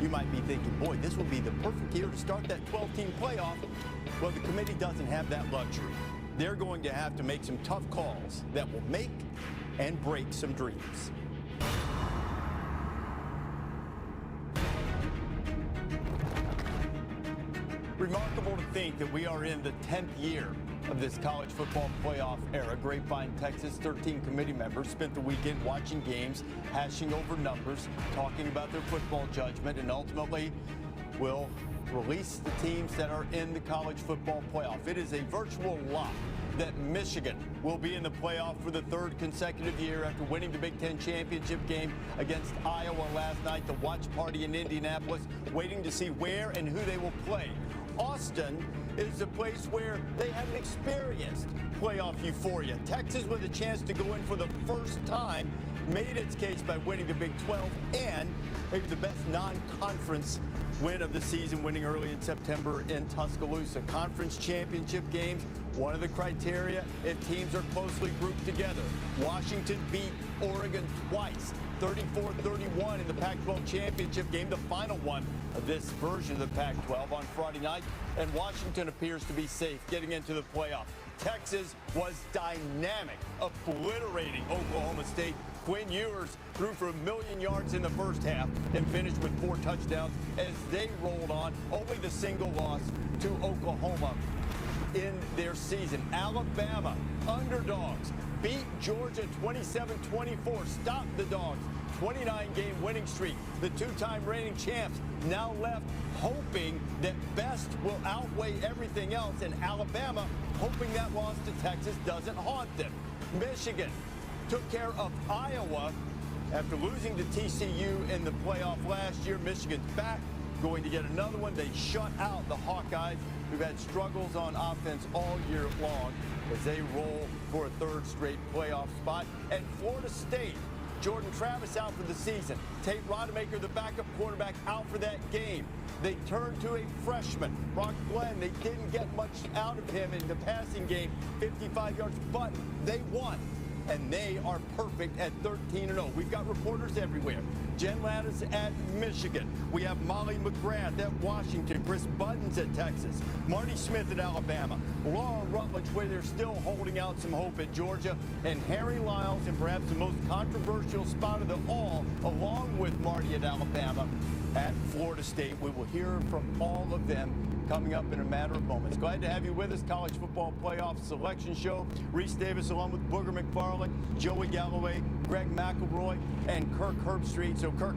You might be thinking, boy, this will be the perfect year to start that 12-team playoff. Well, the committee doesn't have that luxury. They're going to have to make some tough calls that will make and break some dreams. Remarkable to think that we are in the 10th year of this college football playoff era. Grapevine, Texas, 13 committee members spent the weekend watching games, hashing over numbers, talking about their football judgment, and ultimately will release the teams that are in the college football playoff. It is a virtual lock that Michigan will be in the playoff for the 3rd consecutive year after winning the Big Ten championship game against Iowa last night. The watch party in Indianapolis, waiting to see where and who they will play. Austin is a place where they haven't experienced playoff euphoria. Texas, with a chance to go in for the first time, made its case by winning the Big 12 and maybe the best non-conference win of the season, winning early in September in Tuscaloosa. Conference championship games, one of the criteria if teams are closely grouped together. Washington beat Oregon twice, 34-31 in the Pac-12 championship game, the final one of this version of the Pac-12 on Friday night, and Washington appears to be safe getting into the playoff. Texas was dynamic, obliterating Oklahoma State. Quinn Ewers threw for 1,000,000 yards in the first half and finished with 4 touchdowns as they rolled on. Only the single loss to Oklahoma in their season. Alabama, underdogs, beat Georgia 27-24, stopped the Dogs' 29-game winning streak. The 2-time reigning champs now left hoping that best will outweigh everything else, and Alabama hoping that loss to Texas doesn't haunt them. Michigan took care of Iowa after losing to TCU in the playoff last year. Michigan's back, going to get another one. They shut out the Hawkeyes, who've had struggles on offense all year long, as they roll for a 3rd straight playoff spot. And Florida State, Jordan Travis out for the season. Tate Rodemaker, the backup quarterback, out for that game. They turned to a freshman, Brock Glenn. They didn't get much out of him in the passing game, 55 yards, but they won. And they are perfect at 13-0. We've got reporters everywhere. Jen Lattis at Michigan. We have Molly McGrath at Washington. Chris Buttons at Texas. Marty Smith at Alabama. Laura Rutledge, where they're still holding out some hope at Georgia. And Harry Lyles, in perhaps the most controversial spot of them all, along with Marty at Alabama, at Florida State. We will hear from all of them coming up in a matter of moments. Glad to have you with us. College Football Playoff Selection Show. Reese Davis along with Booger McFarland, Joey Galloway, Greg McElroy, and Kirk Herbstreit. So, Kirk,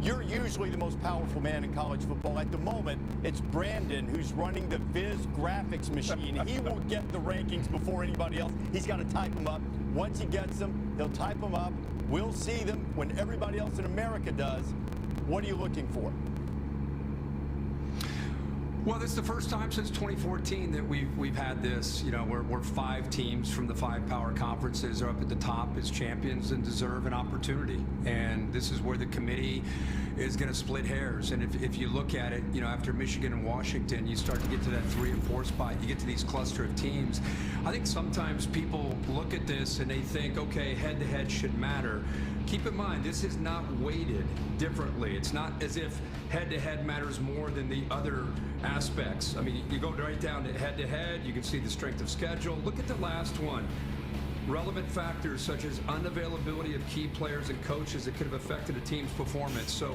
you're usually the most powerful man in college football. At the moment, it's Brandon who's running the Viz graphics machine. He will get the rankings before anybody else. He's got to type them up. Once he gets them, he'll type them up. We'll see them when everybody else in America does. What are you looking for? Well, this is the first time since 2014 that we've had this, you know, where 5 teams from the 5 power conferences are up at the top as champions and deserve an opportunity. And this is where the committee is going to split hairs. And if you look at it, you know, after Michigan and Washington, you start to get to that 3 and 4 spot. You get to these cluster of teams. I think sometimes people look at this and they think, okay, head-to-head should matter. Keep in mind, this is not weighted differently. It's not as if head-to-head matters more than the other aspects. I mean, you go right down to head-to-head, you can see the strength of schedule. Look at the last one. Relevant factors such as unavailability of key players and coaches that could have affected a team's performance. So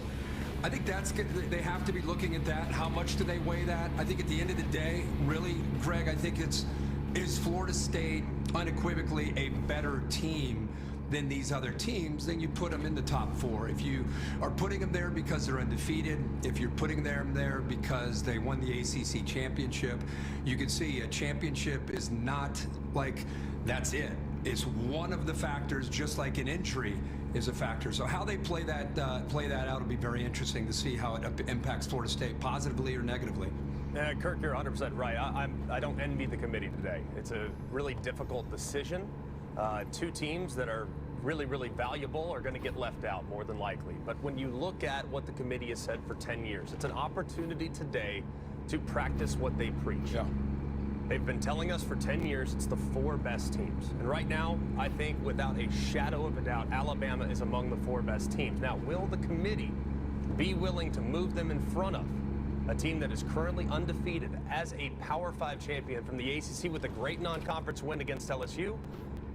I think that's good. They have to be looking at that. How much do they weigh that? I think at the end of the day, really, Greg, I think is Florida State unequivocally a better team than these other teams, then you put them in the top 4. If you are putting them there because they're undefeated, if you're putting them there because they won the ACC championship, you can see a championship is not like that's it. It's one of the factors, just like an injury is a factor. So how they play that out will be very interesting to see how it impacts Florida State positively or negatively. Kirk, you're 100% right. I don't envy the committee today. It's a really difficult decision. 2 teams that are really, really valuable are going to get left out more than likely. But when you look at what the committee has said for 10 years, it's an opportunity today to practice what they preach. Yeah. They've been telling us for 10 years it's the 4 best teams. And right now, I think without a shadow of a doubt, Alabama is among the 4 best teams. Now, will the committee be willing to move them in front of a team that is currently undefeated as a Power 5 champion from the ACC with a great non-conference win against LSU?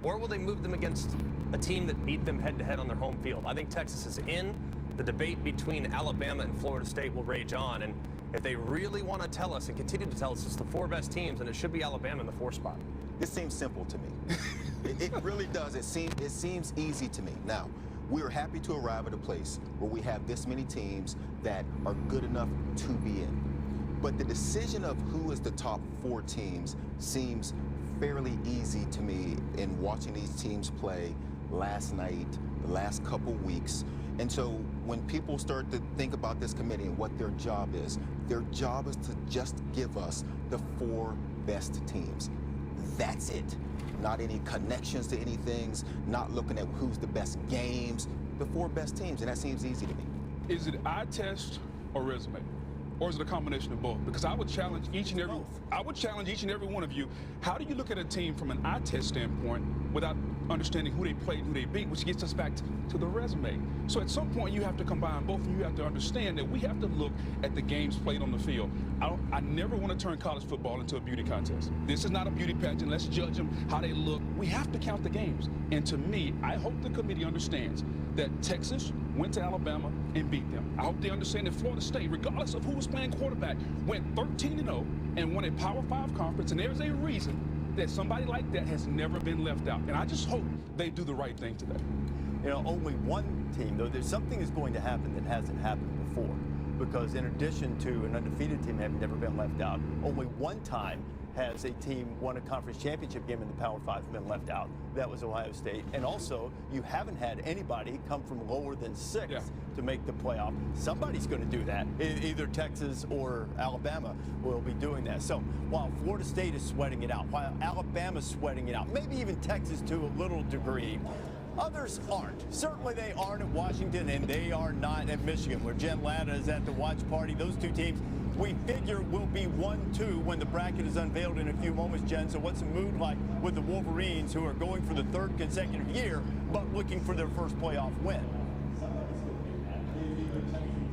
Or will they move them against a team that beat them head-to-head on their home field? I think Texas is in. The debate between Alabama and Florida State will rage on. And if they really want to tell us and continue to tell us it's the 4 best teams, then it should be Alabama in the 4 spot. This seems simple to me. It really does. It seems easy to me. Now, we're happy to arrive at a place where we have this many teams that are good enough to be in. But the decision of who is the top 4 teams seems fairly easy to me in watching these teams play last night, the last couple weeks. And so when people start to think about this committee and what their job is to just give us the 4 best teams. That's it. Not any connections to any things, not looking at who's the best games, the 4 best teams, and that seems easy to me. Is it eye test or resume? Or is it a combination of both? Because I would challenge each and every one of you. How do you look at a team from an eye test standpoint without understanding who they played, who they beat, which gets us back to the resume? So at some point you have to combine both, and you have to understand that we have to look at the games played on the field. I never want to turn college football into a beauty contest. This is not a beauty pageant. Let's judge them how they look. We have to count the games. And to me, I hope the committee understands that Texas went to Alabama and beat them. I hope they understand that Florida State, regardless of who was playing quarterback, went 13-0 and won a Power 5 conference. And there's a reason that somebody like that has never been left out. And I just hope they do the right thing today. You know, only one team, though, there's something that's going to happen that hasn't happened before. Because in addition to an undefeated team having never been left out, only one time has a team won a conference championship game in the Power 5 and been left out. That was Ohio State. And also, you haven't had anybody come from lower than 6th to make the playoff. Somebody's going to do that. Either Texas or Alabama will be doing that. So while Florida State is sweating it out, while Alabama's sweating it out, maybe even Texas to a little degree, others aren't. Certainly they aren't at Washington, and they are not at Michigan, where Jen Latta is at the watch party. Those 2 teams, we figure, will be 1-2 when the bracket is unveiled in a few moments, Jen. So what's the mood like with the Wolverines, who are going for the 3rd consecutive year, but looking for their first playoff win?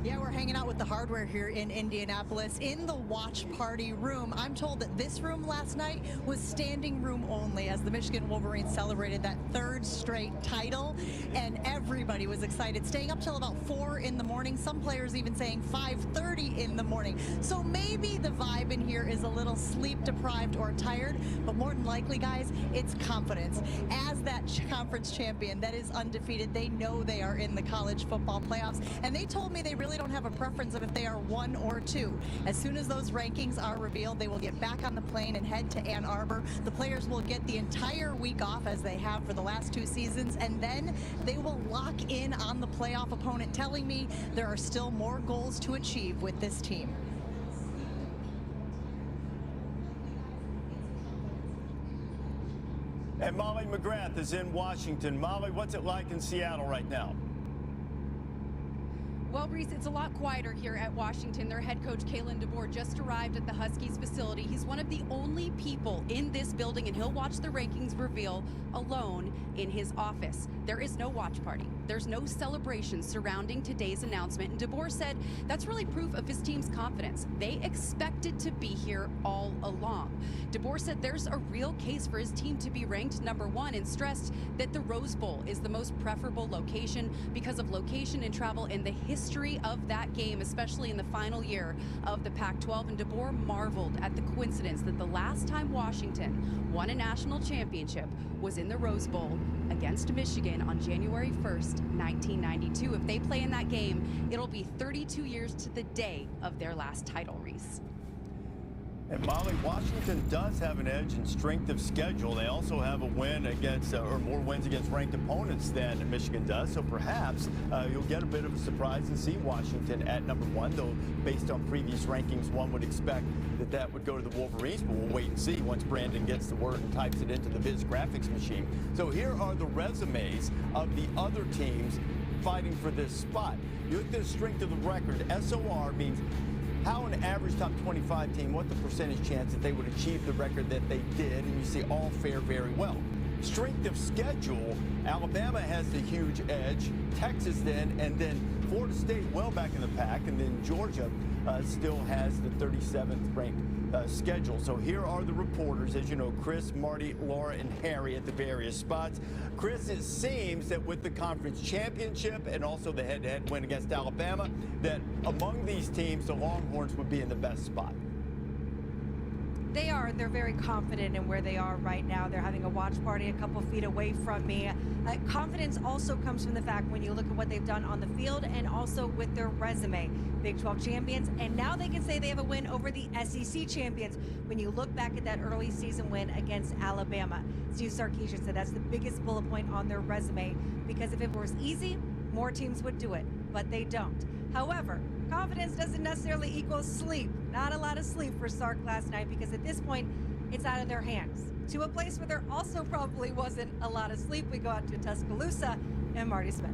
Yeah, we're hanging out with the hardware here in Indianapolis in the watch party room. I'm told that this room last night was standing room only as the Michigan Wolverines celebrated that 3rd straight title, and everybody was excited, staying up till about 4 in the morning. Some players even saying 5:30 in the morning. So maybe the vibe in here here is a little sleep deprived or tired, but more than likely, guys, it's confidence. As that conference champion that is undefeated, they know they are in the college football playoffs, and they told me they really don't have a preference of if they are 1 or 2. As soon as those rankings are revealed, they will get back on the plane and head to Ann Arbor. The players will get the entire week off, as they have for the last 2 seasons, and then they will lock in on the playoff opponent, telling me there are still more goals to achieve with this team. And Molly McGrath is in Washington. Molly, what's it like in Seattle right now? Well, Reese, it's a lot quieter here at Washington. Their head coach, Kalen DeBoer, just arrived at the Huskies facility. He's one of the only people in this building, and he'll watch the rankings reveal alone in his office. There is no watch party. There's no celebration surrounding today's announcement, and DeBoer said that's really proof of his team's confidence. They expected to be here all along. DeBoer said there's a real case for his team to be ranked #1 and stressed that the Rose Bowl is the most preferable location because of location and travel and the history of that game, especially in the final year of the Pac-12. And DeBoer marveled at the coincidence that the last time Washington won a national championship was in the Rose Bowl against Michigan on January 1st, 1992. If they play in that game, it'll be 32 years to the day of their last title, Reese. And Molly, Washington does have an edge in strength of schedule. They also have a win against, or more wins against ranked opponents than Michigan does. So perhaps you'll get a bit of a surprise and see Washington at #1, though based on previous rankings, one would expect that that would go to the Wolverines, but we'll wait and see once Brandon gets the word and types it into the Viz graphics machine. So here are the resumes of the other teams fighting for this spot. You look at the strength of the record. SOR means how an average top 25 team, what the percentage chance that they would achieve the record that they did, and you see all fare very well. Strength of schedule, Alabama has the huge edge, Texas then, and then Florida State well back in the pack, and then Georgia still has the 37th ranked schedule. So here are the reporters, as you know, Chris, Marty, Laura, and Harry at the various spots. Chris, it seems that with the conference championship and also the head-to-head win against Alabama, that among these teams, the Longhorns would be in the best spot. They are. They're very confident in where they are right now. They're having a watch party a couple feet away from me. Confidence also comes from the fact when you look at what they've done on the field and also with their resume. Big 12 champions, and now they can say they have a win over the SEC champions. When you look back at that early season win against Alabama, Steve Sarkisian said that's the biggest bullet point on their resume, because if it was easy, more teams would do it, but they don't. However, confidence doesn't necessarily equal sleep. Not a lot of sleep for Sark last night, because at this point, it's out of their hands. To a place where there also probably wasn't a lot of sleep, we go out to Tuscaloosa and Marty Smith.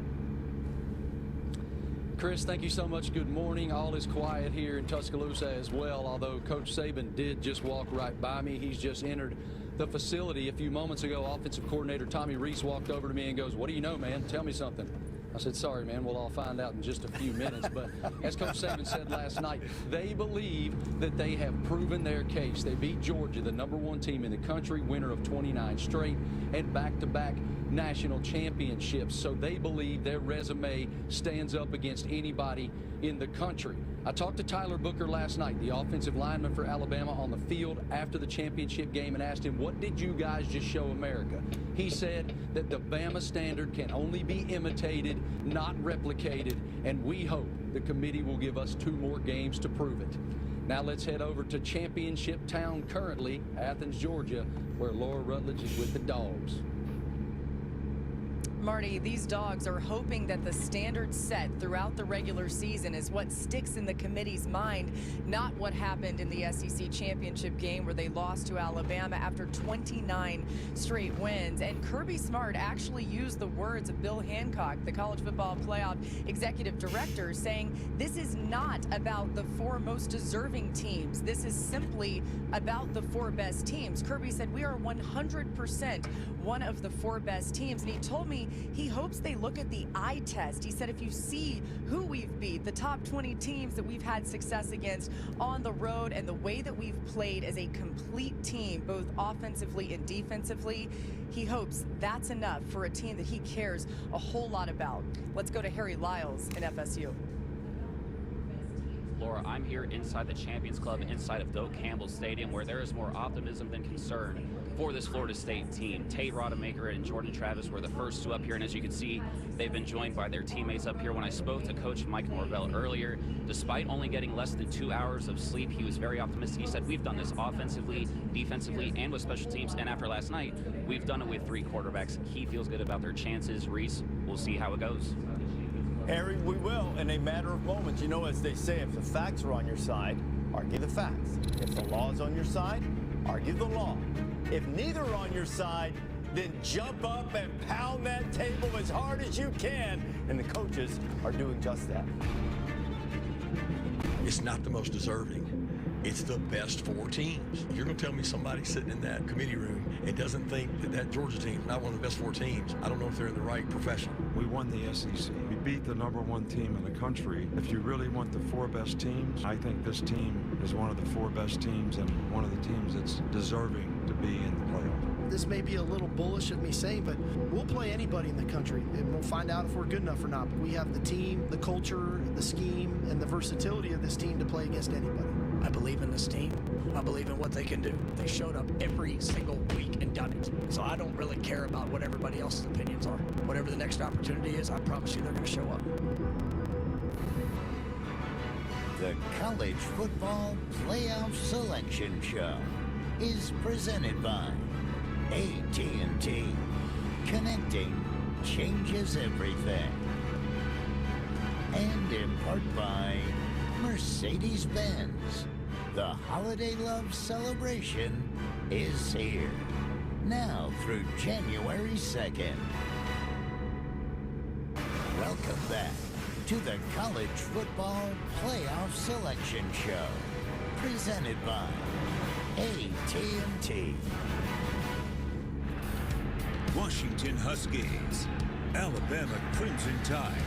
Chris, thank you so much. Good morning. All is quiet here in Tuscaloosa as well, although Coach Saban did just walk right by me. He's just entered the facility. A few moments ago, offensive coordinator Tommy Rees walked over to me and goes, "What do you know, man? Tell me something." I said, "Sorry, man, we'll all find out in just a few minutes." But as Coach Saban said last night, they believe that they have proven their case. They beat Georgia, the #1 team in the country, winner of 29 straight and back-to-back national championships. So they believe their resume stands up against anybody in the country. I talked to Tyler Booker last night, the offensive lineman for Alabama, on the field after the championship game, and asked him, "What did you guys just show America?" He said that the Bama standard can only be imitated, not replicated, and we hope the committee will give us 2 more games to prove it. Now let's head over to Championship Town currently, Athens, Georgia, where Laura Rutledge is with the Dogs. Marty, these Dogs are hoping that the standard set throughout the regular season is what sticks in the committee's mind, not what happened in the SEC championship game where they lost to Alabama after 29 straight wins. And Kirby Smart actually used the words of Bill Hancock, the College Football Playoff executive director, saying this is not about the 4 most deserving teams. This is simply about the 4 best teams. Kirby said we are 100% one of the 4 best teams, and he told me he hopes they look at the eye test. He said if you see who we've beat, the top 20 teams that we've had success against on the road, and the way that we've played as a complete team, both offensively and defensively, he hopes that's enough for a team that he cares a whole lot about. Let's go to Harry Lyles in FSU. Laura, I'm here inside the Champions Club, inside of Doak Campbell Stadium, where there is more optimism than concern for this Florida State team. Tate Rodemaker and Jordan Travis were the first two up here, and as you can see, they've been joined by their teammates up here. When I spoke to Coach Mike Norvell earlier, despite only getting less than 2 hours of sleep, he was very optimistic. He said, we've done this offensively, defensively, and with special teams, and after last night, we've done it with 3 quarterbacks. He feels good about their chances. Reese, we'll see how it goes. Harry, we will in a matter of moments. You know, as they say, if the facts are on your side, argue the facts. If the law is on your side, argue the law. If neither are on your side, then jump up and pound that table as hard as you can. And the coaches are doing just that. It's not the most deserving. It's the best 4 teams. You're going to tell me somebody sitting in that committee room and doesn't think that that Georgia team is not one of the best 4 teams. I don't know if they're in the right profession. We won the SEC. We beat the #1 team in the country. If you really want the 4 best teams, I think this team is one of the 4 best teams and one of the teams that's deserving to be in the playoff. This may be a little bullish of me saying, but we'll play anybody in the country, and we'll find out if we're good enough or not. But we have the team, the culture, the scheme, and the versatility of this team to play against anybody. I believe in this team. I believe in what they can do. They showed up every single week and done it. So I don't really care about what everybody else's opinions are. Whatever the next opportunity is, I promise you they're going to show up. The College Football Playoff Selection Show is presented by AT&T. Connecting changes everything. And in part by Mercedes-Benz. The Holiday Love celebration is here. Now through January 2nd. Welcome back to the College Football Playoff Selection Show. Presented by AT&T. Washington Huskies, Alabama Crimson Tide,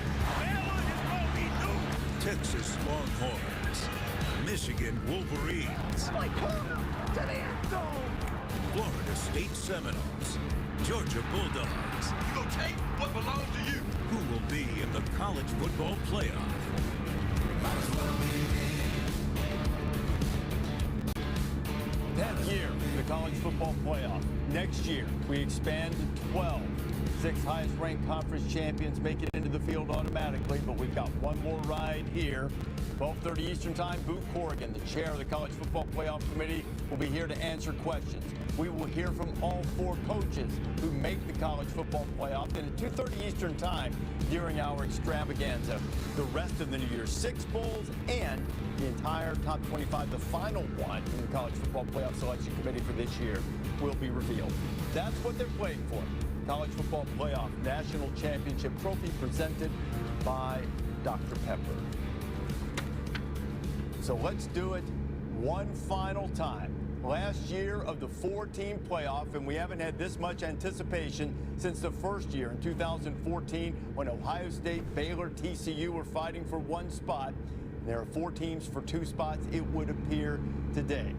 Texas Longhorns, Michigan Wolverines, Florida State Seminoles, Georgia Bulldogs. You gonna take what belongs to you? Who will be in the college football playoff? Year in the college football playoff. Next year, we expand to 12. 6 highest-ranked conference champions make it into the field automatically, but we've got one more ride here. 12:30 Eastern Time, Boot Corrigan, the chair of the College Football Playoff Committee, will be here to answer questions. We will hear from all 4 coaches who make the College Football Playoff, and at 2:30 Eastern Time during our extravaganza. The rest of the New Year's 6 bowls and the entire top 25, the final one in the College Football Playoff Selection Committee for this year, will be revealed. That's what they're playing for. College Football Playoff National Championship Trophy presented by Dr. Pepper. So let's do it one final time. Last year of the 4-team playoff, and we haven't had this much anticipation since the first year in 2014 when Ohio State, Baylor, TCU were fighting for 1 spot. There are 4 teams for 2 spots, it would appear today.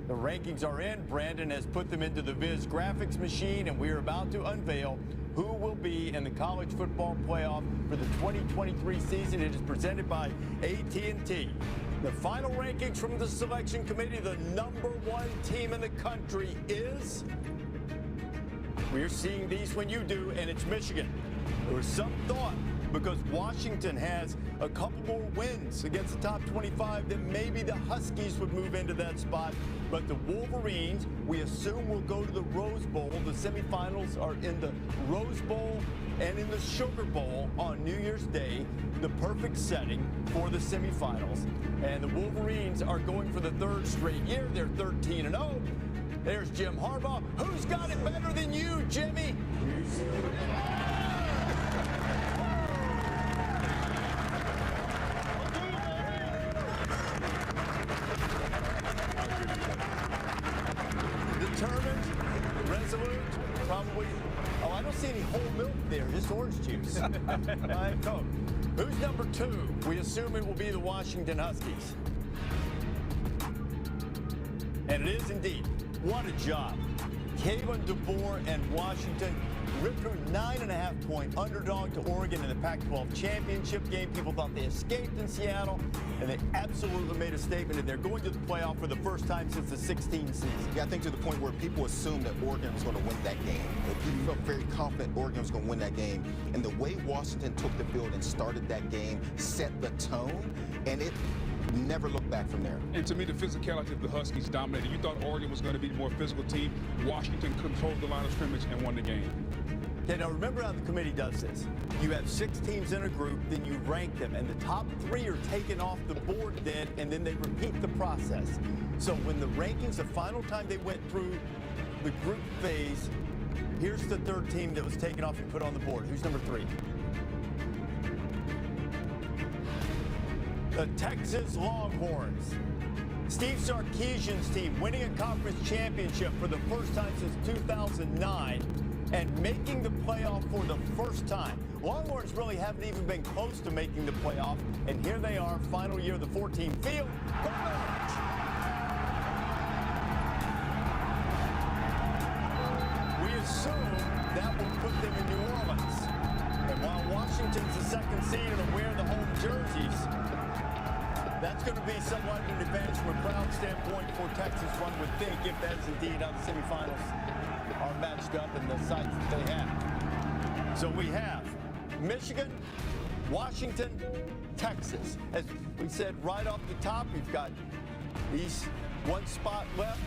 The rankings are in. Brandon has put them into the Viz graphics machine, and we are about to unveil who will be in the college football playoff for the 2023 season. It is presented by AT&T. The final rankings from the selection committee, the #1 team in the country is, we're seeing these when you do, and it's Michigan. There was some thought, because Washington has a couple more wins against the top 25, that maybe the Huskies would move into that spot. But the Wolverines, we assume, will go to the Rose Bowl. The semifinals are in the Rose Bowl and in the Sugar Bowl on New Year's Day, the perfect setting for the semifinals. And the Wolverines are going for the 3rd straight year. They're 13-0. There's Jim Harbaugh. Who's got it better than you, Jimmy? Determined, resolute, probably. Oh, I don't see any whole milk there, just orange juice. Diet Coke. Who's number 2? We assume it will be the Washington Huskies. And it is indeed. What a job. Kalen DeBoer and Washington ripped through 9.5-point underdog to Oregon in the Pac-12 championship game. People thought they escaped in Seattle, and they absolutely made a statement, and they're going to the playoff for the first time since the 16 season. Yeah, I think to the point where people assumed that Oregon was going to win that game. People felt very confident Oregon was going to win that game. And the way Washington took the field and started that game set the tone, and it never looked back from there. And to me, the physicality of the Huskies dominated. You thought Oregon was going to be the more physical team. Washington controlled the line of scrimmage and won the game. Okay, now remember how the committee does this. You have 6 teams in a group, then you rank them, and the top 3 are taken off the board then, and then they repeat the process. So when the rankings, the final time they went through the group phase, here's the 3rd team that was taken off and put on the board. Who's number 3? The Texas Longhorns. Steve Sarkisian's team winning a conference championship for the first time since 2009 and making the playoff for the first time. Longhorns really haven't even been close to making the playoff, and here they are, final year of the 14 field. We assume that will put them in New Orleans. And while Washington's the 2nd seed and will wear the home jerseys, that's going to be somewhat of an advantage from a crowd standpoint for Texas, one would think, if that's indeed how the semifinals are matched up in the sites that they have. So we have Michigan, Washington, Texas. As we said right off the top, you've got these 1 spot left,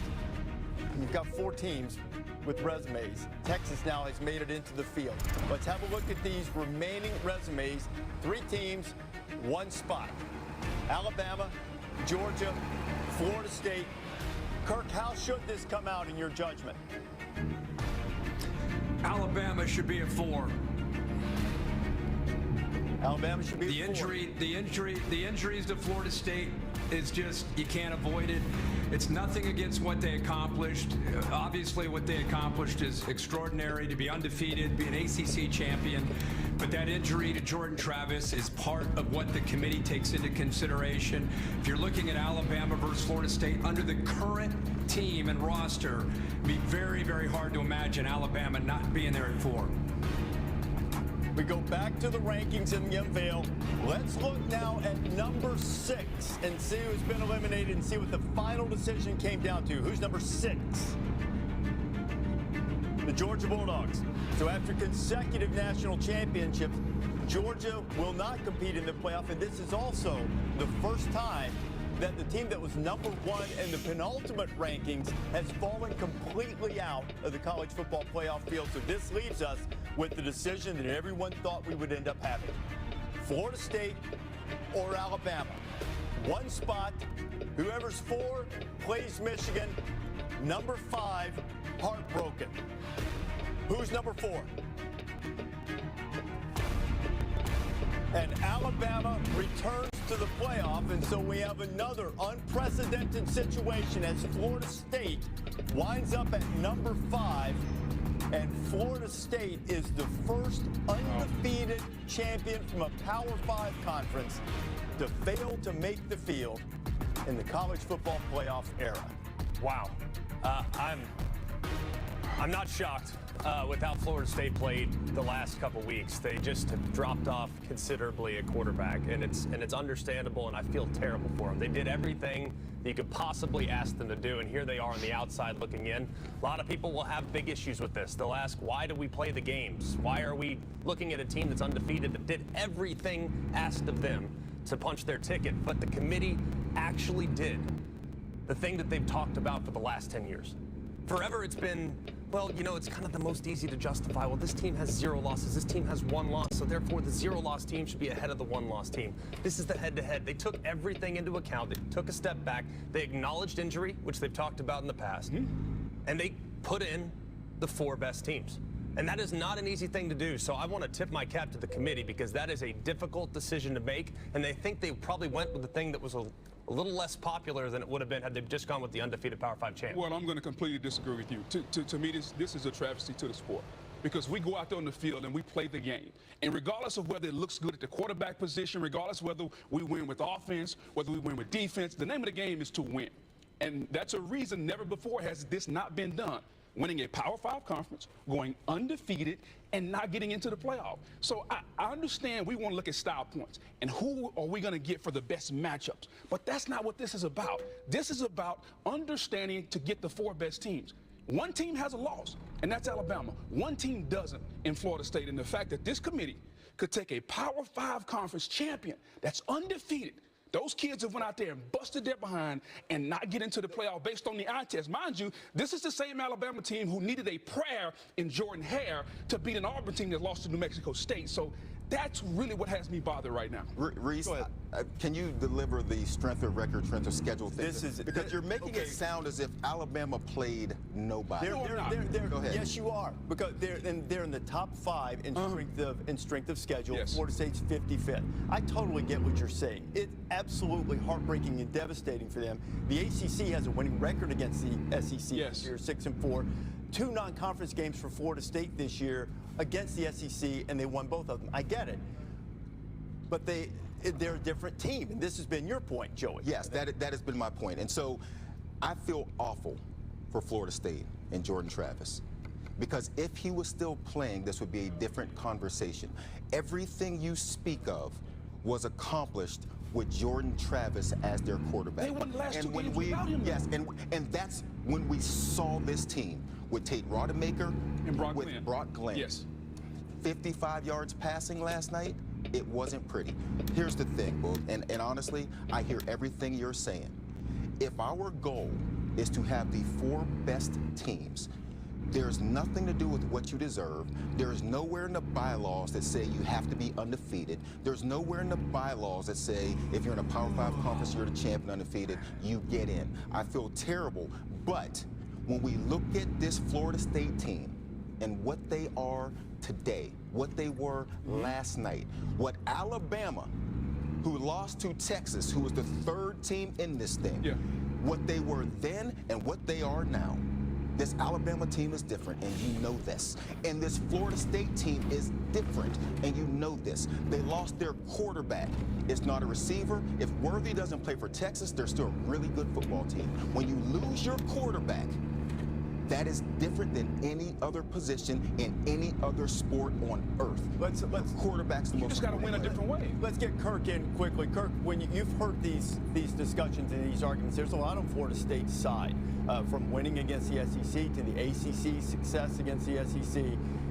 and you've got 4 teams with resumes. Texas now has made it into the field. Let's have a look at these remaining resumes. 3 teams, 1 spot. Alabama, Georgia, Florida State. Kirk, how should this come out in your judgment? Alabama should be at 4. Alabama should be the at 4. The injuries to Florida State is just, you can't avoid it. It's nothing against what they accomplished. Obviously, what they accomplished is extraordinary, to be undefeated, be an ACC champion. But that injury to Jordan Travis is part of what the committee takes into consideration. If you're looking at Alabama versus Florida State, under the current team and roster, it'd be very, very hard to imagine Alabama not being there at 4. We go back to the rankings in the unveil. Let's look now at number 6 and see who's been eliminated and see what the final decision came down to. Who's number 6? The Georgia Bulldogs. So after consecutive national championships, Georgia will not compete in the playoff, and this is also the first time that the team that was number 1 in the penultimate rankings has fallen completely out of the college football playoff field. So this leaves us with the decision that everyone thought we would end up having. Florida State or Alabama. 1 spot. Whoever's 4 plays Michigan. Number 5, heartbroken. Who's number 4? And Alabama returns to the playoff, and so we have another unprecedented situation as Florida State winds up at number 5, and Florida State is the first undefeated champion from a Power 5 conference to fail to make the field in the college football playoff era. Wow. I'm not shocked with how Florida State played the last couple weeks. They just have dropped off considerably at quarterback, and it's understandable, and I feel terrible for them. They did everything that you could possibly ask them to do, and here they are on the outside looking in. A lot of people will have big issues with this. They'll ask, why do we play the games? Why are we looking at a team that's undefeated that did everything asked of them to punch their ticket? But the committee actually did the thing that they've talked about for the last 10 years. Forever it's been, well, you know, it's kind of the most easy to justify. Well, this team has 0 losses. This team has 1 loss. So therefore, the 0-loss team should be ahead of the 1-loss team. This is the head-to-head. They took everything into account. They took a step back. They acknowledged injury, which they've talked about in the past. And they put in the 4 best teams. And that is not an easy thing to do. So I want to tip my cap to the committee because that is a difficult decision to make. And they think they probably went with the thing that was a little less popular than it would have been had they just gone with the undefeated Power 5 champ. Well, I'm going to completely disagree with you. To me, this is a travesty to the sport. Because we go out there on the field and we play the game. And regardless of whether it looks good at the quarterback position, regardless of whether we win with offense, whether we win with defense, the name of the game is to win. And that's a reason never before has this not been done. winning a Power 5 conference, going undefeated, and not getting into the playoff. So I understand we want to look at style points and who are we going to get for the best matchups. But that's not what this is about. This is about understanding to get the 4 best teams. One team has a loss, and that's Alabama. One team doesn't in Florida State. And the fact that this committee could take a Power 5 conference champion that's undefeated. Those kids have went out there and busted their behind and not get into the playoff based on the eye test. Mind you, this is the same Alabama team who needed a prayer in Jordan Hare to beat an Auburn team that lost to New Mexico State. So that's really what has me bothered right now. Reese, can you deliver the strength of record, strength of schedule thing? Because you're making it sound as if Alabama played nobody. Go ahead. Yes, you are, because they're in the top 5 in strength of schedule. Yes. Florida State's 55th. I totally get what you're saying. It's absolutely heartbreaking and devastating for them. The ACC has a winning record against the SEC this year, 6-4. 2 non-conference games for Florida State this year against the SEC, and they won both of them. I get it. But they're a different team, and this has been your point, Joey. Yes, that has been my point. And so I feel awful for Florida State and Jordan Travis, because if he was still playing, this would be a different conversation. Everything you speak of was accomplished with Jordan Travis as their quarterback. They won the last 2 games without him. Yes, and that's when we saw this team with Tate Rodemaker and Brock Glenn. Yes. 55 yards passing last night. It wasn't pretty. Here's the thing, Boog, and honestly, I hear everything you're saying. If our goal is to have the 4 best teams, there's nothing to do with what you deserve. There's nowhere in the bylaws that say you have to be undefeated. There's nowhere in the bylaws that say if you're in a Power 5 conference, you're the champion undefeated, you get in. I feel terrible, but when we look at this Florida State team and what they are today, what they were last night, what Alabama, who lost to Texas, who was the 3rd team in this thing, what they were then and what they are now. This Alabama team is different, and you know this. And this Florida State team is different, and you know this. They lost their quarterback. It's not a receiver. If Worthy doesn't play for Texas, they're still a really good football team. When you lose your quarterback, that is different than any other position in any other sport on earth. Let's quarterbacks. You just got to win a different way. Let's get Kirk in quickly. Kirk, when you've heard these discussions and these arguments, there's a lot on Florida State's side, from winning against the SEC to the ACC success against the SEC.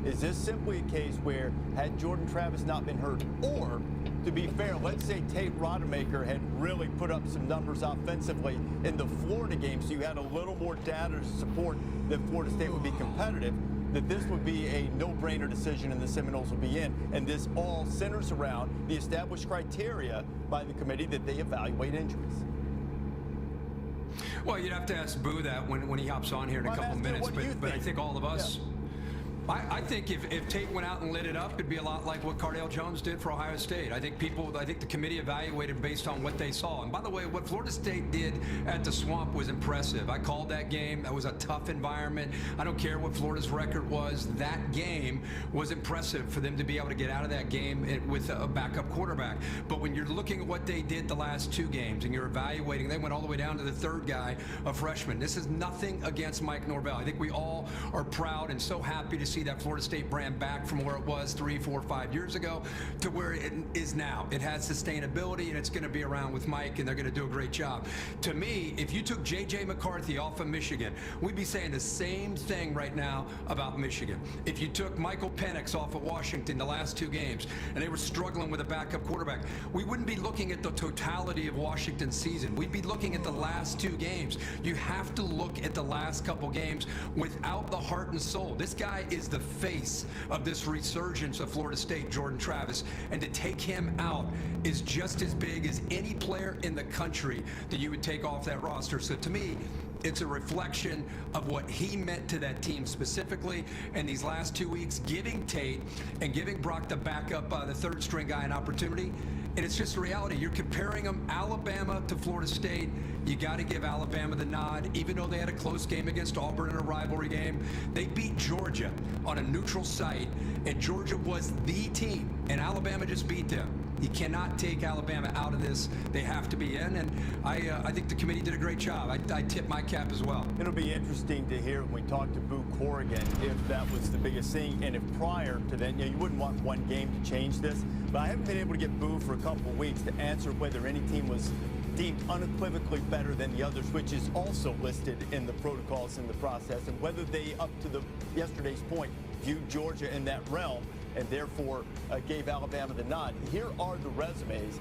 Is this simply a case where, had Jordan Travis not been hurt, or, to be fair, let's say Tate Rodemaker had really put up some numbers offensively in the Florida game, so you had a little more data to support that Florida State would be competitive, that this would be a no-brainer decision and the Seminoles would be in. And this all centers around the established criteria by the committee that they evaluate injuries. Well, you'd have to ask Boo that when he hops on here in a couple minutes, but I think all of us... I think if Tate went out and lit it up, it'd be a lot like what Cardale Jones did for Ohio State. I think the committee evaluated based on what they saw. And by the way, what Florida State did at the Swamp was impressive. I called that game. That was a tough environment. I don't care what Florida's record was. That game was impressive for them to be able to get out of that game with a backup quarterback. But when you're looking at what they did the last 2 games and you're evaluating, they went all the way down to the 3rd guy, a freshman. This is nothing against Mike Norvell. I think we all are proud and so happy to see that Florida State brand back from where it was 3, 4, 5 years ago to where it is now. It has sustainability, and it's going to be around with Mike, and they're going to do a great job. To me, if you took J.J. McCarthy off of Michigan, we'd be saying the same thing right now about Michigan. If you took Michael Penix off of Washington the last 2 games, and they were struggling with a backup quarterback, we wouldn't be looking at the totality of Washington's season. We'd be looking at the last 2 games. You have to look at the last couple games without the heart and soul. This guy is the face of this resurgence of Florida State, Jordan Travis, and to take him out is just as big as any player in the country that you would take off that roster. So to me, it's a reflection of what he meant to that team specifically, and these last 2 weeks, giving Tate and giving Brock the backup, the 3rd string guy, an opportunity. And it's just a reality. You're comparing them, Alabama to Florida State. You got to give Alabama the nod, even though they had a close game against Auburn in a rivalry game. They beat Georgia on a neutral site, and Georgia was the team, and Alabama just beat them. You cannot take Alabama out of this. They have to be in, and I think the committee did a great job. I tip my cap as well. It'll be interesting to hear when we talk to Boo Corrigan if that was the biggest thing, and if prior to then, you wouldn't want one game to change this. But I haven't been able to get Boo for a couple of weeks to answer whether any team was deemed unequivocally better than the others, which is also listed in the protocols in the process, and whether they, up to yesterday's point, viewed Georgia in that realm and therefore gave Alabama the nod. Here are the resumes.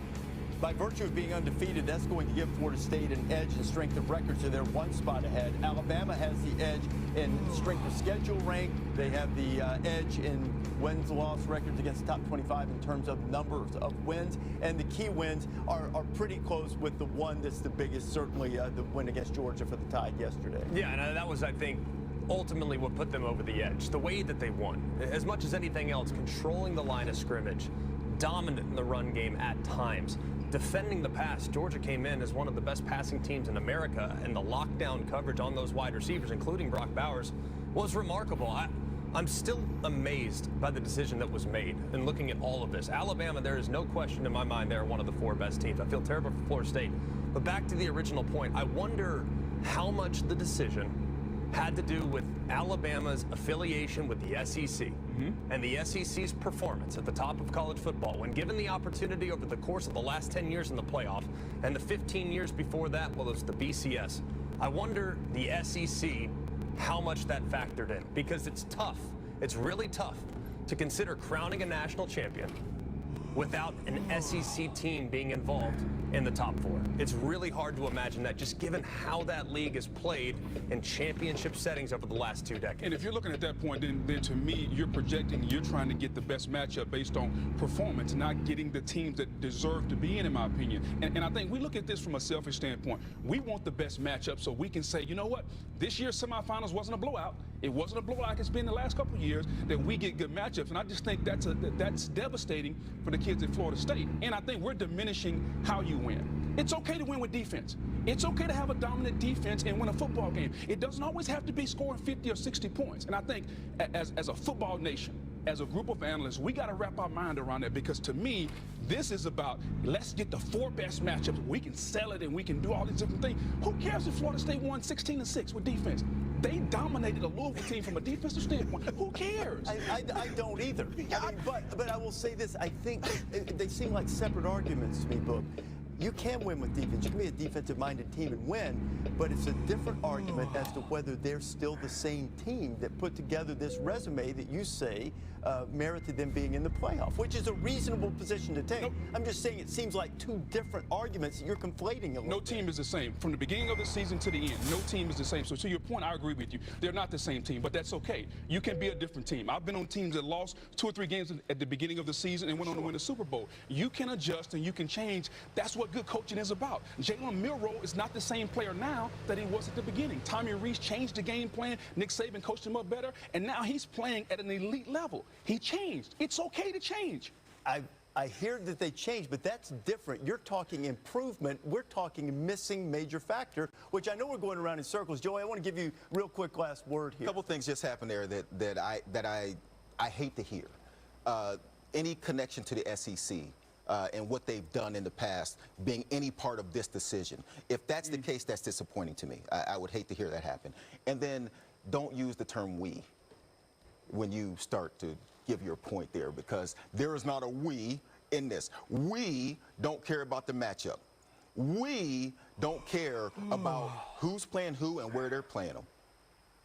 By virtue of being undefeated, that's going to give Florida State an edge in strength of record, so they're one spot ahead. Alabama has the edge in strength of schedule rank. They have the edge in wins-loss records against the top 25 in terms of numbers of wins. And the key wins are pretty close, with the one that's the biggest, certainly the win against Georgia for the Tide yesterday. Yeah, and that was, I think, ultimately what put them over the edge. The way that they won. As much as anything else, controlling the line of scrimmage, dominant in the run game at times. Defending the pass, Georgia came in as one of the best passing teams in America, and the lockdown coverage on those wide receivers, including Brock Bowers, was remarkable. I'm still amazed by the decision that was made. And looking at all of this, Alabama, there is no question in my mind they're one of the 4 best teams. I feel terrible for Florida State. But back to the original point, I wonder how much the decision had to do with Alabama's affiliation with the SEC and the SEC's performance at the top of college football when given the opportunity over the course of the last 10 years in the playoff and the 15 years before that, well, it was the BCS. I wonder the SEC how much that factored in, because it's tough. It's really tough to consider crowning a national champion without an SEC team being involved in the top 4. It's really hard to imagine that, just given how that league is played in championship settings over the last 2 decades. And if you're looking at that point, then to me, you're projecting, you're trying to get the best matchup based on performance, not getting the teams that deserve to be in my opinion. And I think we look at this from a selfish standpoint. We want the best matchup so we can say, you know what, this year's semifinals wasn't a blowout. It wasn't a blowout like it's been the last couple of years, that we get good matchups. And I just think that's devastating for the kids at Florida State. And I think we're diminishing how you win. It's okay to win with defense. It's okay to have a dominant defense and win a football game. It doesn't always have to be scoring 50 or 60 points. And I think as a football nation, as a group of analysts, we got to wrap our mind around that, because to me, this is about, let's get the 4 best matchups. We can sell it and we can do all these different things. Who cares if Florida State won 16-6 with defense? They dominated a Louisville team from a defensive standpoint. Who cares? I don't either. I mean, but I will say this. I think they seem like separate arguments to me, Book. You can win with defense. You can be a defensive-minded team and win, but it's a different argument as to whether they're still the same team that put together this resume that you say merited them being in the playoff, which is a reasonable position to take. Nope. I'm just saying it seems like 2 different arguments that you're conflating a little No team is the same. From the beginning of the season to the end, no team is the same. So to your point, I agree with you. They're not the same team, but that's okay. You can be a different team. I've been on teams that lost 2 or 3 games at the beginning of the season and went on to win the Super Bowl. You can adjust and you can change. That's what good coaching is about. Jalen Milroe is not the same player now that he was at the beginning. Tommy Rees changed the game plan. Nick Saban coached him up better, and now he's playing at an elite level. He changed. It's okay to change. I hear that they changed, but that's different. You're talking improvement. We're talking missing major factor, which I know we're going around in circles. Joey, I want to give you a real quick last word here. A couple things just happened there that I hate to hear. Any connection to the SEC and what they've done in the past being any part of this decision. If that's the case, that's disappointing to me. I would hate to hear that happen. And then don't use the term we when you start to give your point there, because there is not a we in this. We don't care about the matchup. We don't care about who's playing who and where they're playing them.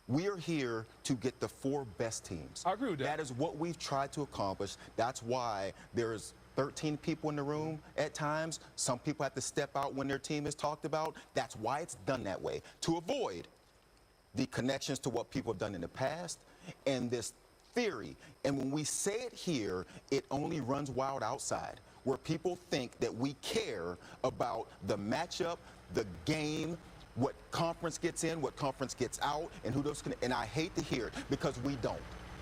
We are here to get the 4 best teams. I agree with that. That is what we've tried to accomplish. That's why there's 13 people in the room at times. Some people have to step out when their team is talked about. That's why it's done that way, to avoid the connections to what people have done in the past and this theory. And when we say it here, it only runs wild outside, where people think that we care about the matchup, the game, what conference gets in, what conference gets out, and who those can. And I hate to hear it, because we don't.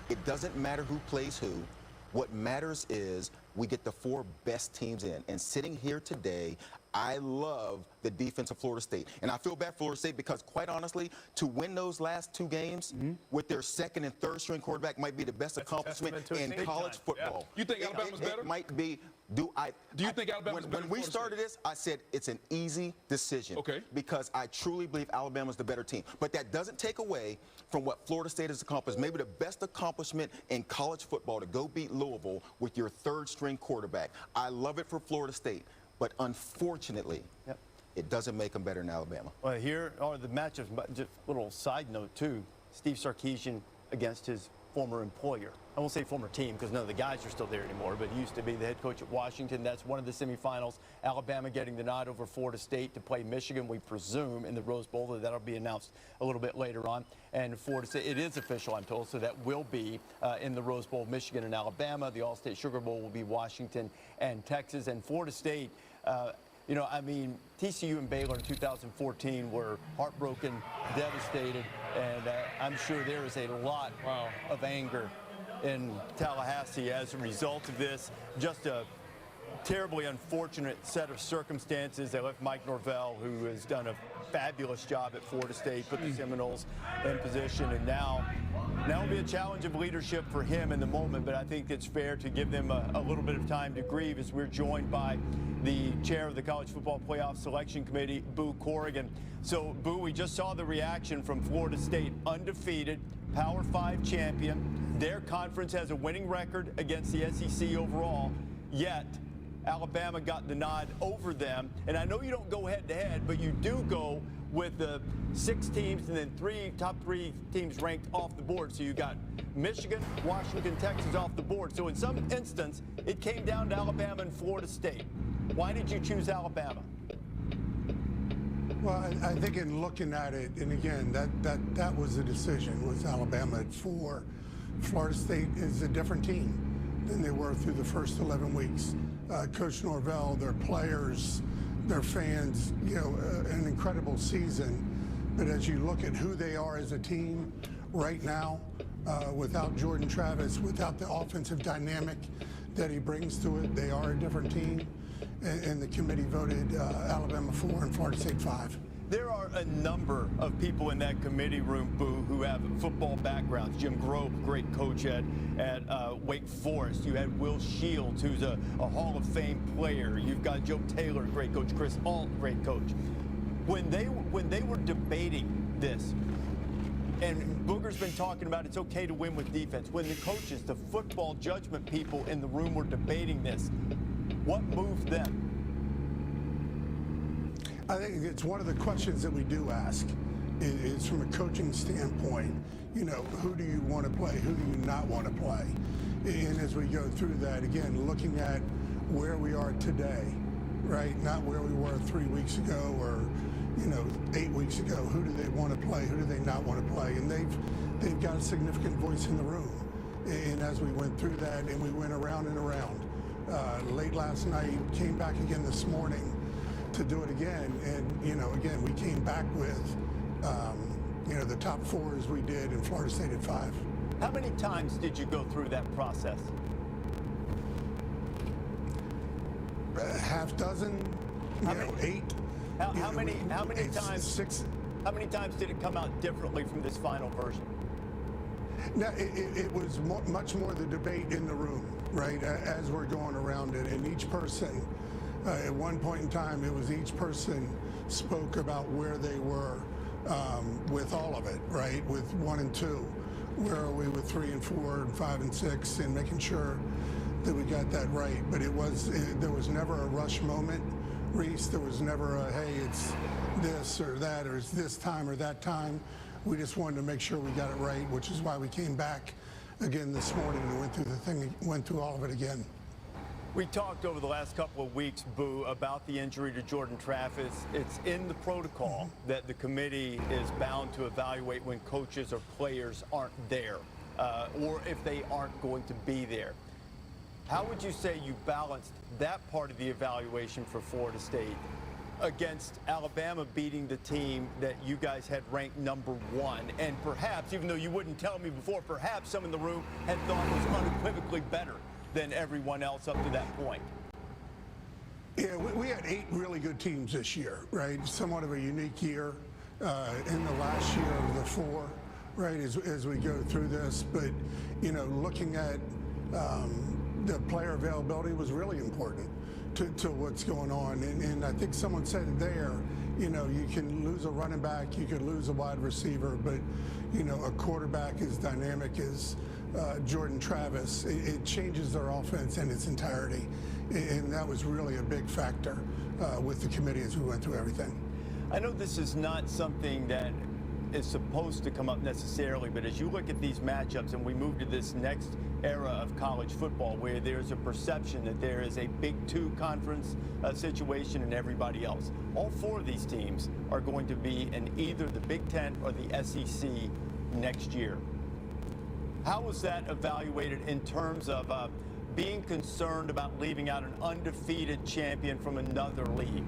It doesn't matter who plays who. What matters is we get the 4 best teams in. And sitting here today, I love the defense of Florida State. And I feel bad for Florida State because, quite honestly, to win those last 2 games with their second and third string quarterback might be the best accomplishment in college football. Yeah. You think Alabama's better? It might be. Do you think Alabama's better? When we started this, I said it's an easy decision. Okay. Because I truly believe Alabama's the better team. But that doesn't take away from what Florida State has accomplished. Maybe the best accomplishment in college football, to go beat Louisville with your third string quarterback. I love it for Florida State. But unfortunately, it doesn't make them better than Alabama. Well, here are the matchups. Just a little side note, too. Steve Sarkisian against his former employer. I won't say former team because none of the guys are still there anymore, but he used to be the head coach at Washington. That's one of the semifinals. Alabama getting the nod over Florida State to play Michigan, we presume, in the Rose Bowl. That'll be announced a little bit later on. And Florida State, it is official, I'm told, so that will be in the Rose Bowl, Michigan and Alabama. The All-State Sugar Bowl will be Washington and Texas. And Florida State, you know, I mean, TCU and Baylor in 2014 were heartbroken, devastated, and I'm sure there is a lot of anger in Tallahassee as a result of this. Just a terribly unfortunate set of circumstances. They left Mike Norvell, who has done a fabulous job at Florida State, put the Seminoles in position, and now will be a challenge of leadership for him in the moment, but I think it's fair to give them a little bit of time to grieve as we're joined by the chair of the College Football Playoff Selection Committee, Boo Corrigan. So, Boo, we just saw the reaction from Florida State, undefeated, Power 5 champion. Their conference has a winning record against the SEC overall, yet Alabama got the nod over them. And I know you don't go head-to-head, but you do go with the 6 teams and then top three teams ranked off the board. So you got Michigan, Washington, Texas off the board. So in some instance, it came down to Alabama and Florida State. Why did you choose Alabama? Well, I think in looking at it, and again, that was the decision, was Alabama at 4. Florida State is a different team than they were through the first 11 weeks. Coach Norvell, their players, their fans, you know, an incredible season. But as you look at who they are as a team right now, without Jordan Travis, without the offensive dynamic that he brings to it, they are a different team. And the committee voted Alabama 4 and Florida State 5. There are a number of people in that committee room, Boo, who have football backgrounds. Jim Grobe, great coach at Wake Forest. You had Will Shields, who's a Hall of Fame player. You've got Joe Taylor, great coach. Chris Alt, great coach. When they were debating this, and Booger's been talking about it's okay to win with defense. When the coaches, the football judgment people in the room were debating this, what moved them? I think it's one of the questions that we do ask is from a coaching standpoint, you know, who do you want to play? Who do you not want to play? And as we go through that, again, looking at where we are today, right? Not where we were 3 weeks ago or, you know, 8 weeks ago. Who do they want to play? Who do they not want to play? And they've got a significant voice in the room. And as we went through that and we went around and around, late last night, came back again this morning to do it again. And, you know, again, we came back with, you know, the top 4 as we did in Florida State at 5. How many times did you go through that process? Half dozen, you know, 8. How many times? 6. How many times did it come out differently from this final version? Now, it was much more the debate in the room, right, as we're going around it. And each person, at one point in time, it was each person spoke about where they were with all of it, right, with 1 and 2. Where are we with 3 and 4 and 5 and 6, and making sure that we got that right. But there was never a rush moment, Reese. There was never a, hey, it's this or that, or it's this time or that time. We just wanted to make sure we got it right, which is why we came back again this morning and went through all of it again. We talked over the last couple of weeks, Boo, about the injury to Jordan Travis. It's in the protocol that the committee is bound to evaluate when coaches or players aren't there, or if they aren't going to be there. How would you say you balanced that part of the evaluation for Florida State against Alabama beating the team that you guys had ranked number 1? And perhaps, even though you wouldn't tell me before, perhaps some in the room had thought was unequivocally better than everyone else up to that point. Yeah, we had 8 really good teams this year, right? Somewhat of a unique year in the last year of the 4, right, as we go through this. But, you know, looking at the player availability was really important to what's going on. And I think someone said it there, you know, you can lose a running back, you could lose a wide receiver, but, you know, a quarterback as dynamic as Jordan Travis, it changes their offense in its entirety. And that was really a big factor with the committee as we went through everything. I know this is not something that is supposed to come up necessarily, but as you look at these matchups and we move to this next era of college football where there's a perception that there is a Big 2 conference situation and everybody else, all 4 of these teams are going to be in either the Big 10 or the SEC next year. How was that evaluated in terms of being concerned about leaving out an undefeated champion from another league?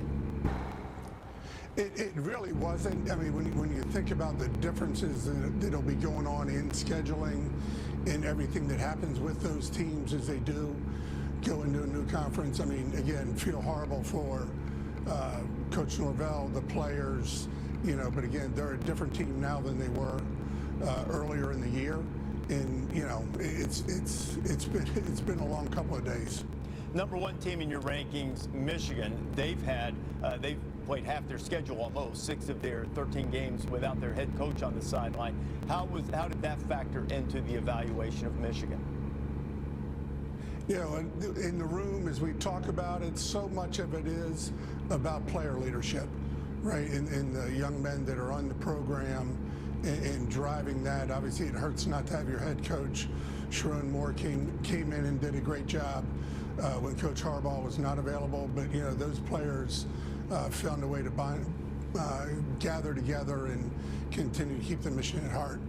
It really wasn't. I mean, when you think about the differences that'll be going on in scheduling and everything that happens with those teams as they do go into a new conference, I mean, again, feel horrible for Coach Norvell, the players, you know, but again, they're a different team now than they were earlier in the year. And, you know, it's been a long couple of days. Number 1 team in your rankings, Michigan. They've played half their schedule almost, 6 of their 13 games without their head coach on the sideline. How did that factor into the evaluation of Michigan? You know, in the room, as we talk about it, so much of it is about player leadership, right? And the young men that are on the program and driving that. Obviously, it hurts not to have your head coach, Sharon Moore, came in and did a great job when Coach Harbaugh was not available. But, you know, those players found a way to gather together and continue to keep the mission at heart.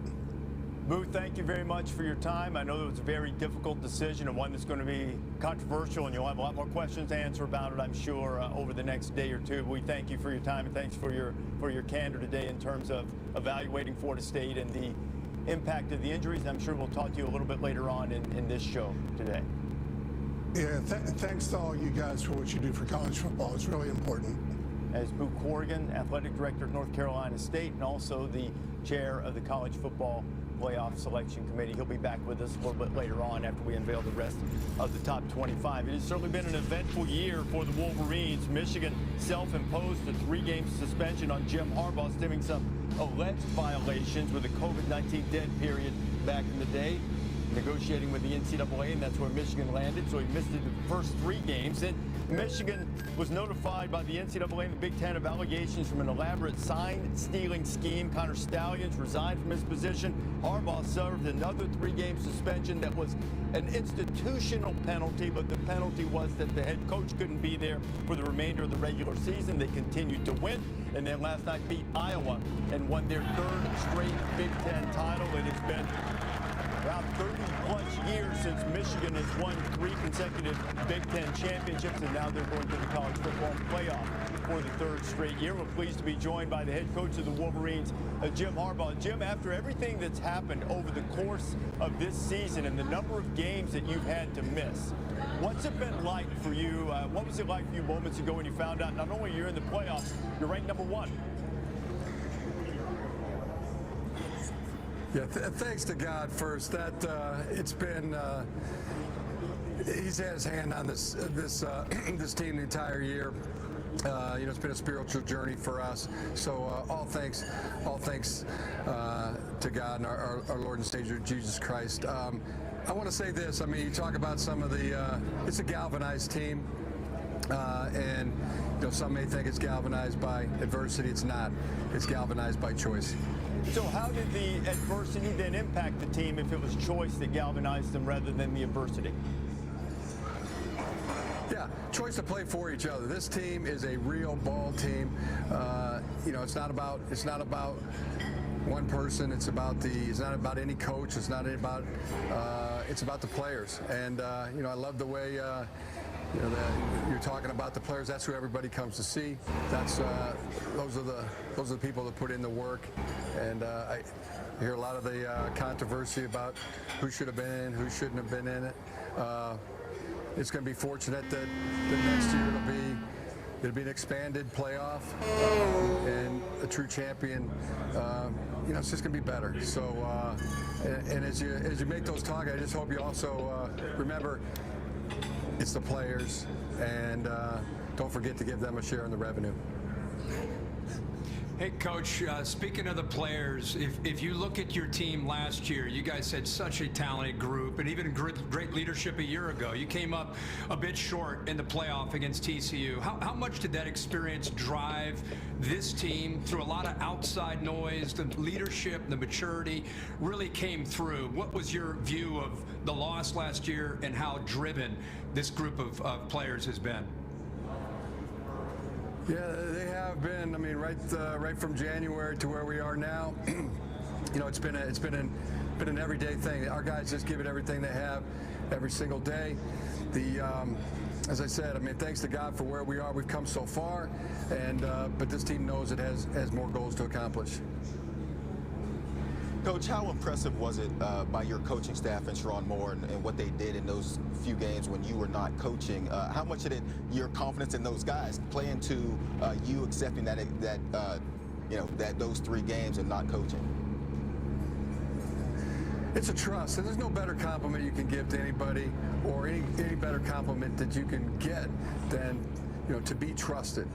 Booth, thank you very much for your time. I know it was a very difficult decision and one that's going to be controversial, and you'll have a lot more questions to answer about it, I'm sure, over the next day or two. But we thank you for your time and thanks for your candor today in terms of evaluating Florida State and the impact of the injuries. I'm sure we'll talk to you a little bit later on in this show today. Yeah, thanks to all you guys for what you do for college football. It's really important. As Boo Corrigan, Athletic Director of North Carolina State, and also the Chair of the College Football Playoff Selection Committee. He'll be back with us a little bit later on after we unveil the rest of the top 25. It has certainly been an eventful year for the Wolverines. Michigan self-imposed a 3-game suspension on Jim Harbaugh, stemming some alleged violations with a COVID-19 dead period back in the day. Negotiating with the NCAA, and that's where Michigan landed, so he missed the first 3 games. Then Michigan was notified by the NCAA and the Big Ten of allegations from an elaborate sign-stealing scheme. Connor Stalions resigned from his position. Harbaugh served another 3-game suspension that was an institutional penalty, but the penalty was that the head coach couldn't be there for the remainder of the regular season. They continued to win, and then last night beat Iowa and won their 3rd straight Big Ten title. It has been around 30-plus years since Michigan has won 3 consecutive Big Ten championships, and now they're going to the college football playoff for the 3rd straight year. We're pleased to be joined by the head coach of the Wolverines, Jim Harbaugh. Jim, after everything that's happened over the course of this season and the number of games that you've had to miss, what's it been like for you? What was it like for you moments ago when you found out not only you're in the playoffs, you're ranked number 1? Yeah, thanks to God first. That it's been he's had his hand on this team the entire year. You know, it's been a spiritual journey for us. So all thanks to God and our Lord and Savior Jesus Christ. I want to say this. I mean, you talk about some of the. It's a galvanized team. And you know, some may think it's galvanized by adversity. It's not. It's galvanized by choice. So how did the adversity then impact the team if it was choice that galvanized them rather than the adversity? Yeah, choice to play for each other. This team is a real ball team. You know, it's not about one person. It's not about any coach. It's not about. It's about the players. And you know, I love the way. You know, you're talking about the players. That's who everybody comes to see. That's those are the people that put in the work. And I hear a lot of the controversy about who should have been in, who shouldn't have been in it. it's going to be fortunate that next year it'll be an expanded playoff and a true champion. It's just going to be better. So, and as you make those targets, I just hope you also remember it's the players, and don't forget to give them a share in the revenue. Hey, Coach, speaking of the players, if you look at your team last year, you guys had such a talented group and even great leadership a year ago. You came up a bit short in the playoff against TCU. How much did that experience drive this team through a lot of outside noise? The leadership, the maturity really came through. What was your view of the loss last year and how driven this group of players has been? Yeah, they have been. I mean, right from January to where we are now. It's been an everyday thing. Our guys just give it everything they have every single day. As I said, I mean, thanks to God for where we are. We've come so far, but this team knows it has more goals to accomplish. Coach, how impressive was it by your coaching staff and Sharon Moore and what they did in those few games when you were not coaching? How much did your confidence in those guys play into you accepting that those 3 games and not coaching? It's a trust, and there's no better compliment you can give to anybody, or any better compliment that you can get than to be trusted.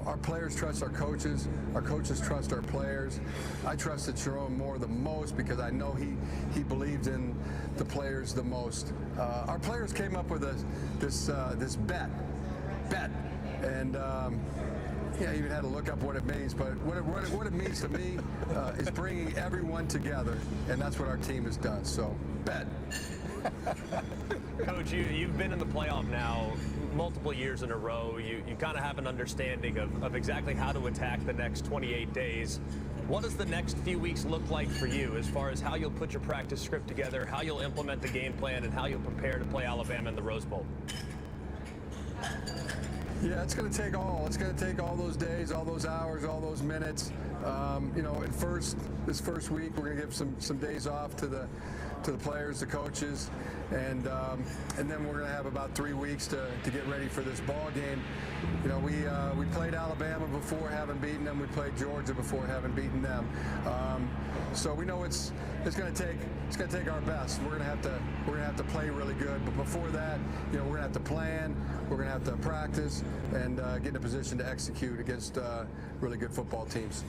Our players trust our coaches trust our players. I trusted Sharon Moore the most because I know he believed in the players the most. Our players came up with this bet, and I even had to look up what it means, but what it means to me is bringing everyone together, and that's what our team has done. So, bet. Coach, you've been in the playoff now multiple years in a row. You kind of have an understanding of exactly how to attack the next 28 days. What does the next few weeks look like for you as far as how you'll put your practice script together, how you'll implement the game plan, and how you'll prepare to play Alabama in the Rose Bowl? Yeah, it's going to take all those days, all those hours, all those minutes. This first week, we're going to give some days off to the players, the coaches, and then we're going to have about 3 weeks to get ready for this ball game. We played Alabama before, haven't beaten them. We played Georgia before, haven't beaten them. So we know it's going to take our best. We're going to have to play really good. But before that, we're going to have to plan. We're going to have to practice and get in a position to execute against really good football teams.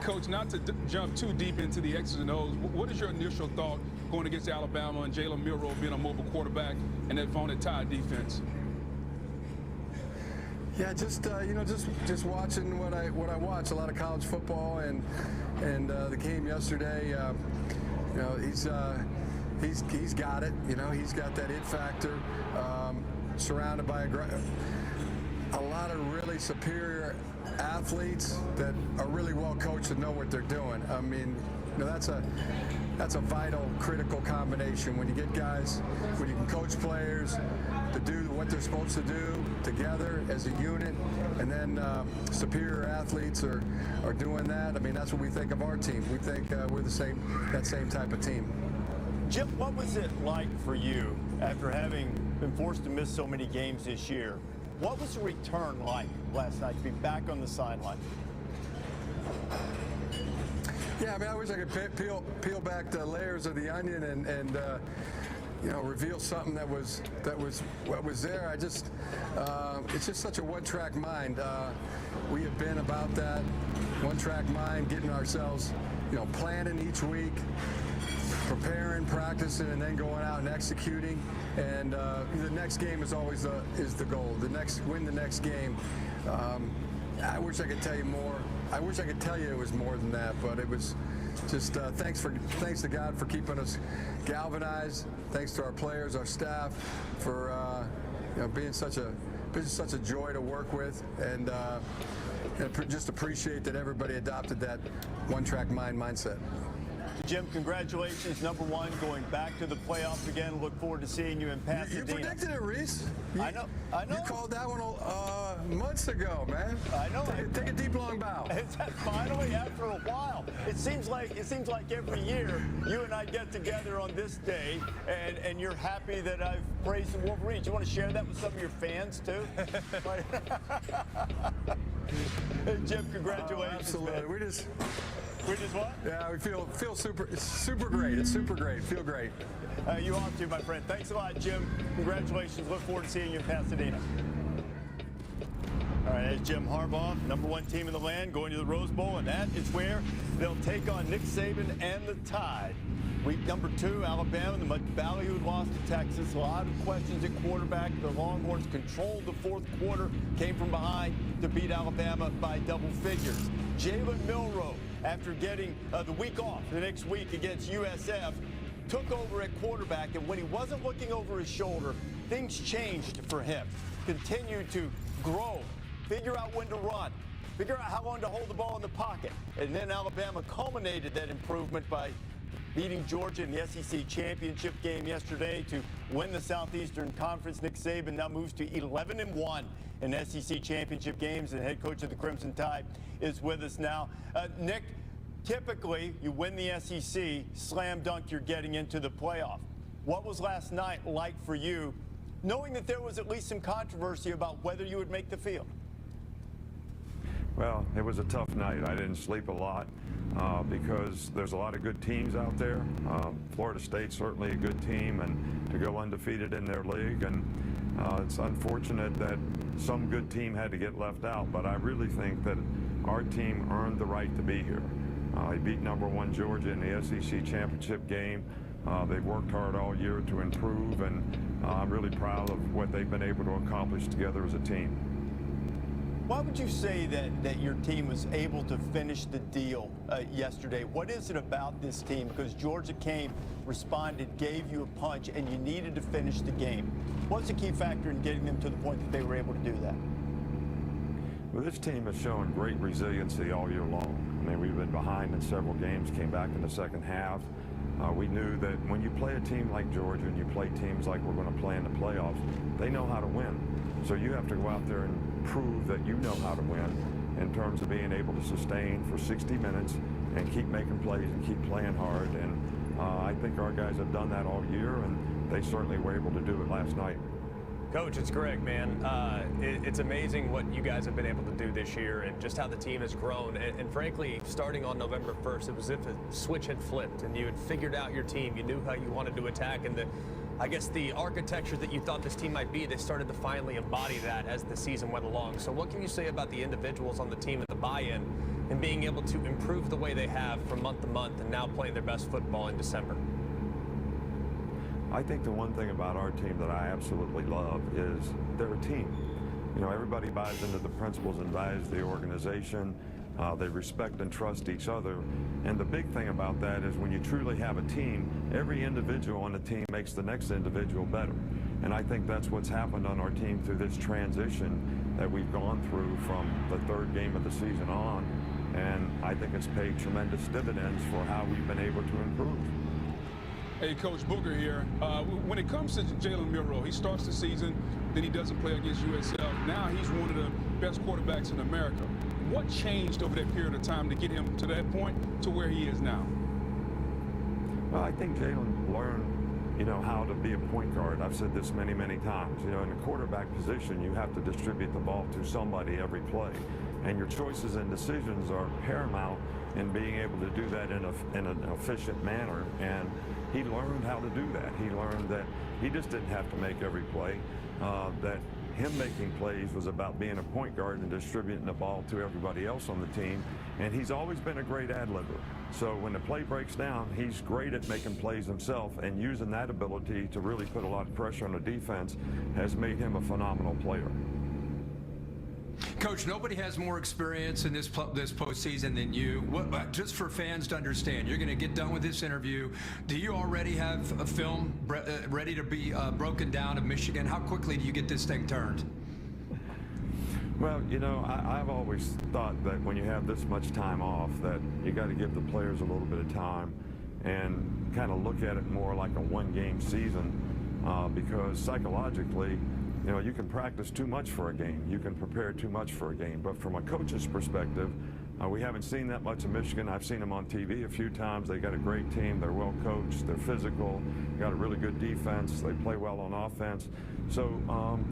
Coach, not to jump too deep into the X's and O's, what is your initial thought going against Alabama and Jalen Milroe being a mobile quarterback and that Vaughn Tide defense? Yeah, just watching what I watch, a lot of college football and the game yesterday. He's got it. He's got that it factor. Surrounded by a lot of really superior athletes that are really well coached and know what they're doing. I mean, that's a vital, critical combination when you get guys, when you can coach players to do what they're supposed to do together as a unit, and then superior athletes are doing that. I mean, that's what we think of our team. We think we're that same type of team. Jim, what was it like for you after having been forced to miss so many games this year? What was the return like last night to be back on the sideline? Yeah, I mean, I wish I could peel back the layers of the onion and reveal something that was what was there. It's just such a one-track mind. We have been about that one-track mind, getting ourselves, planning each week, preparing, practicing, and then going out and executing. And the next game is always the goal. Win the next game. I wish I could tell you more. I wish I could tell you it was more than that, but it was just thanks to God for keeping us galvanized. Thanks to our players, our staff, for being such a joy to work with, and just appreciate that everybody adopted that one-track mind mindset. Jim, congratulations, #1, going back to the playoffs again. Look forward to seeing you in Pasadena. You predicted it, Reese. I know. You called that one months ago, man. I know. Take a deep, long bow. Finally, after a while, it seems like every year you and I get together on this day, and you're happy that I've praised the Wolverines. You want to share that with some of your fans too? Hey, Jim, congratulations. Absolutely. Man. We just what? Yeah, we feel super. It's super great. It's super great. Feel great. You ought to, my friend. Thanks a lot, Jim. Congratulations. Look forward to seeing you in Pasadena. All right, that's Jim Harbaugh, #1 team in the land, going to the Rose Bowl, and that is where they'll take on Nick Saban and the Tide. Week #2, Alabama, the much ballyhooed loss to Texas. A lot of questions at quarterback. The Longhorns controlled the fourth quarter, came from behind to beat Alabama by double figures. Jalen Milroe, after getting the week off the next week against USF, took over at quarterback, and when he wasn't looking over his shoulder, things changed for him. Continued to grow, figure out when to run, figure out how long to hold the ball in the pocket. And then Alabama culminated that improvement by beating Georgia in the SEC championship game yesterday to win the Southeastern Conference. Nick Saban now moves to 11-1 in SEC championship games, and head coach of the Crimson Tide is with us now. Nick, typically you win the SEC, slam dunk, you're getting into the playoff. What was last night like for you, knowing that there was at least some controversy about whether you would make the field? Well, it was a tough night. I didn't sleep a lot because there's a lot of good teams out there. Florida State's certainly a good team, and to go undefeated in their league. And it's unfortunate that some good team had to get left out, but I really think that our team earned the right to be here. They beat #1 Georgia in the SEC championship game. They've worked hard all year to improve, and I'm really proud of what they've been able to accomplish together as a team. Why would you say that your team was able to finish the deal yesterday? What is it about this team? Because Georgia came, responded, gave you a punch, and you needed to finish the game. What's the key factor in getting them to the point that they were able to do that? Well, this team has shown great resiliency all year long. I mean, we've been behind in several games, came back in the second half. We knew that when you play a team like Georgia and you play teams like we're going to play in the playoffs, they know how to win. So you have to go out there and prove that you know how to win in terms of being able to sustain for 60 minutes and keep making plays and keep playing hard. And I think our guys have done that all year, and they certainly were able to do it last night. Coach, it's Greg, man. It's amazing what you guys have been able to do this year and just how the team has grown. And frankly, starting on November 1st, it was as if a switch had flipped and you had figured out your team. You knew how you wanted to attack, and I guess the architecture that you thought this team might be, they started to finally embody that as the season went along. So what can you say about the individuals on the team at the buy-in and being able to improve the way they have from month to month and now playing their best football in December? I think the one thing about our team that I absolutely love is they're a team. You know, everybody buys into the principles and values of the organization. They respect and trust each other. And the big thing about that is when you truly have a team, every individual on the team makes the next individual better. And I think that's what's happened on our team through this transition that we've gone through from the third game of the season on. And I think it's paid tremendous dividends for how we've been able to improve. Hey, Coach Booger here. When it comes to Jalen Milroe, he starts the season, then he doesn't play against USF. Now he's one of the best quarterbacks in America. What changed over that period of time to get him to that point to where he is now? Well, I think Jalen learned, how to be a point guard. I've said this many, many times. In the quarterback position, you have to distribute the ball to somebody every play. And your choices and decisions are paramount in being able to do that in an efficient manner. And he learned how to do that. He learned that he just didn't have to make every play, that him making plays was about being a point guard and distributing the ball to everybody else on the team. And he's always been a great ad-libber. So when the play breaks down, he's great at making plays himself, and using that ability to really put a lot of pressure on the defense has made him a phenomenal player. Coach, nobody has more experience in this postseason than you. Just for fans to understand, you're going to get done with this interview. Do you already have a film ready to be broken down of Michigan? How quickly do you get this thing turned? Well, I've always thought that when you have this much time off, that you got to give the players a little bit of time and kind of look at it more like a one-game season because psychologically, you know, you can practice too much for a game. You can prepare too much for a game. But from a coach's perspective, we haven't seen that much of Michigan. I've seen them on TV a few times. They got a great team. They're well coached. They're physical. Got a really good defense. They play well on offense. So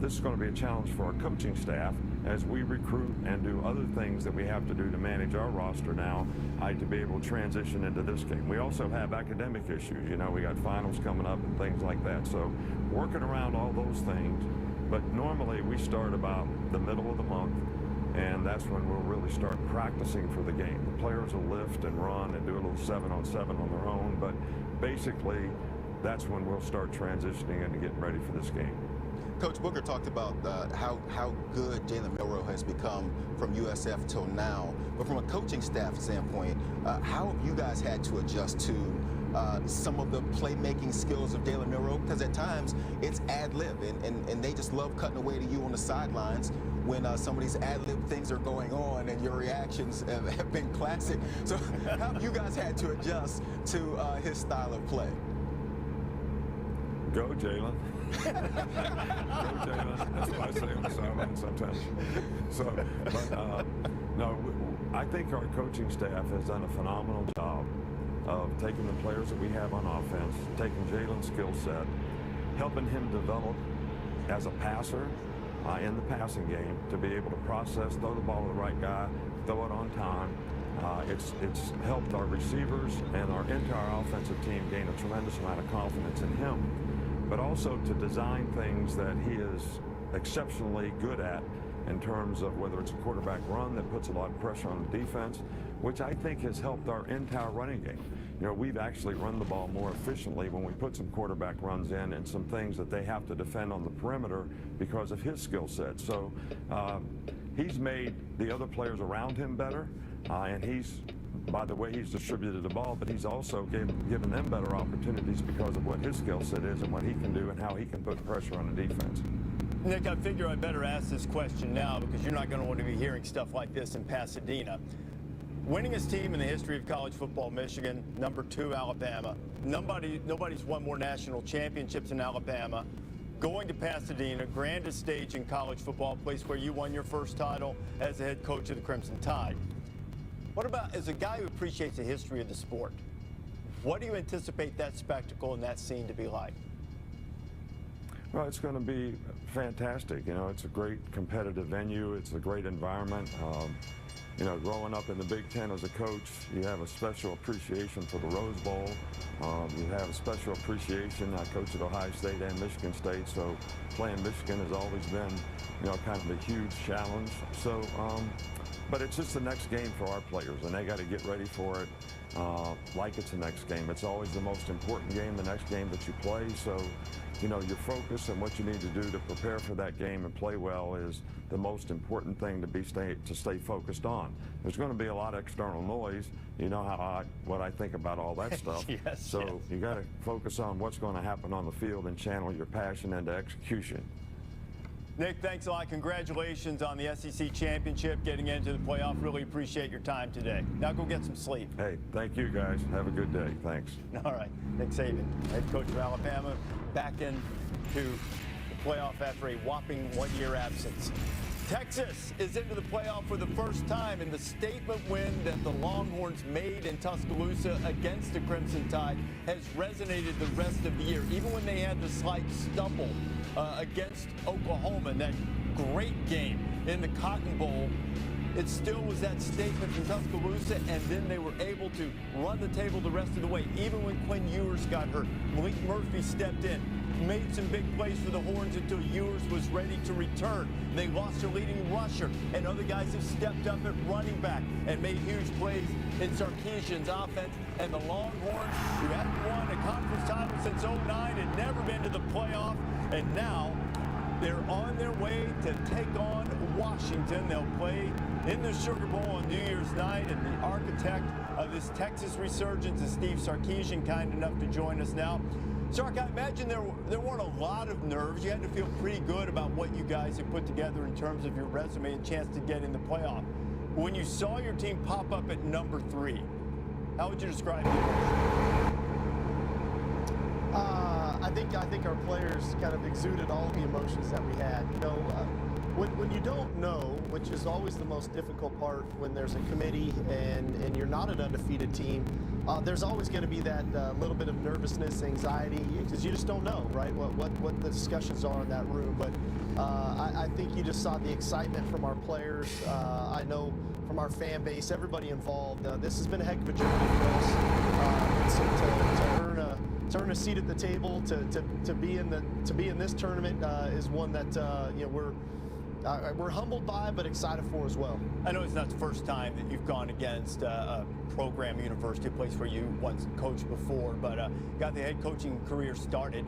this is going to be a challenge for our coaching staff as we recruit and do other things that we have to do to manage our roster now to be able to transition into this game. We also have academic issues. You know, we got finals coming up and things like that. So working around all those things. But normally we start about the middle of the month, and that's when we'll really start practicing for the game. The players will lift and run and do a little 7-on-7 on their own, but basically that's when we'll start transitioning into getting ready for this game. Coach Booker talked about how good Jalen Milroe has become from USF till now, but from a coaching staff standpoint, how have you guys had to adjust to some of the playmaking skills of Jalen Milroe? Because at times it's ad-lib, and they just love cutting away to you on the sidelines when some of these ad-lib things are going on, and your reactions have been classic. So how have you guys had to adjust to his style of play? Go, Jalen. Go, Jalen. That's what I say on the sideline sometimes. So, but no, I think our coaching staff has done a phenomenal job of taking the players that we have on offense, taking Jalen's skill set, helping him develop as a passer in the passing game to be able to process, throw the ball to the right guy, throw it on time. It's helped our receivers and our entire offensive team gain a tremendous amount of confidence in him, but also to design things that he is exceptionally good at in terms of whether it's a quarterback run that puts a lot of pressure on the defense, which I think has helped our entire running game. You know, we've actually run the ball more efficiently when we put some quarterback runs in and some things that they have to defend on the perimeter because of his skill set. So he's made the other players around him better, and he's, by the way he's distributed the ball, but he's also given them better opportunities because of what his skill set is and what he can do and how he can put pressure on the defense. Nick, I figure I better ask this question now because you're not going to want to be hearing stuff like this in Pasadena. Winningest team in the history of college football, Michigan. Number 2, Alabama. Nobody's won more national championships in Alabama. Going to Pasadena, grandest stage in college football, place where you won your first title as the head coach of the Crimson Tide. What about, as a guy who appreciates the history of the sport, what do you anticipate that spectacle and that scene to be like? Well, it's going to be fantastic. You know, it's a great competitive venue. It's a great environment. You know, growing up in the Big Ten as a coach, you have a special appreciation for the Rose Bowl. You have a special appreciation. I coached at Ohio State and Michigan State, so playing Michigan has always been, you know, kind of a huge challenge. So, but it's just the next game for our players, and they got to get ready for it like it's the next game. It's always the most important game, the next game that you play. So, you know, your focus and what you need to do to prepare for that game and play well is the most important thing to stay focused on. There's going to be a lot of external noise. You know what I think about all that stuff. Yes, so yes. You got to focus on what's going to happen on the field and channel your passion into execution. Nick, thanks a lot. Congratulations on the SEC championship, getting into the playoff. Really appreciate your time today. Now go get some sleep. Hey, thank you guys. Have a good day. Thanks. All right. Nick Saban, head coach of Alabama, back into the playoff after a whopping 1-year absence. Texas is into the playoff for the first time, and the statement win that the Longhorns made in Tuscaloosa against the Crimson Tide has resonated the rest of the year, even when they had the slight stumble against Oklahoma in that great game in the Cotton Bowl. It still was that statement from Tuscaloosa, and then they were able to run the table the rest of the way, even when Quinn Ewers got hurt. Malik Murphy stepped in, made some big plays for the Horns until Ewers was ready to return. They lost their leading rusher, and other guys have stepped up at running back and made huge plays in Sarkisian's offense. And the Longhorns, who haven't won a conference title since '09 and never been to the playoff, and now they're on their way to take on Washington. They'll play in the Sugar Bowl on New Year's night, and the architect of this Texas resurgence is Steve Sarkisian, kind enough to join us now. Sark, I imagine there weren't a lot of nerves. You had to feel pretty good about what you guys have put together in terms of your resume and chance to get in the playoff. When you saw your team pop up at number 3, how would you describe it? think our players kind of exuded all of the emotions that we had. You know, when you don't know, which is always the most difficult part when there's a committee and you're not an undefeated team, there's always going to be that little bit of nervousness, anxiety, because you just don't know, right, what the discussions are in that room. But I think you just saw the excitement from our players. I know from our fan base, everybody involved. This has been a heck of a journey for us. To earn a seat at the table, to be in this tournament is one that you know we're humbled by, but excited for as well. I know it's not the first time that you've gone against a program, university, a place where you once coached before, but got the head coaching career started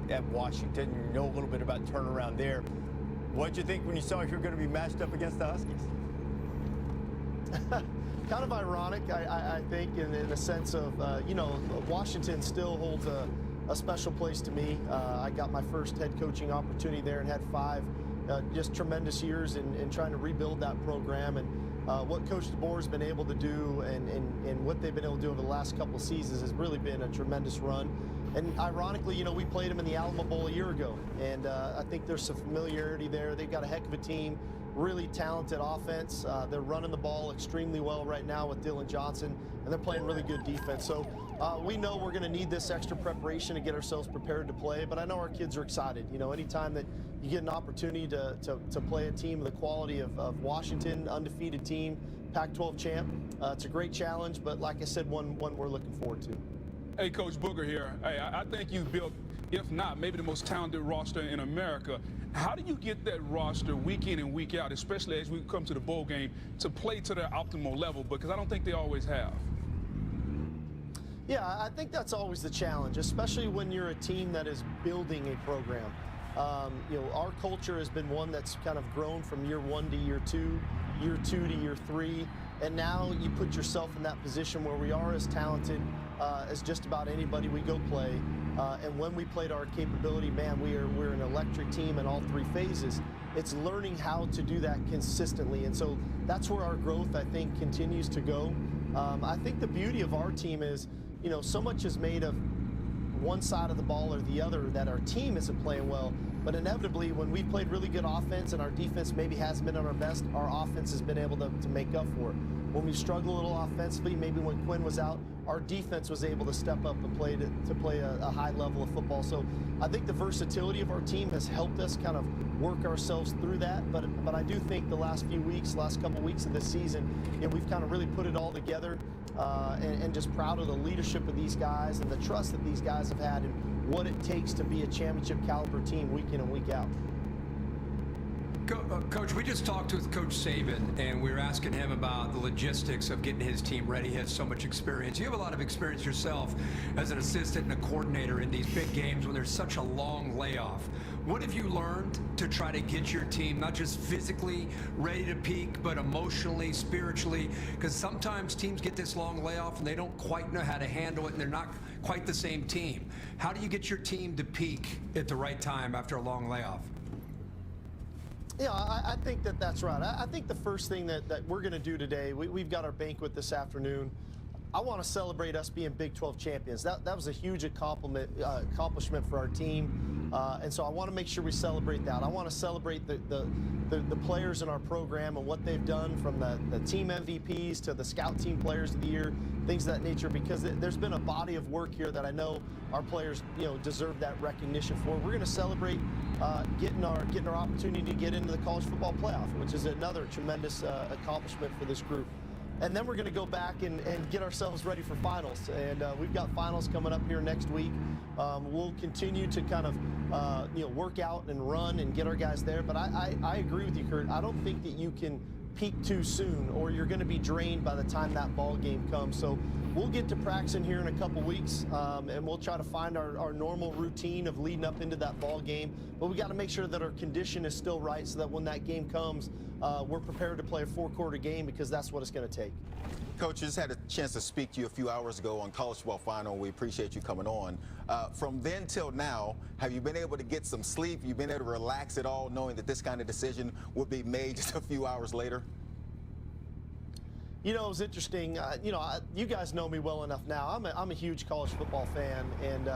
at Washington. You know a little bit about turnaround there. What did you think when you saw you were going to be matched up against the Huskies? Kind of ironic, I think, in the sense of, you know, Washington still holds a special place to me. I got my first head coaching opportunity there and had 5 just tremendous years in trying to rebuild that program. And what Coach DeBoer has been able to do and what they've been able to do over the last couple of seasons has really been a tremendous run. And ironically, you know, we played them in the Alamo Bowl a year ago, and I think there's some familiarity there. They've got a heck of a team, really talented offense. They're running the ball extremely well right now with Dylan Johnson, and they're playing really good defense. So we know we're going to need this extra preparation to get ourselves prepared to play, but I know our kids are excited. You know, anytime that you get an opportunity to play a team of the quality of Washington, undefeated team, Pac-12 champ, it's a great challenge, but like I said, one we're looking forward to. Hey, Coach Booger here. Hey, I think you've built, if not, maybe the most talented roster in America. How do you get that roster week in and week out, especially as we come to the bowl game, to play to their optimal level? Because I don't think they always have. Yeah, I think that's always the challenge, especially when you're a team that is building a program. You know, our culture has been one that's kind of grown from year 1 to year 2, year 2 to year 3, and now you put yourself in that position where we are as talented as just about anybody we go play. And when we played our capability, man, we're an electric team in all 3 phases. It's learning how to do that consistently, and so that's where our growth, I think, continues to go. I think the beauty of our team is, you know, so much is made of one side of the ball or the other that our team isn't playing well. But inevitably, when we played really good offense and our defense maybe hasn't been at our best, our offense has been able to make up for it. When we struggled a little offensively, maybe when Quinn was out, our defense was able to step up and play a high level of football. So I think the versatility of our team has helped us kind of work ourselves through that. But I do think the last couple weeks of this season, you know, we've kind of really put it all together, and just proud of the leadership of these guys and the trust that these guys have had and what it takes to be a championship caliber team week in and week out. Coach, we just talked with Coach Saban, and we were asking him about the logistics of getting his team ready. He has so much experience. You have a lot of experience yourself as an assistant and a coordinator in these big games when there's such a long layoff. What have you learned to try to get your team not just physically ready to peak, but emotionally, spiritually? Because sometimes teams get this long layoff and they don't quite know how to handle it, and they're not quite the same team. How do you get your team to peak at the right time after a long layoff? Yeah, I think that's right. I think the first thing that we're going to do today, we've got our banquet this afternoon. I want to celebrate us being Big 12 champions. That was a huge accomplishment for our team, and so I want to make sure we celebrate that. I want to celebrate the players in our program and what they've done, from the team MVPs to the scout team players of the year, things of that nature, because there's been a body of work here that I know our players, you know, deserve that recognition for. We're going to celebrate getting our opportunity to get into the college football playoff, which is another tremendous accomplishment for this group. And then we're going to go back and get ourselves ready for finals. And we've got finals coming up here next week. We'll continue to kind of you know, work out and run and get our guys there. But I agree with you, Kurt. I don't think that you can peak too soon, or you're going to be drained by the time that ball game comes. So we'll get to practicing here in a couple weeks, and we'll try to find our normal routine of leading up into that ball game. But we got to make sure that our condition is still right, so that when that game comes, we're prepared to play a 4-quarter game, because that's what it's going to take. Coach, just had a chance to speak to you a few hours ago on College Football Final. We appreciate you coming on. From then till now, have you been able to get some sleep? You've been able to relax at all, knowing that this kind of decision would be made just a few hours later? You know, it was interesting. You know, you guys know me well enough now. I'm a huge college football fan, and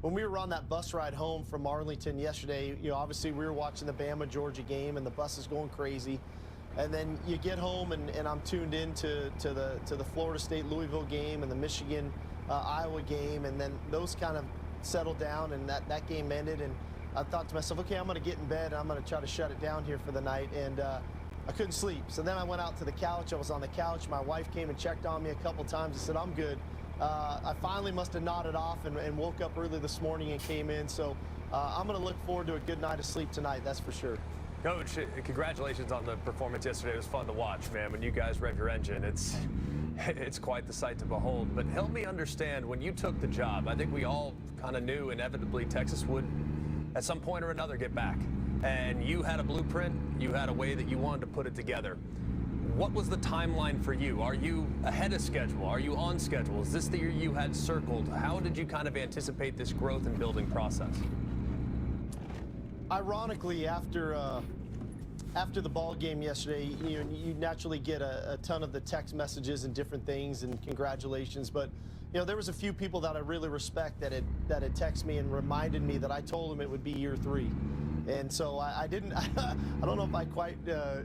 when we were on that bus ride home from Arlington yesterday, obviously we were watching the Bama-Georgia game, and the bus is going crazy. And then you get home, and I'm tuned in to the Florida State-Louisville game and the Michigan-Iowa game, and then those kind of settled down, and that game ended. And I thought to myself, okay, I'm going to get in bed, and I'm going to try to shut it down here for the night. And I couldn't sleep. So then I went out to the couch. I was on the couch. My wife came and checked on me a couple times. I said, I'm good. I finally must have nodded off and woke up early this morning and came in. So I'm going to look forward to a good night of sleep tonight, that's for sure. Coach, congratulations on the performance yesterday. It was fun to watch, man. When you guys rev your engine, it's quite the sight to behold. But help me understand, when you took the job, I think we all kind of knew inevitably Texas would, at some point or another, get back. And you had a blueprint. You had a way that you wanted to put it together. What was the timeline for you? Are you ahead of schedule? Are you on schedule? Is this the year you had circled? How did you kind of anticipate this growth and building process? Ironically, after the ball game yesterday, you naturally get a ton of the text messages and different things and congratulations. But there was a few people that I really respect that had texted me and reminded me that I told them it would be year 3. And so I didn't, I don't know if I quite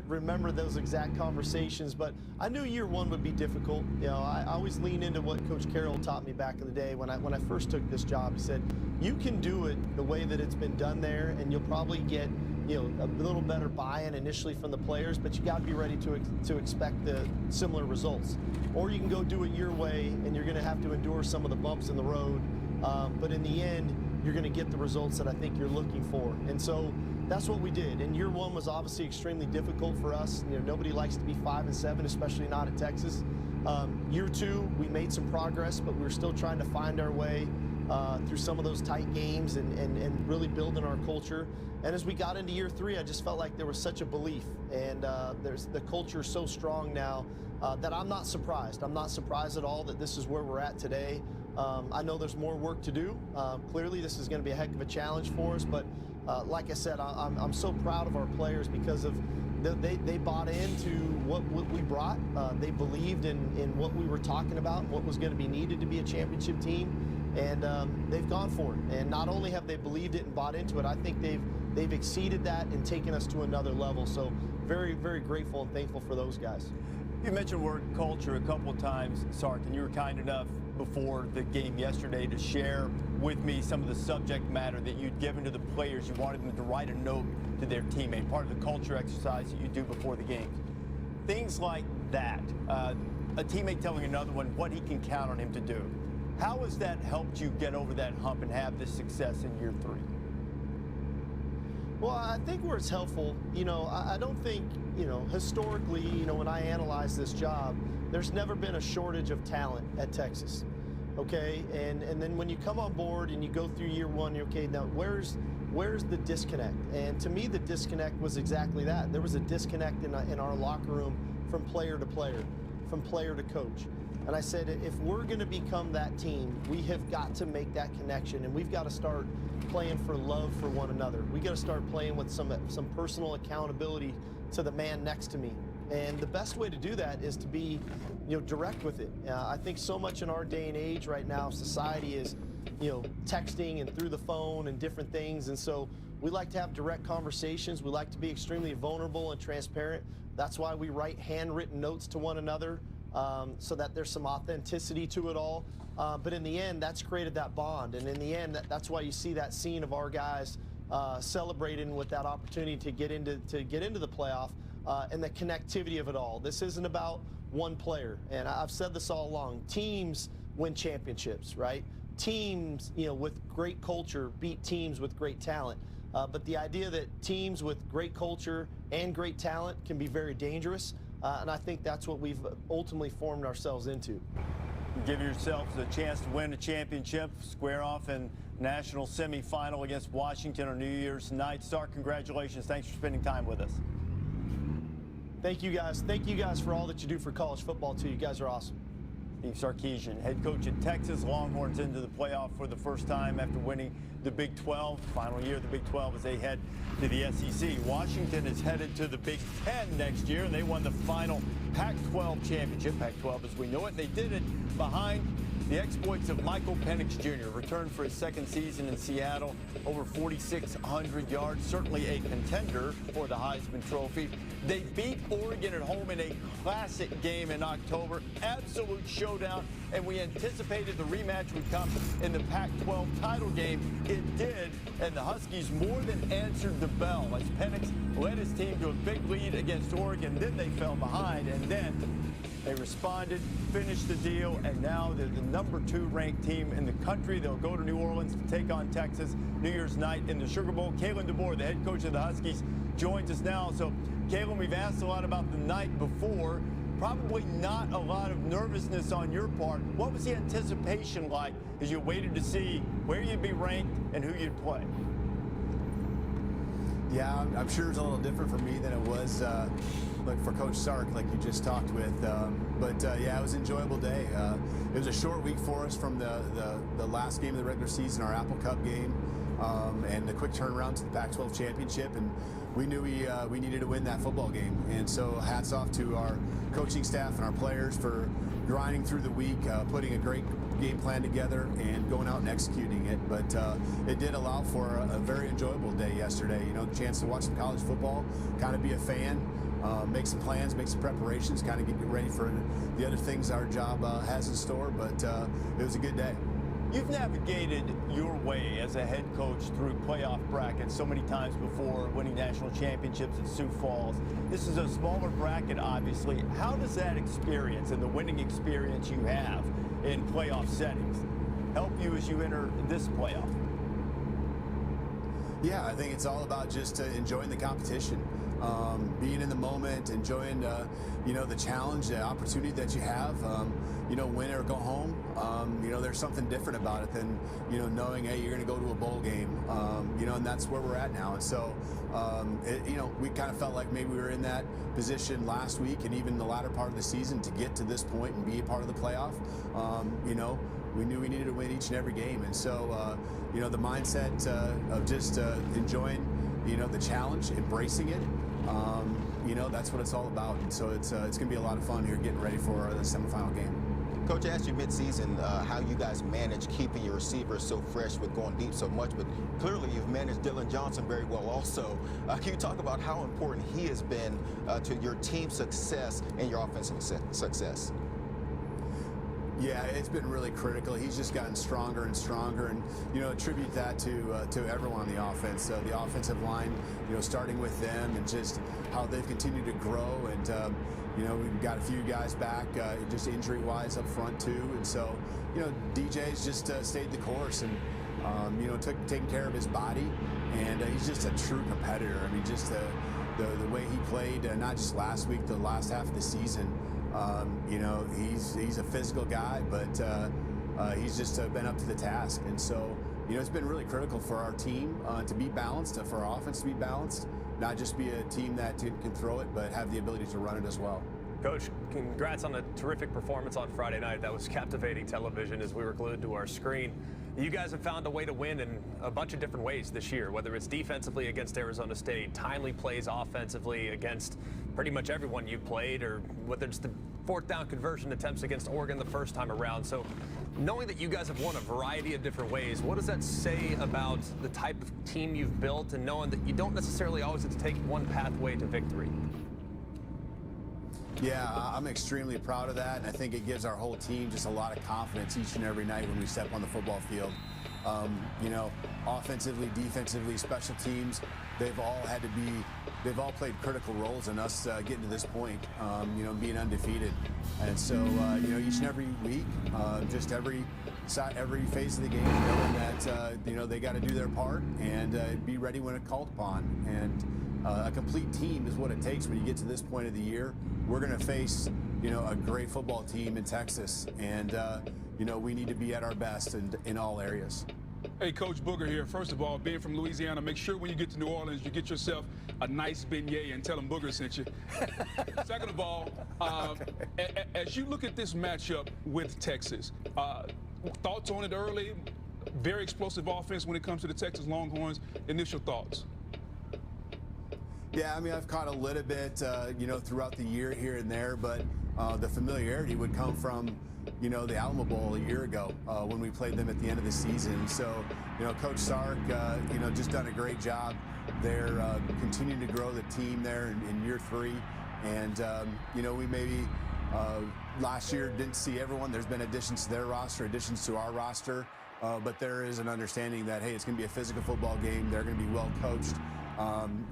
remember those exact conversations, but I knew year 1 would be difficult. I always lean into what Coach Carroll taught me back in the day when I first took this job. He said, you can do it the way that it's been done there, and you'll probably get a little better buy-in initially from the players, but you got to be ready to expect the similar results. Or you can go do it your way, and you're going to have to endure some of the bumps in the road. But in the end, you're going to get the results that I think you're looking for. And so that's what we did. And year 1 was obviously extremely difficult for us. Nobody likes to be 5-7, especially not at Texas. Year 2, we made some progress, but we're still trying to find our way through some of those tight games and really building our culture. And as we got into year 3, I just felt like there was such a belief. And the culture is so strong now that I'm not surprised. I'm not surprised at all that this is where we're at today. I know there's more work to do. Clearly, this is going to be a heck of a challenge for us. But like I said, I'm so proud of our players because of they bought into what we brought. They believed in what we were talking about and what was going to be needed to be a championship team. And they've gone for it. And not only have they believed it and bought into it, I think they've exceeded that and taken us to another level. So very, very grateful and thankful for those guys. You mentioned the word culture a couple of times, Sark, and you were kind enough before the game yesterday to share with me some of the subject matter that you'd given to the players. You wanted them to write a note to their teammate, part of the culture exercise that you do before the games. Things like that, a teammate telling another one what he can count on him to do. How has that helped you get over that hump and have this success in year 3? Well, I think where it's helpful, I don't think, historically, when I analyze this job, there's never been a shortage of talent at Texas, okay? And then when you come on board and you go through year 1, you're okay, now where's the disconnect? And to me, the disconnect was exactly that. There was a disconnect in our locker room from player to player, from player to coach. And I said, if we're going to become that team, we have got to make that connection, and we've got to start playing for love for one another. We got to start playing with some personal accountability to the man next to me. And the best way to do that is to be, direct with it. I think so much in our day and age right now, society is, texting and through the phone and different things. And so we like to have direct conversations. We like to be extremely vulnerable and transparent. That's why we write handwritten notes to one another. So that there's some authenticity to it all. But in the end, that's created that bond. And in the end, that's why you see that scene of our guys celebrating with that opportunity to get into the playoff and the connectivity of it all. This isn't about one player. And I've said this all along. Teams win championships, right? Teams, with great culture beat teams with great talent. But the idea that teams with great culture and great talent can be very dangerous. And I think that's what we've ultimately formed ourselves into. Give yourselves a chance to win a championship, square off in national semifinal against Washington on New Year's night. Sark, congratulations. Thanks for spending time with us. Thank you, guys. Thank you guys for all that you do for college football, too. You guys are awesome. Steve Sarkisian, head coach at Texas Longhorns, into the playoff for the first time after winning the Big 12. Final year of the Big 12 as they head to the SEC. Washington is headed to the Big 10 next year, and they won the final Pac-12 championship. Pac-12 as we know it. They did it behind The exploits of Michael Penix Jr. returned for his second season in Seattle, over 4,600 yards, certainly a contender for the Heisman Trophy. They beat Oregon at home in a classic game in October, absolute showdown, and we anticipated the rematch would come in the Pac-12 title game. It did, and the Huskies more than answered the bell as Penix led his team to a big lead against Oregon. Then they fell behind, and then they responded, finished the deal, and now they're the number 2 ranked team in the country. They'll go to New Orleans to take on Texas New Year's night in the Sugar Bowl. Kalen DeBoer, the head coach of the Huskies, joins us now. So, Kalen, we've asked a lot about the night before. Probably not a lot of nervousness on your part. What was the anticipation like as you waited to see where you'd be ranked and who you'd play? Yeah, I'm sure it's a little different for me than it was for Coach Sark, like you just talked with. Yeah, it was an enjoyable day. It was a short week for us from the last game of the regular season, our Apple Cup game, and the quick turnaround to the Pac-12 championship. And we knew we needed to win that football game. And so hats off to our coaching staff and our players for grinding through the week, putting a great game plan together and going out and executing it. But it did allow for a very enjoyable day yesterday. You know, the chance to watch some college football, kind of be a fan, make some plans, make some preparations, kind of get ready for the other things our job has in store. But it was a good day. You've navigated your way as a head coach through playoff brackets so many times before, winning national championships at Sioux Falls. This is a smaller bracket, obviously. How does that experience and the winning experience you have in playoff settings help you as you enter this playoff? Yeah, I think it's all about just enjoying the competition, being in the moment, enjoying the challenge, the opportunity that you have. Win or go home. There's something different about it than knowing, hey, you're going to go to a bowl game. And that's where we're at now. And so we kind of felt like maybe we were in that position last week and even the latter part of the season to get to this point and be a part of the playoff. We knew we needed to win each and every game. And so, the mindset of just enjoying, the challenge, embracing it, that's what it's all about. And so it's going to be a lot of fun here getting ready for the semifinal game. Coach, I asked you mid-season how you guys manage keeping your receivers so fresh with going deep so much, but clearly you've managed Dylan Johnson very well also. Can you talk about how important he has been to your team's success and your offensive success? Yeah, it's been really critical. He's just gotten stronger and stronger, and attribute that to everyone on the offense, the offensive line. Starting with them and just how they've continued to grow, and we've got a few guys back, just injury-wise up front too, and so DJ's just stayed the course and taking care of his body, and he's just a true competitor. I mean, just the way he played, not just last week, the last half of the season. He's a physical guy, but he's just been up to the task. And so, it's been really critical for our team to be balanced, for our offense to be balanced, not just be a team that can throw it, but have the ability to run it as well. Coach, congrats on a terrific performance on Friday night. That was captivating television as we were glued to our screen. You guys have found a way to win in a bunch of different ways this year, whether it's defensively against Arizona State, timely plays offensively against pretty much everyone you played, or whether it's the fourth down conversion attempts against Oregon the first time around. So knowing that you guys have won a variety of different ways, what does that say about the type of team you've built, and knowing that you don't necessarily always have to take one pathway to victory? Yeah, I'm extremely proud of that, and I think it gives our whole team just a lot of confidence each and every night when we step on the football field. Offensively, defensively, special teams, they've all played critical roles in us getting to this point, being undefeated. And so, each and every week, just every phase of the game, knowing that, they got to do their part and be ready when it's called upon. And a complete team is what it takes when you get to this point of the year. We're going to face, a great football team in Texas, and, we need to be at our best in all areas. Hey, Coach Booger here. First of all, being from Louisiana, make sure when you get to New Orleans, you get yourself a nice beignet and tell them Booger sent you. Second of all, as you look at this matchup with Texas, thoughts on it early? Very explosive offense when it comes to the Texas Longhorns. Initial thoughts? Yeah, I mean, I've caught a little bit, throughout the year here and there, but the familiarity would come from, you know, the Alamo Bowl a year ago when we played them at the end of the season. So, you know, Coach Sark, you know, just done a great job. They're continuing to grow the team there in year 3. And, you know, we maybe last year didn't see everyone. There's been additions to their roster, additions to our roster. But there is an understanding that, hey, it's going to be a physical football game. They're going to be well coached.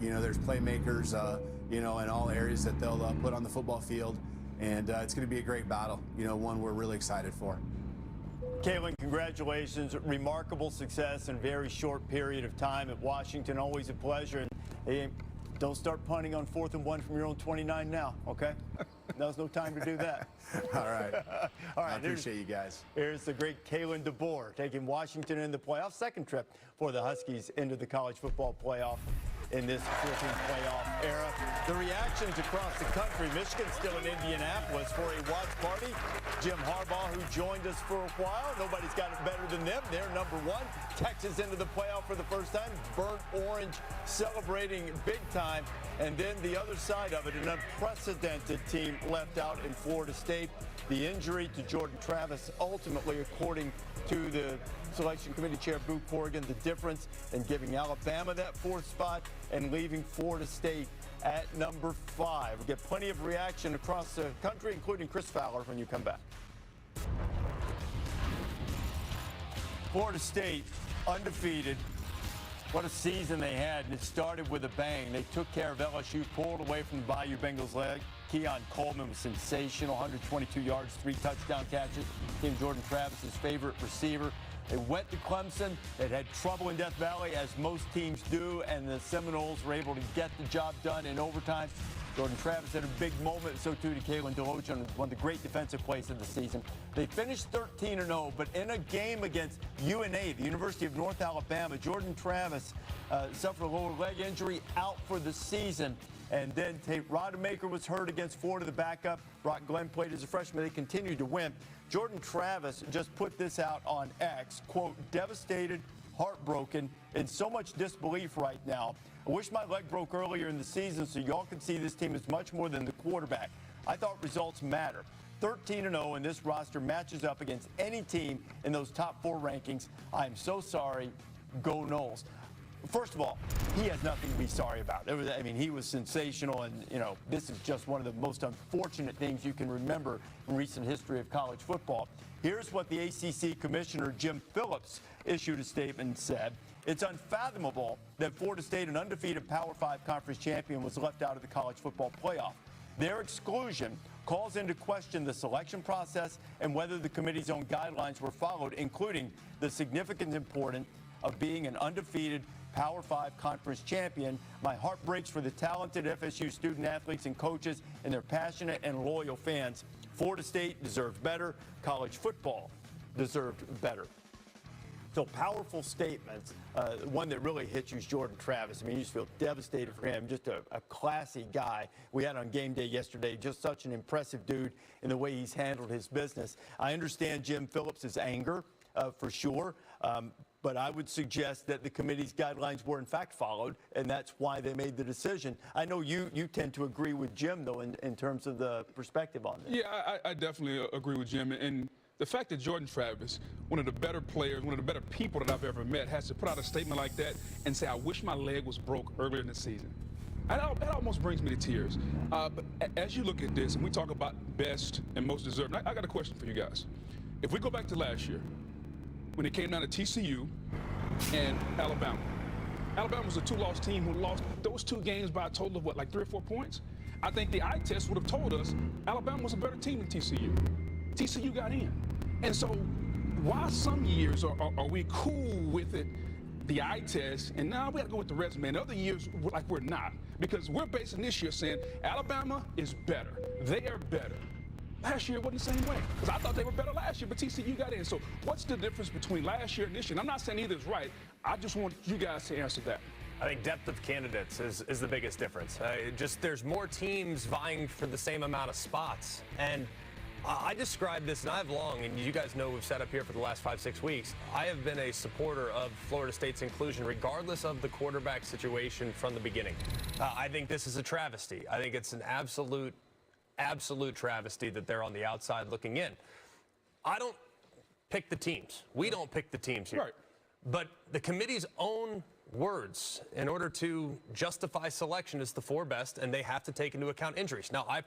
You know, there's playmakers, you know, in all areas that they'll put on the football field. And it's going to be a great battle, you know, one we're really excited for. Kalen, congratulations. Remarkable success in a very short period of time at Washington. Always a pleasure. And hey, don't start punting on 4th and 1 from your own 29 now, okay? Now's no time to do that. All right. All right. I appreciate you guys. Here's the great Kalen DeBoer taking Washington in the playoff. Second trip for the Huskies into the college football playoff in this 14th playoff era. The reactions across the country. Michigan still in Indianapolis for a watch party. Jim Harbaugh, who joined us for a while. Nobody's got it better than them. They're number 1. Texas into the playoff for the first time. Burnt orange celebrating big time. And then the other side of it, an unprecedented team left out in Florida State. The injury to Jordan Travis, ultimately, according to the selection committee chair, Boo Corrigan, the difference in giving Alabama that 4th spot and leaving Florida State at number 5. We'll get plenty of reaction across the country, including Chris Fowler, when you come back. Florida State, undefeated. What a season they had, and it started with a bang. They took care of LSU, pulled away from the Bayou Bengals leg. Keon Coleman was sensational, 122 yards, 3 touchdown catches. Became Jordan Travis's favorite receiver. They went to Clemson. They'd had trouble in Death Valley, as most teams do, and the Seminoles were able to get the job done in overtime. Jordan Travis had a big moment, so too did Kalen DeLoach on one of the great defensive plays of the season. They finished 13-0, but in a game against UNA, the University of North Alabama, Jordan Travis suffered a lower leg injury, out for the season. And then Tate Rodemaker was hurt against Florida, the backup. Brock Glenn played as a freshman. They continued to win. Jordan Travis just put this out on X, quote, devastated, heartbroken, and so much disbelief right now. I wish my leg broke earlier in the season so y'all could see this team is much more than the quarterback. I thought results matter. 13-0, and this roster matches up against any team in those top 4 rankings. I'm so sorry. Go Noles. First of all, he has nothing to be sorry about. I mean, he was sensational, and, you know, this is just one of the most unfortunate things you can remember in recent history of college football. Here's what the ACC Commissioner Jim Phillips issued a statement and said. It's unfathomable that Florida State, an undefeated Power 5 conference champion, was left out of the college football playoff. Their exclusion calls into question the selection process and whether the committee's own guidelines were followed, including the significant importance of being an undefeated Power 5 conference champion. My heart breaks for the talented FSU student athletes and coaches and their passionate and loyal fans. Florida State deserved better. College football deserved better. So powerful statements. One that really hits you is Jordan Travis. I mean, you just feel devastated for him. Just a classy guy. We had on game day yesterday. Just such an impressive dude in the way he's handled his business. I understand Jim Phillips' anger for sure. But I would suggest that the committee's guidelines were in fact followed, and that's why they made the decision. I know you tend to agree with Jim, though, in terms of the perspective on this. Yeah, I definitely agree with Jim. And the fact that Jordan Travis, one of the better players, one of the better people that I've ever met, has to put out a statement like that and say, I wish my leg was broke earlier in the season. That almost brings me to tears. But as you look at this, and we talk about best and most deserving, I got a question for you guys. If we go back to last year, when it came down to TCU and Alabama. Alabama was a 2-loss team who lost those 2 games by a total of, what, like 3 or 4 points? I think the eye test would have told us Alabama was a better team than TCU. TCU got in. And so while some years are we cool with it, the eye test, and now we got to go with the resume. And other years, like we're not. Because we're basing this year saying Alabama is better. They are better. Last year it wasn't the same way, because I thought they were better last year, but TCU got in. So what's the difference between last year and this year? And I'm not saying either is right. I just want you guys to answer that. I think depth of candidates is the biggest difference. There's more teams vying for the same amount of spots. And I describe this, and I've long, and you guys know we've sat up here for the last 5-6 weeks, I have been a supporter of Florida State's inclusion regardless of the quarterback situation from the beginning. I think this is a travesty. I think it's an absolute travesty that they're on the outside looking in. I don't pick the teams. We don't pick the teams here. Right. But the committee's own words, in order to justify selection, is the 4 best, and they have to take into account injuries. Now, I'd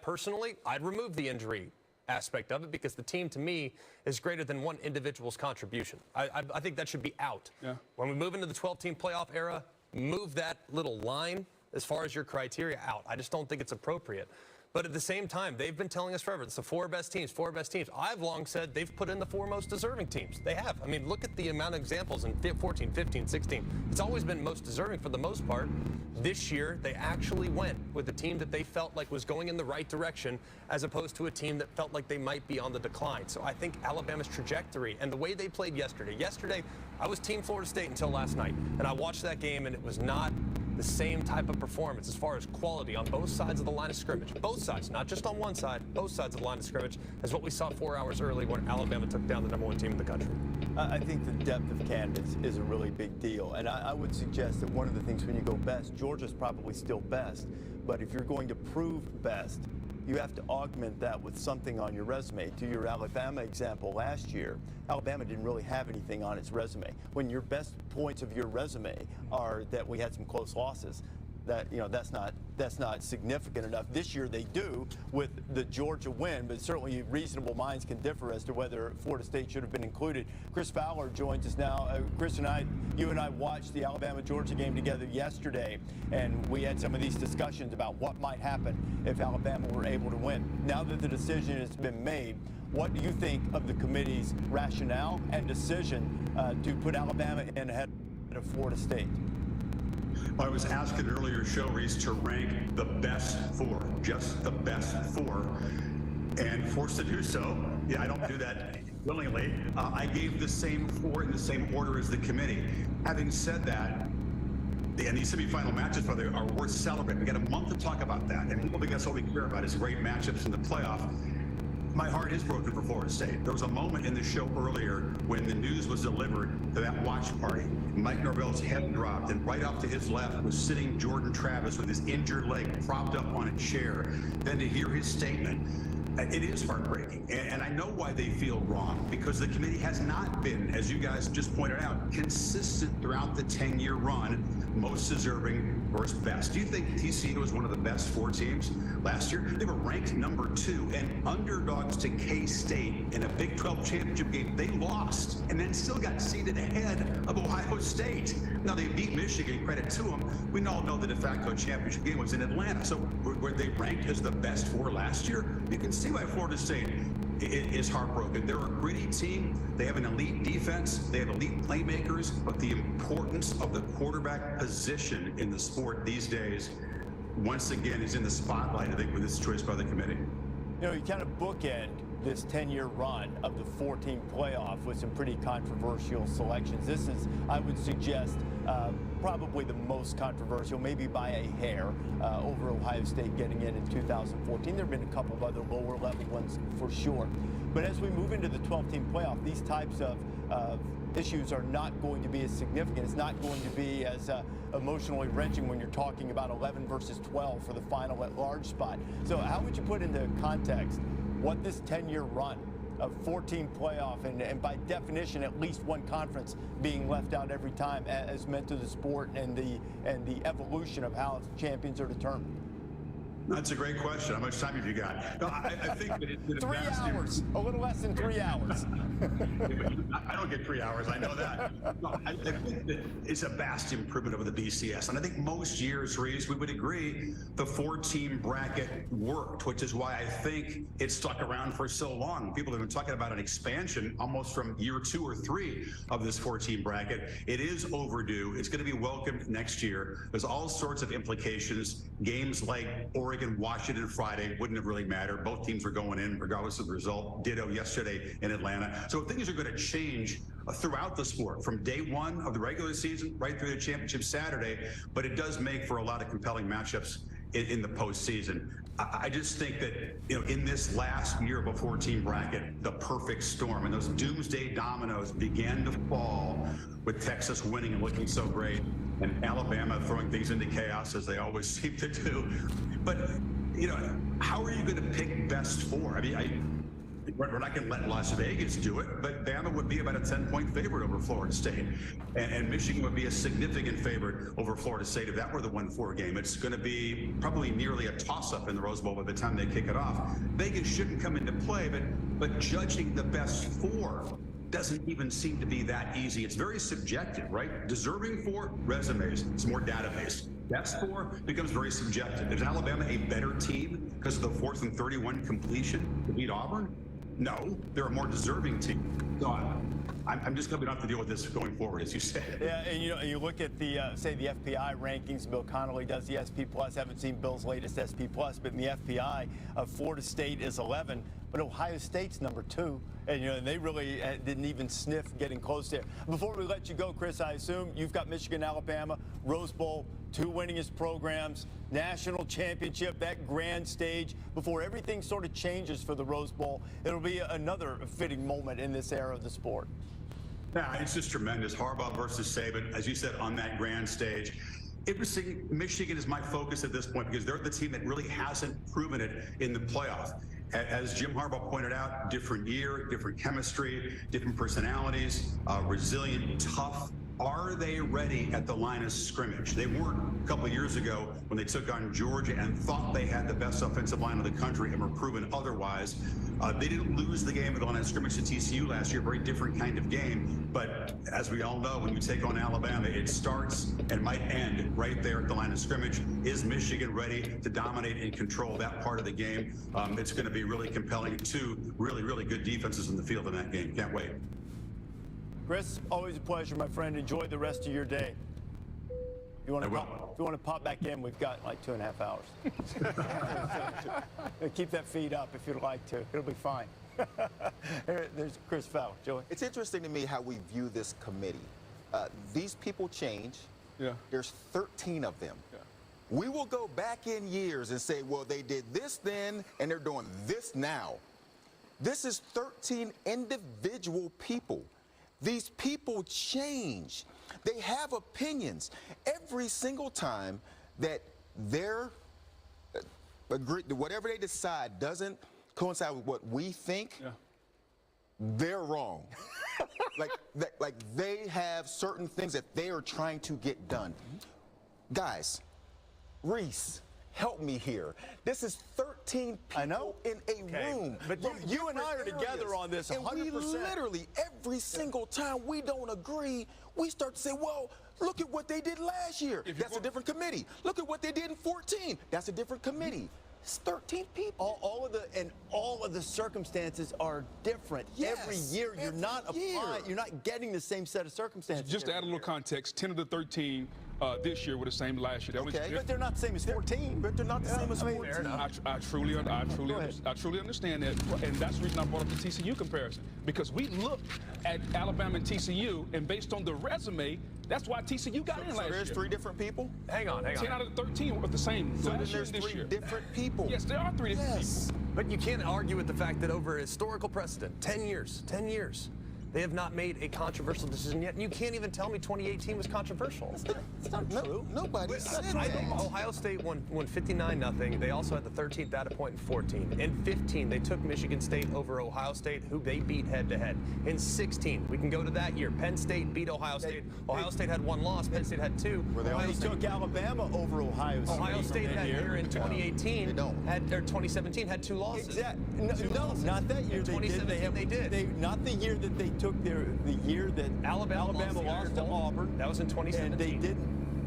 remove the injury aspect of it because the team, to me, is greater than one individual's contribution. I think that should be out. Yeah. When we move into the 12-team playoff era, move that little line as far as your criteria out. I just don't think it's appropriate. But at the same time, they've been telling us forever, it's the 4 best teams, 4 best teams. I've long said they've put in the 4 most deserving teams. They have. I mean, look at the amount of examples in 14, 15, 16. It's always been most deserving for the most part. This year, they actually went with the team that they felt like was going in the right direction, as opposed to a team that felt like they might be on the decline. So I think Alabama's trajectory and the way they played yesterday. Yesterday, I was Team Florida State until last night, and I watched that game, and it was not the same type of performance as far as quality on both sides of the line of scrimmage. Both sides, not just on one side, both sides of the line of scrimmage, as what we saw 4 hours early when Alabama took down the #1 team in the country. I think the depth of candidates is a really big deal. And I would suggest that one of the things when you go best, Georgia's probably still best. But if you're going to prove best, you have to augment that with something on your resume. To your Alabama example last year, Alabama didn't really have anything on its resume. When your best points of your resume are that we had some close losses, that, you know, that's not significant enough. This year they do with the Georgia win, but certainly reasonable minds can differ as to whether Florida State should have been included. Chris Fowler joins us now. Chris and you and I watched the Alabama-Georgia game together yesterday, and we had some of these discussions about what might happen if Alabama were able to win. Now that the decision has been made, what do you think of the committee's rationale and decision to put Alabama in ahead of Florida State? I was asked in an earlier show, Reese, to rank the best 4, just the best 4, and forced to do so. Yeah, I don't do that willingly. I gave the same 4 in the same order as the committee. Having said that, and these semifinal matches, brother, are worth celebrating. We got a month to talk about that, and people think that's all we care about is great matchups in the playoff. My heart is broken for Florida State. There was a moment in the show earlier when the news was delivered to that watch party. Mike Norvell's head dropped, and right off to his left was sitting Jordan Travis with his injured leg propped up on a chair. Then to hear his statement, it is heartbreaking. And I know why they feel wrong, because the committee has not been, as you guys just pointed out, consistent throughout the 10-year run, most deserving versus best. Do you think TCU was one of the best 4 teams last year? They were ranked number 2 and underdogs to K-State in a Big 12 championship game. They lost and then still got seeded ahead of Ohio State. Now, they beat Michigan, credit to them. We all know the de facto championship game was in Atlanta. So were they ranked as the best 4 last year? You can see why Florida State is heartbroken. They're a gritty team. They have an elite defense. They have elite playmakers. But the importance of the quarterback position in the sport these days, once again, is in the spotlight, I think, with this choice by the committee. You know, you kind of bookend this 10-year run of the 4-team playoff with some pretty controversial selections. This is, I would suggest, probably the most controversial, maybe by a hair, over Ohio State getting in 2014. There have been a couple of other lower-level ones for sure. But as we move into the 12-team playoff, these types of issues are not going to be as significant. It's not going to be as emotionally wrenching when you're talking about 11 versus 12 for the final at-large spot. So how would you put into context what this 10-year run of 14 playoff and by definition at least one conference being left out every time has meant to the sport and the evolution of how champions are determined? That's a great question. How much time have you got? No, I think that it's 3 hours, a little less than 3 hours. I don't get 3 hours. I know that. No, I think that it's a vast improvement over the BCS. And I think most years, Reese, we would agree the 4-team bracket worked, which is why I think it stuck around for so long. People have been talking about an expansion almost from year 2 or 3 of this 4-team bracket. It is overdue. It's going to be welcomed next year. There's all sorts of implications. Games like Oregon, Washington Friday wouldn't have really mattered. Both teams were going in regardless of the result. Ditto yesterday in Atlanta. So things are going to change throughout the sport from day 1 of the regular season right through the championship Saturday. But it does make for a lot of compelling matchups in the postseason. I just think that, you know, in this last year of a 4-team bracket, the perfect storm and those doomsday dominoes began to fall with Texas winning and looking so great, and Alabama throwing things into chaos as they always seem to do. But, you know, how are you going to pick best 4? I mean, we're not going to let Las Vegas do it, but Bama would be about a 10-point favorite over Florida State. And Michigan would be a significant favorite over Florida State if that were the 1-4 game. It's going to be probably nearly a toss-up in the Rose Bowl by the time they kick it off. Vegas shouldn't come into play, but judging the best 4 doesn't even seem to be that easy. It's very subjective, right? Deserving 4, resumes. It's more data-based. Best 4 becomes very subjective. Is Alabama a better team because of the 4th and 31 completion to beat Auburn? No, they're a more deserving team. So I'm just going to have to deal with this going forward, as you said. Yeah, and you look at the, say, the FPI rankings. Bill Connolly does the SP+. Haven't seen Bill's latest SP+, but in the FPI, Florida State is 11, but Ohio State's number 2. And, and they really didn't even sniff getting close there. Before we let you go, Chris, I assume you've got Michigan, Alabama, Rose Bowl, 2 winningest programs, national championship, that grand stage. Before everything sort of changes for the Rose Bowl, it'll be another fitting moment in this era of the sport. Yeah, it's just tremendous. Harbaugh versus Saban, as you said, on that grand stage. Interesting, Michigan is my focus at this point because they're the team that really hasn't proven it in the playoff. As Jim Harbaugh pointed out, different year, different chemistry, different personalities, resilient, tough. Are they ready at the line of scrimmage? They weren't a couple of years ago when they took on Georgia and thought they had the best offensive line of the country and were proven otherwise. They didn't lose the game at the line of scrimmage to TCU last year, very different kind of game. But as we all know, when you take on Alabama, it starts and might end right there at the line of scrimmage. Is Michigan ready to dominate and control that part of the game? It's going to be really compelling. 2 really, really good defenses in the field in that game. Can't wait. Chris, always a pleasure, my friend. Enjoy the rest of your day. If you want to pop back in, we've got like 2.5 hours. Keep that feed up if you'd like to. It'll be fine. There's Chris Fowler. Joey? It's interesting to me how we view this committee. These people change. Yeah. There's 13 of them. Yeah. We will go back in years and say, well, they did this then, and they're doing this now. This is 13 individual people. These people change. They have opinions. Every single time that whatever they decide doesn't coincide with what we think, they're wrong. like they have certain things that they are trying to get done. Guys, Reese, help me here. This is 13 people in a room. But you and I are together on this 100%. And we literally, every single time we don't agree, we start to say, well, look at what they did last year. That's a different committee. Look at what they did in 14. That's a different committee. It's 13 people. All of the circumstances are different. Yes, every year you're not getting the same set of circumstances. Just to add a little context, 10 of the 13 this year were the same last year. Okay, but they're not the same as 14. But they're not the same as 14. I truly understand that, and that's the reason I brought up the TCU comparison, because we looked at Alabama and TCU, and based on the resume, that's why TCU got in last year. So there's 3 different people? Hang on. 10 out of the 13 were the same. So then there's 3 different people. Yes, there are 3 different people. But you can't argue with the fact that over a historical precedent, 10 years, they have not made a controversial decision yet. And you can't even tell me 2018 was controversial. It's not true. Nobody said that. Ohio State won 59-0. They also had the 13th data point in 14. In 15, they took Michigan State over Ohio State, who they beat head-to-head. In 16, we can go to that year. Penn State beat Ohio State. Ohio State had 1 loss. Penn State had 2. They took Alabama over Ohio State. Ohio State that year in 2018 or 2017 had 2 losses. Exactly. No, not that year. They did. Not the year that they took the year that Alabama lost to Auburn. That was in 2017. And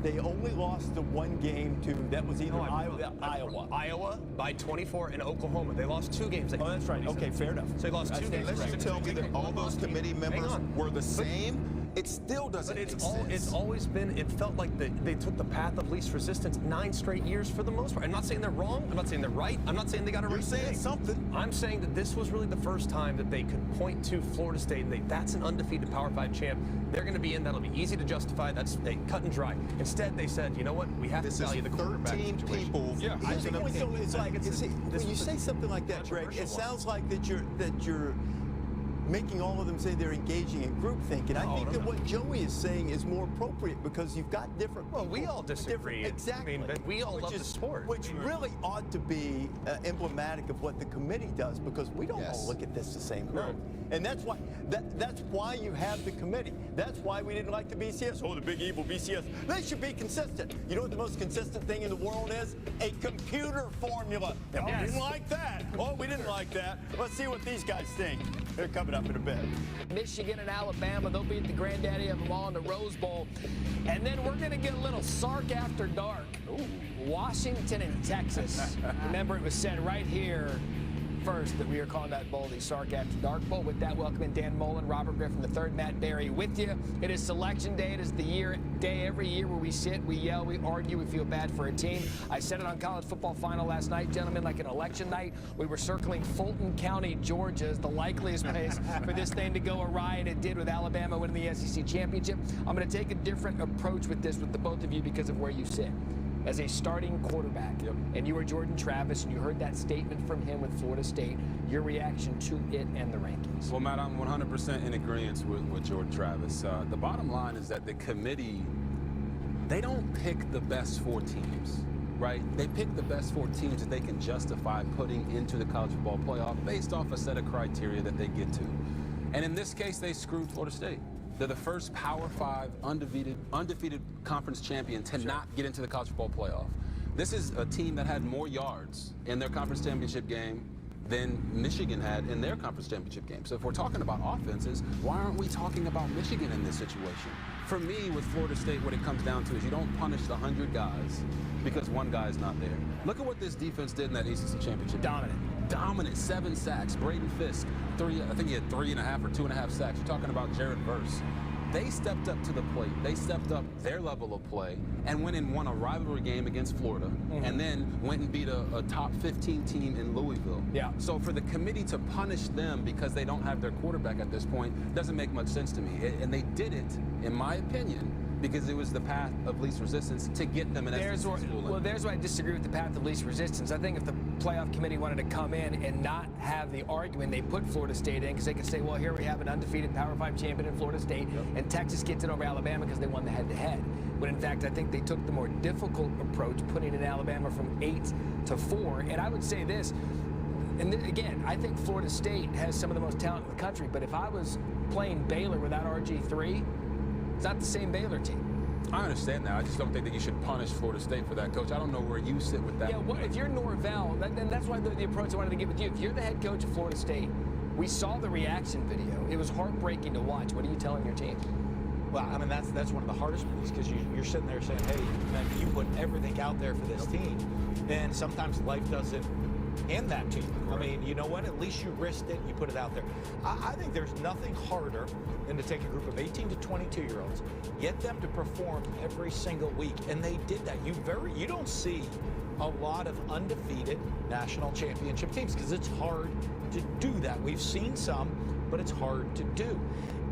they only lost the 1 game to, that was either Iowa by 24 and Oklahoma. They lost 2 games. Oh, that's right. Okay, fair enough. So they lost 2 games. Unless you tell me that all those committee members were the same, it still doesn't make sense. It's always been, it felt like they took the path of least resistance 9 straight years for the most part. I'm not saying they're wrong. I'm not saying they're right. I'm not saying they got it right. You're saying something. I'm saying that this was really the first time that they could point to Florida State and that's an undefeated Power 5 champ. They're going to be in. That'll be easy to justify. That's cut and dry. Instead, they said, you know what? We have to value the quarterback 13 people. Yeah, I think it's like when you say something like that, Greg, it sounds like that you're making all of them say they're engaging in groupthink. And I think that what Joey is saying is more appropriate because you've got different people. Well, we all disagree. Exactly. I mean, but we all love the sport. Which really ought to be emblematic of what the committee does, because we don't all look at this the same way. And that's why you have the committee. That's why we didn't like the BCS. Oh, the big evil BCS. They should be consistent. You know what the most consistent thing in the world is? A computer formula. And we didn't like that. Oh, we didn't like that. Let's see what these guys think. They're coming up in a bit. Michigan and Alabama, they'll beat the granddaddy of them all in the Rose Bowl. And then we're going to get a little Sark after dark. Ooh. Washington and Texas. Remember, it was said right here first that we are calling that bowl the Sark After Dark Bowl. With that, welcoming Dan Mullen, Robert Griffin III, Matt Berry with you. It is selection day. It is the day every year where we sit, we yell, we argue, we feel bad for a team. I said it on college football final last night, gentlemen, like an election night. We were circling Fulton County, Georgia as the likeliest place for this thing to go awry, and it did with Alabama winning the SEC championship. I'm going to take a different approach with this with the both of you because of where you sit. As a starting quarterback, and you were Jordan Travis, and you heard that statement from him with Florida State, your reaction to it and the rankings? Well, Matt, I'm 100% in agreement with Jordan Travis. The bottom line is that the committee, they don't pick the best 4 teams, right? They pick the best 4 teams that they can justify putting into the college football playoff based off a set of criteria that they get to. And in this case, they screwed Florida State. They're the first Power 5 undefeated conference champion to not get into the college football playoff. This is a team that had more yards in their conference championship game than Michigan had in their conference championship game. So if we're talking about offenses, why aren't we talking about Michigan in this situation? For me, with Florida State, what it comes down to is you don't punish the 100 guys because one guy is not there. Look at what this defense did in that ACC championship. Dominant, 7 sacks. Braden Fisk, I think he had 3.5 or 2.5 sacks. You're talking about Jared Verse. They stepped up to the plate. They stepped up their level of play and went and won a rivalry game against Florida, and then went and beat a top 15 team in Louisville. Yeah. So for the committee to punish them because they don't have their quarterback at this point doesn't make much sense to me. And they did it, in my opinion, because it was the path of least resistance to get them an SEC school. Well, there's why I disagree with the path of least resistance. I think if the playoff committee wanted to come in and not have the argument, they put Florida State in because they could say, well, here we have an undefeated Power 5 champion in Florida State, and Texas gets it over Alabama because they won the head-to-head. When in fact, I think they took the more difficult approach, putting in Alabama from 8 to 4. And I would say this, and again, I think Florida State has some of the most talent in the country, but if I was playing Baylor without RG3, it's not the same Baylor team. I understand that. I just don't think that you should punish Florida State for that, Coach. I don't know where you sit with that. Yeah, well, if you're Norvell, then that's why the approach I wanted to get with you. If you're the head coach of Florida State, we saw the reaction video. It was heartbreaking to watch. What are you telling your team? Well, I mean, that's one of the hardest things because you're sitting there saying, hey, man, you put everything out there for this team, and sometimes life doesn't end that to you. I mean, you know what? At least you risked it. You put it out there. I think there's nothing harder than to take a group of 18 to 22-year-olds, get them to perform every single week, and they did that. You don't see a lot of undefeated national championship teams because it's hard to do that. We've seen some, but it's hard to do.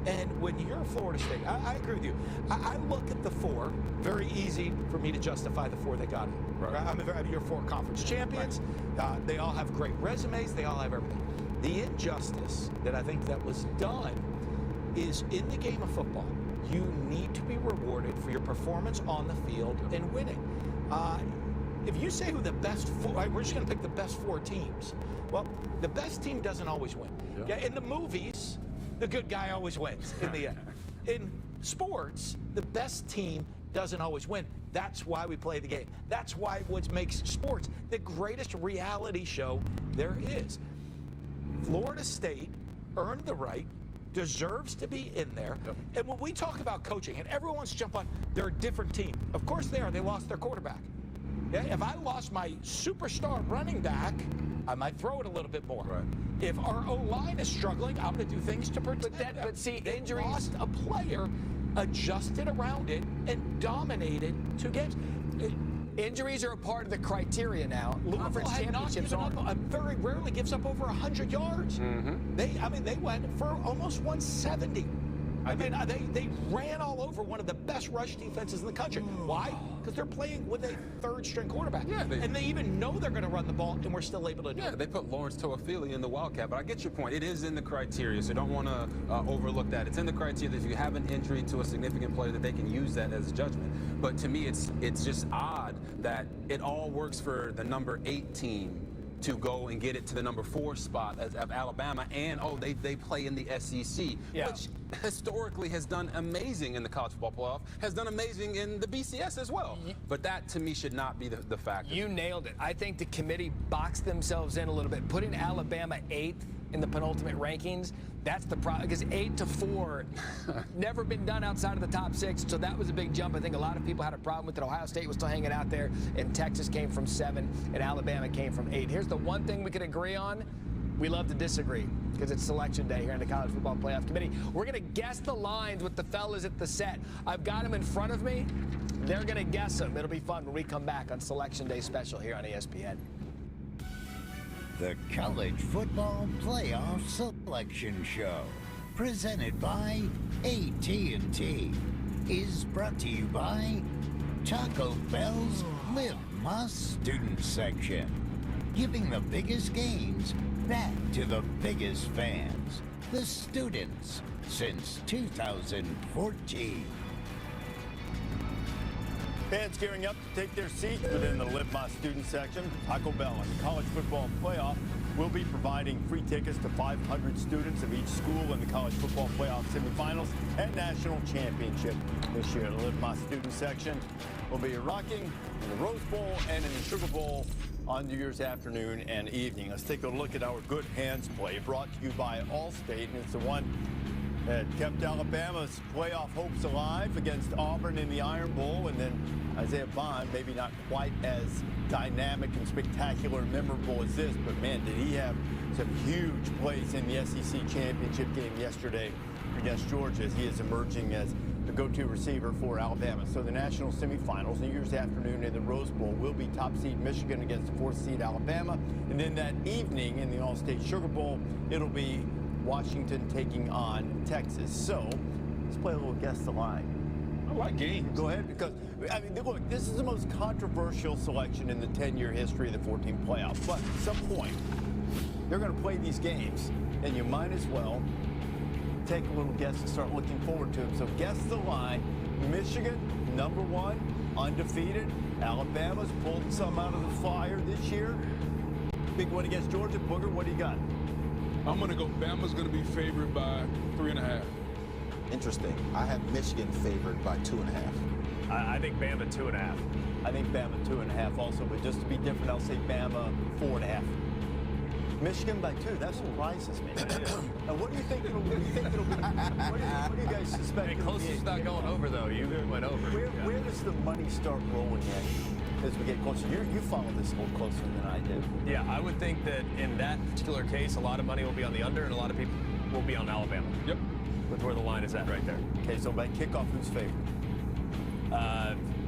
And when you're Florida State, I agree with you. I look at the 4, very easy for me to justify the 4 they got in. Right. I mean, you're 4 conference champions. Right. They all have great resumes. They all have everything. The injustice that I think that was done is in the game of football, you need to be rewarded for your performance on the field and winning. If you say who the best 4, we're just going to pick the best 4 teams. Well, the best team doesn't always win. Yeah, in the movies, the good guy always wins in the end. In sports, the best team doesn't always win. That's why we play the game. That's why what makes sports the greatest reality show there is. Florida State earned the right, deserves to be in there. Yep. And when we talk about coaching, and everyone wants to jump on, they're a different team. Of course they are. They lost their quarterback. Yeah, if I lost my superstar running back, I might throw it a little bit more. Right. If our O-line is struggling, I'm going to do things to protect them. But see, they injuries. Lost a player, adjusted around it, and dominated 2 games. Injuries are a part of the criteria now. Conference championships very rarely gives up over 100 yards. Mm-hmm. They went for almost 170. I mean, they ran all over one of the best rush defenses in the country. Why? Because they're playing with a third-string quarterback. Yeah, and they even know they're going to run the ball, and we're still able to do it. Yeah, they put Lawrence Toafili in the Wildcat, but I get your point. It is in the criteria, so don't want to overlook that. It's in the criteria that if you have an injury to a significant player, that they can use that as judgment. But to me, it's just odd that it all works for the number 8 team to go and get it to the number 4 spot of Alabama, and they play in the SEC, which historically has done amazing in the college football playoff, has done amazing in the BCS as well. But that to me should not be the factor. You nailed it. I think the committee boxed themselves in a little bit, putting Alabama 8th in the penultimate rankings. That's the problem, because 8-4 never been done outside of the top 6, so that was a big jump. I think a lot of people had a problem with it. Ohio State was still hanging out there, and Texas came from 7, and Alabama came from 8. Here's the one thing we could agree on. We love to disagree, because it's selection day here in the College Football Playoff Committee. We're going to guess the lines with the fellas at the set. I've got them in front of me. They're going to guess them. It'll be fun when we come back on Selection Day special here on ESPN. The College Football Playoff Selection Show, presented by AT&T, is brought to you by Taco Bell's Live My Student Section, giving the biggest games back to the biggest fans, the students, since 2014. Fans gearing up to take their seats within the Live My Student section. Taco Bell and the College Football Playoff will be providing free tickets to 500 students of each school in the College Football Playoff semifinals and national championship this year. The Live My Student section will be rocking in the Rose Bowl and in the Sugar Bowl on New Year's afternoon and evening. Let's take a look at our Good Hands play, brought to you by Allstate, and it's the one that kept Alabama's playoff hopes alive against Auburn in the Iron Bowl, and then Isaiah Bond, maybe not quite as dynamic and spectacular and memorable as this, but man, did he have some huge plays in the SEC championship game yesterday against Georgia, as he is emerging as the go-to receiver for Alabama. So the national semifinals, New Year's afternoon in the Rose Bowl, will be top seed Michigan against the 4th seed Alabama, and then that evening in the All-State Sugar Bowl, it'll be Washington taking on Texas. So let's play a little guess the line. I like games. Go ahead, because I mean, look, this is the most controversial selection in the 10-year history of the 14 playoffs. But at some point, they're going to play these games, and you might as well take a little guess and start looking forward to them. So guess the line. Michigan, number 1, undefeated. Alabama's pulled some out of the fire this year. Big one against Georgia. Booger, what do you got? I'm going to go, Bama's going to be favored by 3.5. Interesting. I have Michigan favored by 2.5. I think Bama 2.5. I think Bama 2.5 also, but just to be different, I'll say Bama 4.5. Michigan by 2. That surprises me. And what do you think it'll be? What do you guys suspect? Hey, closest not going over, though. You went over. Where does the money start rolling in as we get closer? You follow this a little closer than I do. Yeah, I would think that in that particular case, a lot of money will be on the under, and a lot of people will be on Alabama. Yep. With where the line is at right there. Okay, so by kickoff, who's favored?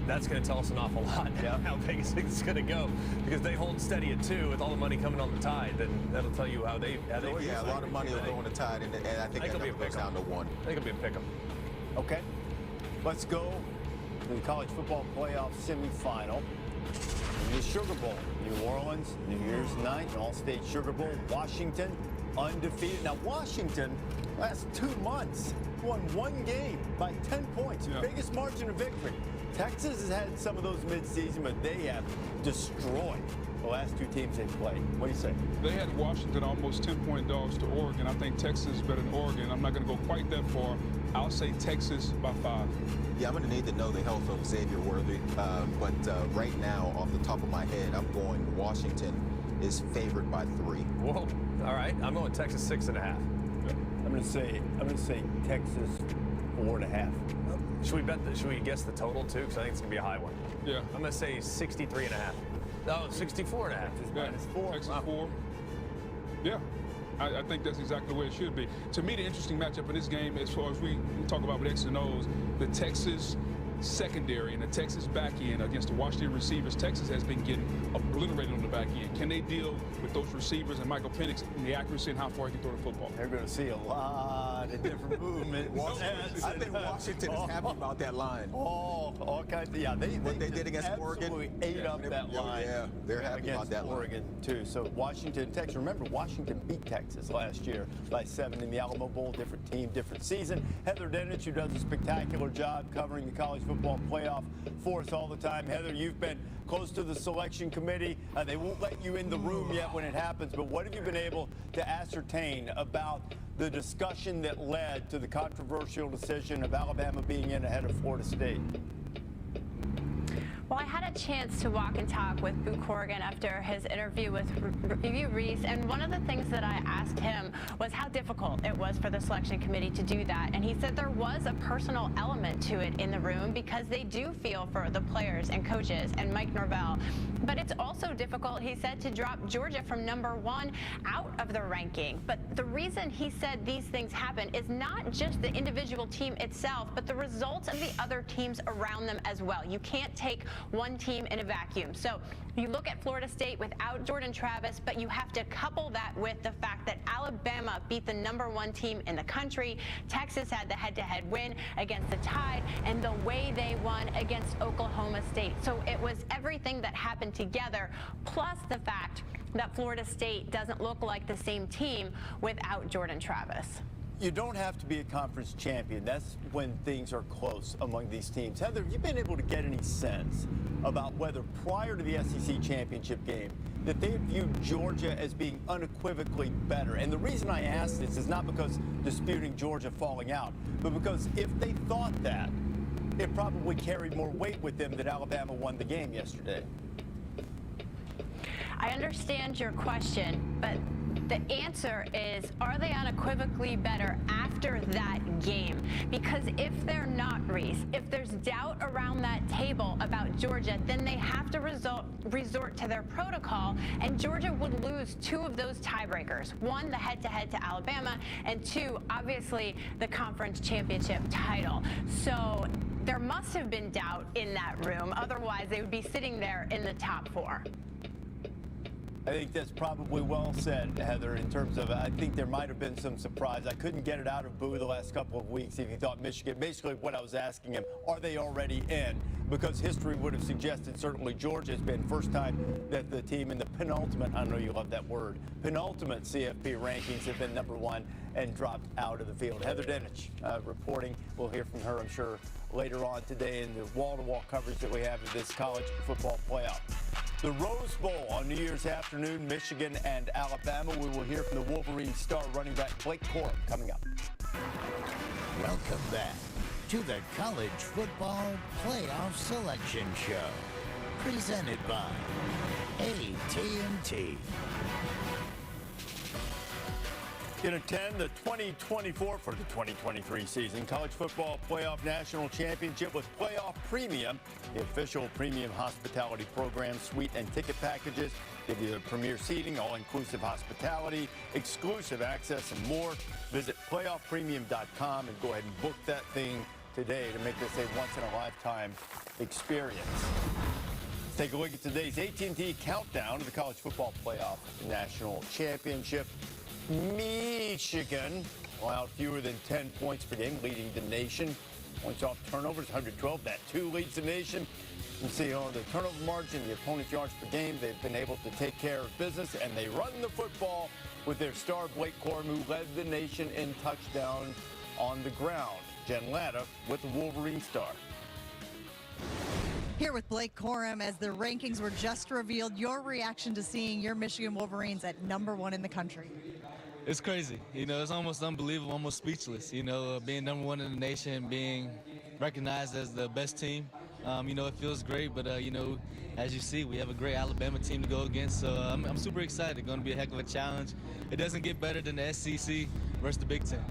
That's going to tell us an awful lot how Vegas thinks it's going to go, because they hold steady at 2 with all the money coming on the Tide. Then that'll tell you how they. Yeah, a lot of money will go on the Tide, and I think it'll be a goes down to 1. I think it'll be a pick 'em. Okay, let's go to the College Football Playoff semifinal. In the Sugar Bowl, New Orleans, New Year's night, All-State Sugar Bowl, Washington, undefeated. Now, Washington, last 2 months, won 1 game by 10 points, biggest margin of victory. Texas has had some of those mid-season, but they have destroyed the last 2 teams they've played. What do you say? They had Washington almost 10-point dogs to Oregon. I think Texas is better than Oregon. I'm not going to go quite that far. I'll say Texas by 5. Yeah, I'm going to need to know the health of Xavier Worthy. But right now, off the top of my head, I'm going Washington is favored by 3. Whoa. All right. I'm going Texas 6.5. I'm going to say Texas 4.5. Should we guess the total too? Because I think it's gonna be a high one. Yeah. I'm gonna say 63.5. No, 64.5. Texas 4. Texas 4. Yeah. I think that's exactly where it should be. To me, the interesting matchup in this game, as far as we talk about with X and O's, the Texas secondary and the Texas back end against the Washington receivers. Texas has been getting obliterated on the back end. Can they deal with those receivers and Michael Penix and the accuracy and how far he can throw the football? They're going to see a lot line, a different movement. I think Washington is happy about that line. All kinds of, yeah. What they did against Oregon. Ate up that line. Yeah, they're happy about that Oregon, too. So Washington, Texas. Remember, Washington beat Texas last year by 7 in the Alamo Bowl. Different team, different season. Heather Dinich, who does a spectacular job covering the college football playoff for us all the time. Heather, you've been close to the selection committee. They won't let you in the room yet when it happens, but what have you been able to ascertain about the discussion that led to the controversial decision of Alabama being in ahead of Florida State? Well, I had a chance to walk and talk with Boo Corrigan after his interview with Review Reese, and one of the things that I asked him was how difficult it was for the selection committee to do that. And he said there was a personal element to it in the room because they do feel for the players and coaches and Mike Norvell. But it's also difficult, he said, to drop Georgia from #1 out of the ranking. But the reason he said these things happen is not just the individual team itself, but the results of the other teams around them as well. You can't take one team in a vacuum. So you look at Florida State without Jordan Travis, but you have to couple that with the fact that Alabama beat the #1 team in the country. Texas had the head-to-head win against the Tide, and the way they won against Oklahoma State. So it was everything that happened together, plus the fact that Florida State doesn't look like the same team without Jordan Travis. You don't have to be a conference champion. That's when things are close among these teams. Heather, have you been able to get any sense about whether prior to the SEC championship game that they viewed Georgia as being unequivocally better? And the reason I ask this is not because disputing Georgia falling out, but because if they thought that, it probably carried more weight with them that Alabama won the game yesterday. I understand your question, but the answer is, are they unequivocally better after that game? Because if they're not, Reese, if there's doubt around that table about Georgia, then they have to resort to their protocol, and Georgia would lose 2 of those tiebreakers. 1, the head-to-head to Alabama, and 2, obviously, the conference championship title. So there must have been doubt in that room. Otherwise, they would be sitting there in the top 4. I think that's probably well said, Heather, in terms of, I think there might have been some surprise. I couldn't get it out of Boo the last couple of weeks if he thought Michigan. Basically, what I was asking him, are they already in? Because history would have suggested certainly Georgia has been first time that the team in the penultimate, I know you love that word, penultimate CFP rankings have been #1 and dropped out of the field. Heather Dinich reporting. We'll hear from her, I'm sure, later on today in the wall-to-wall coverage that we have of this college football playoff. The Rose Bowl on New Year's afternoon, Michigan and Alabama. We will hear from the Wolverine star running back Blake Corum coming up. Welcome back to the College Football Playoff Selection Show, presented by AT&T. In attend the 2024 for the 2023 season College Football Playoff National Championship with Playoff Premium, the official premium hospitality program, suite and ticket packages. Give you the premier seating, all-inclusive hospitality, exclusive access, and more. Visit playoffpremium.com and go ahead and book that thing today to make this a once-in-a-lifetime experience. Let's take a look at today's AT&T countdown to the College Football Playoff National Championship. Michigan allowed fewer than 10 points per game, leading the nation. Points off turnovers, 112. That 2 leads the nation. You see on the turnover margin, the opponent's yards per game, they've been able to take care of business, and they run the football with their star Blake Corum, who led the nation in touchdown on the ground. Jen Latta with the Wolverine star. Here with Blake Corum as the rankings were just revealed. Your reaction to seeing your Michigan Wolverines at #1 in the country? It's crazy. You know, it's almost unbelievable, almost speechless. You know, being #1 in the nation, being recognized as the best team. You know, it feels great, but, you know, as you see, we have a great Alabama team to go against, so I'm super excited. Going to be a heck of a challenge. It doesn't get better than the SEC versus the Big Ten.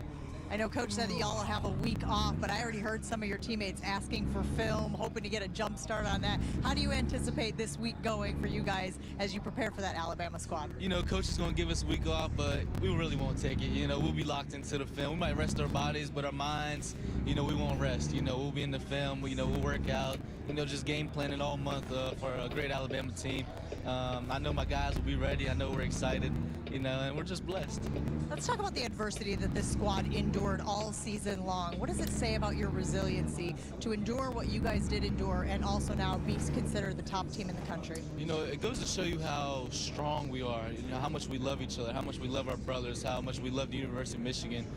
I know Coach said that y'all have a week off, but I already heard some of your teammates asking for film, hoping to get a jump start on that. How do you anticipate this week going for you guys as you prepare for that Alabama squad? You know, Coach is going to give us a week off, but we really won't take it. You know, we'll be locked into the film. We might rest our bodies, but our minds, you know, we won't rest. You know, we'll be in the film. You know, we'll work out. You know, just game planning all month for a great Alabama team. I know my guys will be ready. I know we're excited, you know, and we're just blessed. Let's talk about the adversity that this squad endured endured all season long. What does it say about your resiliency to endure what you guys did endure and also now be considered the top team in the country? You know, it goes to show you how strong we are, you know, how much we love each other, how much we love our brothers, how much we love the University of Michigan.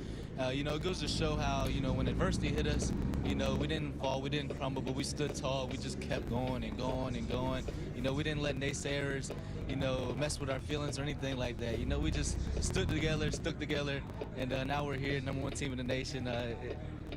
You know, it goes to show how, you know, when adversity hit us, you know, we didn't fall, we didn't crumble, but we stood tall. We just kept going and going and going. You know, we didn't let naysayers, you know, mess with our feelings or anything like that. You know, we just stood together, stuck together, and now we're here, #1 team in the nation.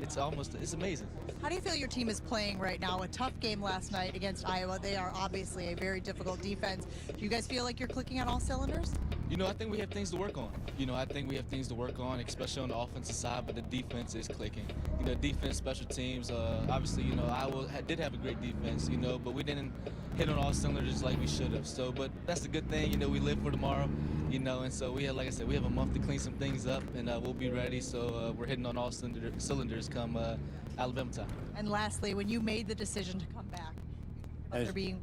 It's amazing. How do you feel your team is playing right now? A tough game last night against Iowa. They are obviously a very difficult defense. Do you guys feel like you're clicking on all cylinders? You know, I think we have things to work on. You know, I think we have things to work on, especially on the offensive side, but the defense is clicking. You know, defense, special teams, obviously, you know, Iowa did have a great defense, you know, but we didn't hit on all cylinders like we should have. So, but that's a good thing, you know, we live for tomorrow, you know, and so we have, like I said, we have a month to clean some things up, and we'll be ready. So we're hitting on all cylinders come Alabama time. And lastly, when you made the decision to come back, there being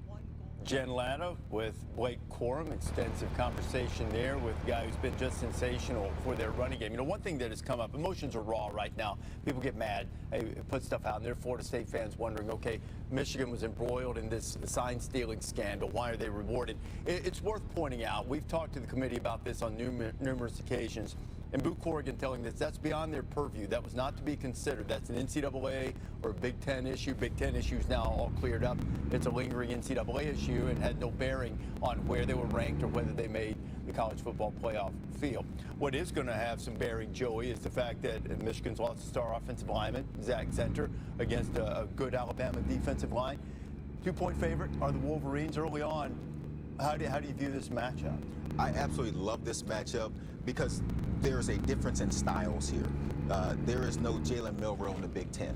Jen Latta with Blake Corum, extensive conversation there with a guy who's been just sensational for their running game. You know, one thing that has come up, emotions are raw right now. People get mad, hey, put stuff out, and there are Florida State fans wondering, okay, Michigan was embroiled in this sign stealing scandal. Why are they rewarded? It's worth pointing out, we've talked to the committee about this on numerous occasions. And Boo Corrigan telling us that's beyond their purview. That was not to be considered. That's an NCAA or a Big Ten issue. Big Ten issue is now all cleared up. It's a lingering NCAA issue and had no bearing on where they were ranked or whether they made the college football playoff field. What is going to have some bearing, Joey, is the fact that Michigan's lost a star offensive lineman, Zach Center, against a good Alabama defensive line. 2-point favorite are the Wolverines early on. How do you view this matchup? I absolutely love this matchup because there's a difference in styles here. There is no Jalen Milroe in the Big Ten.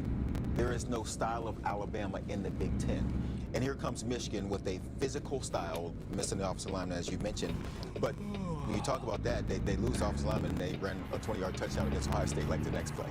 There is no style of Alabama in the Big Ten. And here comes Michigan with a physical style, missing the offensive lineman, as you mentioned. But when you talk about that, they lose offensive lineman and they ran a 20-yard touchdown against Ohio State like the next play.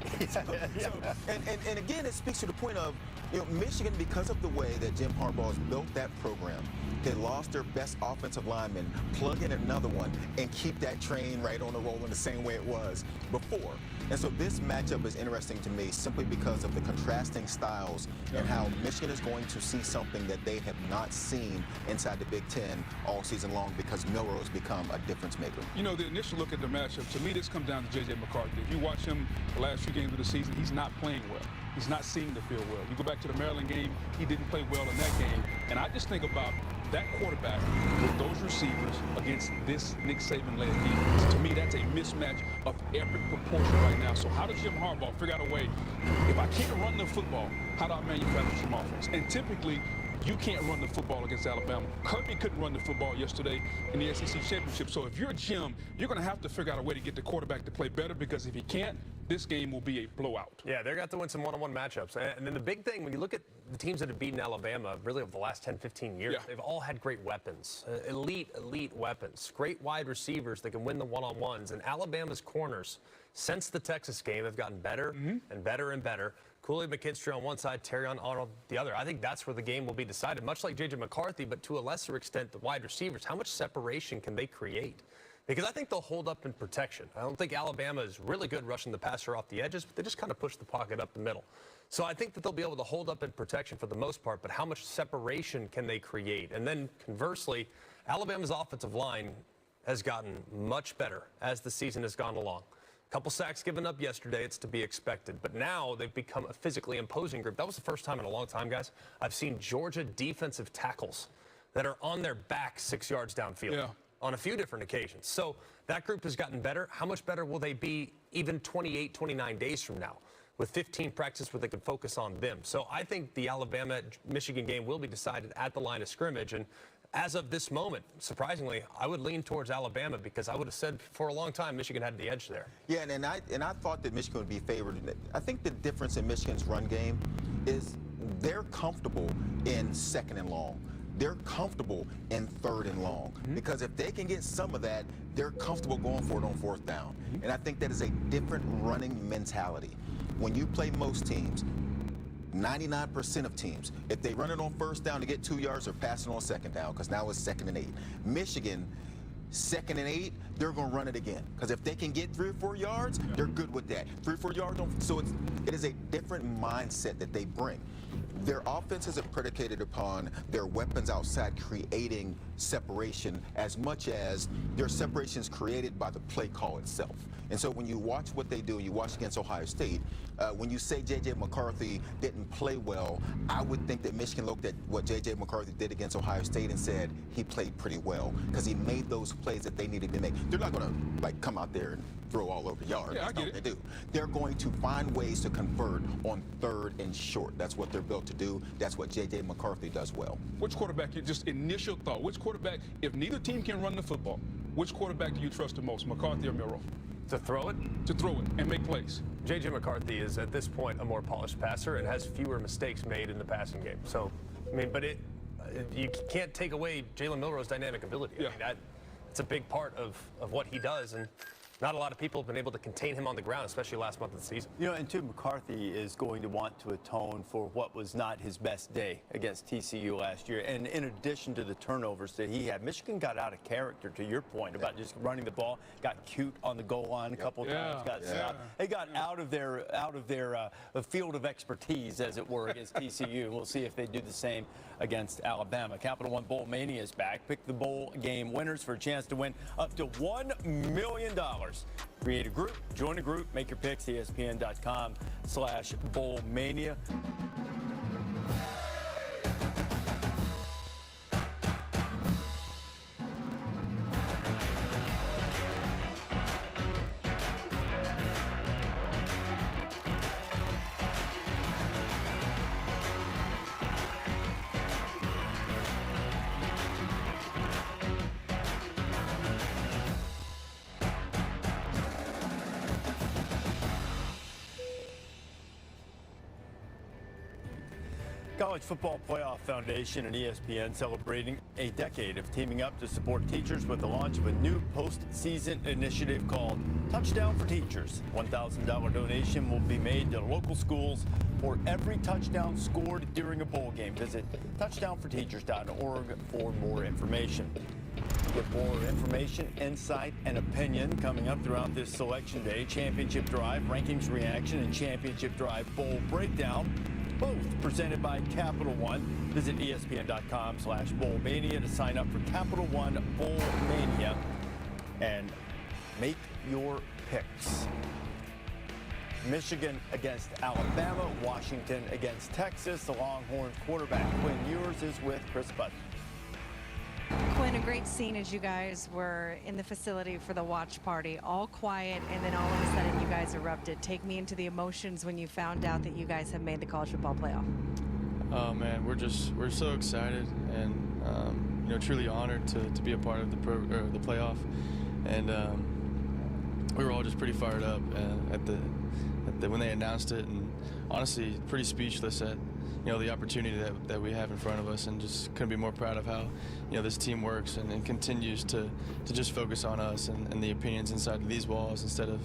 And again, it speaks to the point of, you know, Michigan, because of the way that Jim Harbaugh has built that program, they lost their best offensive lineman, plug in another one, and keep that train right on the roll in the same way it was before. And so this matchup is interesting to me simply because of the contrasting styles and how Michigan is going to see something that they have not seen inside the Big Ten all season long because Milroe has become a difference maker. You know, the initial look at the matchup, to me, this comes down to J.J. McCarthy. If you watch him the last few games of the season, he's not playing well. He's not seeing the field well. You go back to the Maryland game, he didn't play well in that game. And I just think about that quarterback with those receivers against this Nick Saban-led defense. To me, that's a mismatch of every proportion right now. So how does Jim Harbaugh figure out a way, if I can't run the football, how do I manufacture some offense? And typically, you can't run the football against Alabama. Kirby couldn't run the football yesterday in the SEC Championship. So if you're Jim, you're going to have to figure out a way to get the quarterback to play better because if he can't, this game will be a blowout. Yeah, they're going to win some one-on-one matchups. And then the big thing, when you look at the teams that have beaten Alabama really over the last 10, 15 years, they've all had great weapons, elite weapons, great wide receivers that can win the one-on-ones. And Alabama's corners, since the Texas game, have gotten better and better and better. Cooley McKinstry on one side, Terrion Arnold the other. I think that's where the game will be decided, much like J.J. McCarthy, but to a lesser extent, the wide receivers. How much separation can they create? Because I think they'll hold up in protection. I don't think Alabama is really good rushing the passer off the edges, but they just kind of push the pocket up the middle. So I think that they'll be able to hold up in protection for the most part, but how much separation can they create? And then conversely, Alabama's offensive line has gotten much better as the season has gone along. Couple sacks given up yesterday, it's to be expected. But now they've become a physically imposing group. That was the first time in a long time, guys, I've seen Georgia defensive tackles that are on their back 6 yards downfield on a few different occasions. So that group has gotten better. How much better will they be even 28, 29 days from now with 15 practices where they can focus on them? So I think the Alabama-Michigan game will be decided at the line of scrimmage. And as of this moment, surprisingly, I would lean towards Alabama because I would have said for a long time Michigan had the edge there. Yeah, and I thought that Michigan would be favored. I think the difference in Michigan's run game is they're comfortable in second and long. They're comfortable in third and long because if they can get some of that, they're comfortable going for it on fourth down. And I think that is a different running mentality. When you play most teams, 99% of teams, if they run it on first down to get 2 yards, they're passing on second down because now it's 2nd and 8. Michigan 2nd and 8, they're going to run it again. Because if they can get 3 or 4 yards, they're good with that. 3 or 4 yards, so it is a different mindset that they bring. Their offenses are predicated upon their weapons outside creating separation as much as their separation is created by the play call itself. And so when you watch what they do, and you watch against Ohio State, when you say J.J. McCarthy didn't play well, I would think that Michigan looked at what J.J. McCarthy did against Ohio State and said he played pretty well because he made those plays that they needed to make. They're not going to like come out there and throw all over the yard. Yeah, That's not what they do. They're going to find ways to convert on 3rd and short. That's what they're built to do. That's what J.J. McCarthy does well. Which quarterback, just initial thought, which quarterback, if neither team can run the football, which quarterback do you trust the most, McCarthy or Milroe? To throw it? To throw it and make plays. J.J. McCarthy is, at this point, a more polished passer and has fewer mistakes made in the passing game. So, I mean, but you can't take away Jalen Milroe's dynamic ability. Yeah. I mean, it's a big part of what he does, and not a lot of people have been able to contain him on the ground, especially last month of the season. You know, and too, McCarthy is going to want to atone for what was not his best day against TCU last year. And in addition to the turnovers that he had, Michigan got out of character, to your point, about just running the ball, got cute on the goal line a couple times, got stopped. They got out of their field of expertise, as it were, against TCU. We'll see if they do the same against Alabama. Capital One Bowl Mania is back. Pick the bowl game winners for a chance to win up to $1 million. Create a group, join a group, make your picks, ESPN.com/bowlmania. College Football Playoff Foundation and ESPN celebrating a decade of teaming up to support teachers with the launch of a new postseason initiative called Touchdown for Teachers. $1,000 donation will be made to local schools for every touchdown scored during a bowl game. Visit touchdownforteachers.org for more information. Get more information, insight, and opinion coming up throughout this selection day. Championship Drive, Rankings Reaction, and Championship Drive Bowl Breakdown, both presented by Capital One. Visit ESPN.com/bowlmania to sign up for Capital One Bowl Mania and make your picks. Michigan against Alabama, Washington against Texas. The Longhorns quarterback Quinn Ewers is with Chris Button. Quinn, a great scene as you guys were in the facility for the watch party, all quiet, and then all of a sudden you guys erupted. Take me into the emotions when you found out that you guys have made the college football playoff. Oh man, we're so excited and truly honored to be a part of the playoff, and we were all just pretty fired up when they announced it, and honestly pretty speechless at the opportunity that we have in front of us, and just couldn't be more proud of how this team works and continues to just focus on us and the opinions inside of these walls instead of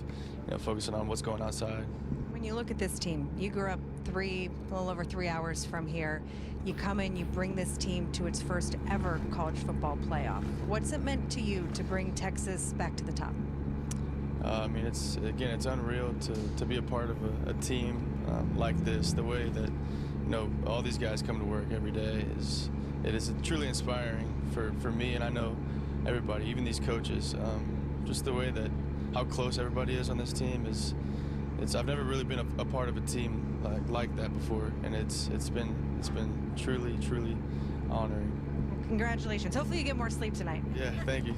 focusing on what's going outside. When you look at this team, you grew up a little over 3 hours from here. You come in, you bring this team to its first ever college football playoff. What's it meant to you to bring Texas back to the top? I mean, it's unreal to be a part of a team like this. The way that all these guys come to work every day is truly inspiring for me, and I know everybody, even these coaches. Just the way that how close everybody is on this team is. I've never really been a part of a team like that before, and it's been truly honoring. Congratulations. Hopefully you get more sleep tonight. Yeah, thank you.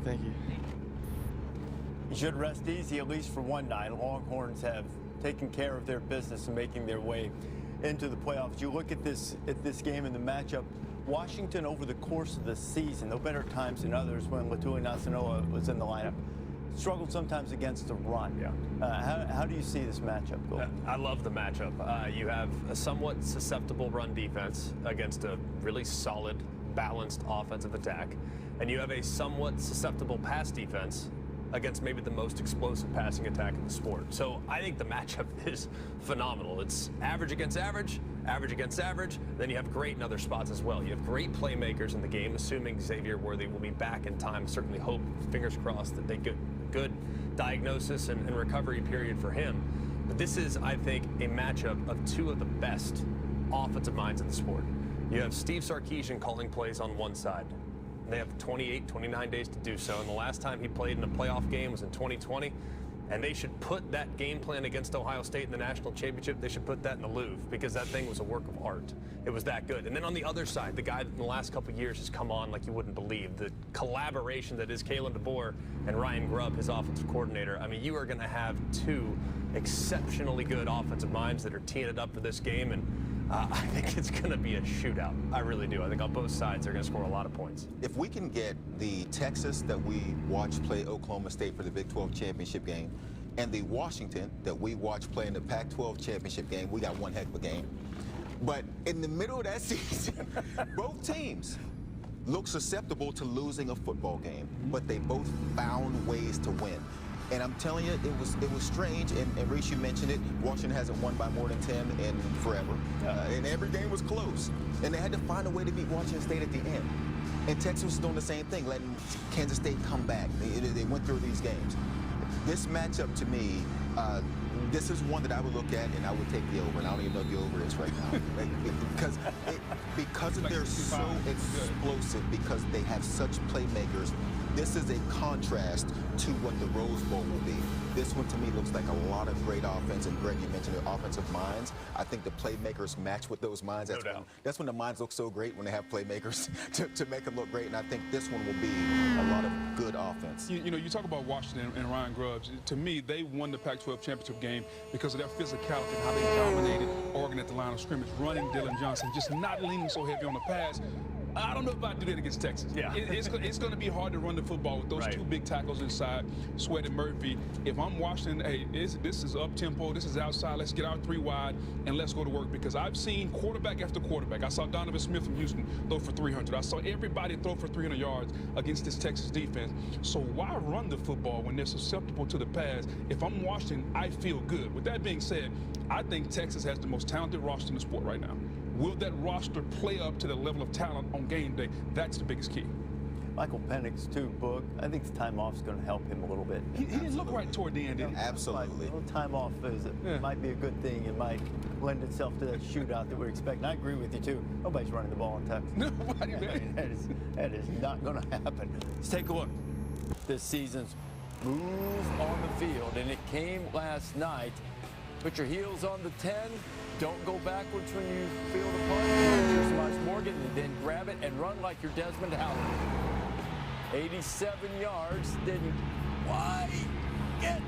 You should rest easy, at least for one night. Longhorns have taken care of their business and making their way into the playoffs. You look at this game and the matchup. Washington, over the course of the season, though better times than others when Latui Nasanoa was in the lineup, struggled sometimes against the run. Yeah. How do you see this matchup going? I love the matchup. You have a somewhat susceptible run defense against a really solid, balanced offensive attack, and you have a somewhat susceptible pass defense against maybe the most explosive passing attack in the sport. So I think the matchup is phenomenal. It's average against average, average against average. Then you have great in other spots as well. You have great playmakers in the game, assuming Xavier Worthy will be back in time. Certainly hope, fingers crossed, that they get good diagnosis and recovery period for him. But this is, I think, a matchup of two of the best offensive minds in the sport. You have Steve Sarkisian calling plays on one side. They have 28, 29 days to do so. And the last time he played in a playoff game was in 2020. And they should put that game plan against Ohio State in the national championship, they should put that in the Louvre, because that thing was a work of art. It was that good. And then on the other side, the guy that in the last couple of years has come on like you wouldn't believe, the collaboration that is Kalen DeBoer and Ryan Grubb, his offensive coordinator. I mean, you are going to have two exceptionally good offensive minds that are teeing it up for this game. And I think it's going to be a shootout. I really do. I think on both sides they're going to score a lot of points. If we can get the Texas that we watched play Oklahoma State for the Big 12 championship game and the Washington that we watched play in the Pac-12 championship game, we got one heck of a game. But in the middle of that season, both teams look susceptible to losing a football game, but they both found ways to win. And I'm telling you, it was strange. And Reese, you mentioned it. Washington hasn't won by more than 10 in forever. And every game was close. And they had to find a way to beat Washington State at the end. And Texas was doing the same thing, letting Kansas State come back. They went through these games. This matchup, to me, this is one that I would look at and I would take the over. And I don't even know what the over is right now. because they're so explosive, because they have such playmakers. This is a contrast to what the Rose Bowl will be. This one, to me, looks like a lot of great offense. And Greg, you mentioned the offensive minds. I think the playmakers match with those minds. That's when the minds look so great, when they have playmakers to make them look great. And I think this one will be a lot of good offense. You know, you talk about Washington and Ryan Grubb. To me, they won the Pac-12 championship game because of their physicality and how they dominated Oregon at the line of scrimmage, running Dylan Johnson, just not leaning so heavy on the pass. I don't know if I'd do that against Texas. Yeah. It's going to be hard to run the football with those two big tackles inside, Sweat and Murphy. If I'm Washington, hey, this is up-tempo, this is outside, let's get out 3 wide, and let's go to work. Because I've seen quarterback after quarterback. I saw Donovan Smith from Houston throw for 300. I saw everybody throw for 300 yards against this Texas defense. So why run the football when they're susceptible to the pass? If I'm Washington, I feel good. With that being said, I think Texas has the most talented roster in the sport right now. Will that roster play up to the level of talent on game day? That's the biggest key. Michael Penix, too, Book. I think the time off is going to help him a little bit. He didn't look right toward the end, did he? Absolutely. A little time off might be a good thing. It might lend itself to that shootout that we're expecting. I agree with you, too. Nobody's running the ball in Texas. Nobody, man. That is not going to happen. Let's take a look. This season's move on the field, and it came last night. Put your heels on the 10. Don't go backwards when you feel the punch. Here's Miles Morgan, and then grab it and run like you're Desmond Howard. 87 yards, didn't quite get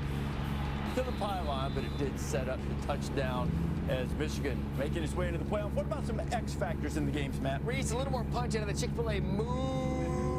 to the pylon, but it did set up the touchdown as Michigan making its way into the playoff. What about some X factors in the games, Matt? Reese, a little more punch out of the Chick-fil-A move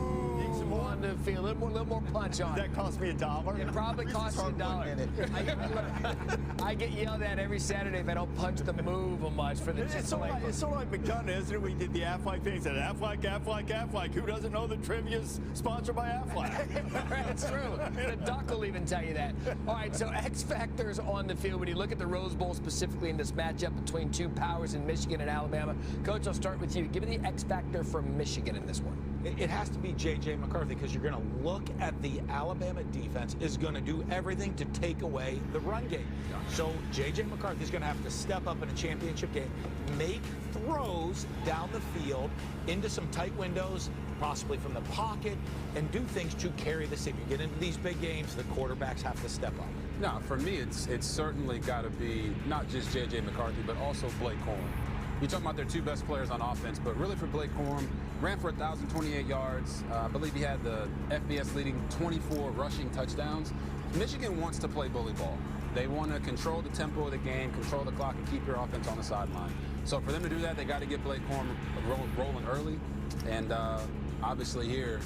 on the field. A little more punch on. That cost me $1. It probably cost you $1. I get yelled at every Saturday if I don't punch the move much for the Chick-fil-A. It's sort of like McDonough, isn't it? We did the Aflac thing. Said Aflac. Who doesn't know that Trivia's sponsored by Aflac? That's true. The Duck will even tell you that. All right, so X factors on the field. When you look at the Rose Bowl specifically in this matchup between two powers in Michigan and Alabama, Coach, I'll start with you. Give me the X factor from Michigan in this one. It has to be J.J. McCarthy, because you're going to look at the Alabama defense is going to do everything to take away the run game. So J.J. McCarthy is going to have to step up in a championship game, make throws down the field into some tight windows, possibly from the pocket, and do things to carry the team. You get into these big games, the quarterbacks have to step up. No, for me, it's certainly got to be not just J.J. McCarthy, but also Blake Corum. You're talking about their two best players on offense, but really for Blake Corum, ran for 1,028 yards. I believe he had the FBS leading 24 rushing touchdowns. Michigan wants to play bully ball. They want to control the tempo of the game, control the clock, and keep your offense on the sideline. So for them to do that, they got to get Blake Corum rolling early. And obviously here,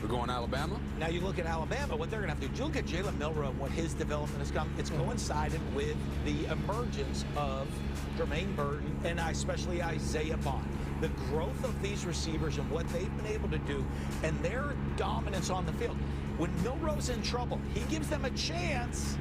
we're going Alabama. Now you look at Alabama, what they're going to have to do. You look at Jalen Milroe, what his development has come. It's coincided with the emergence of Jermaine Burton and especially Isaiah Bond. The growth of these receivers and what they've been able to do and their dominance on the field. When Milroe's in trouble, he gives them a chance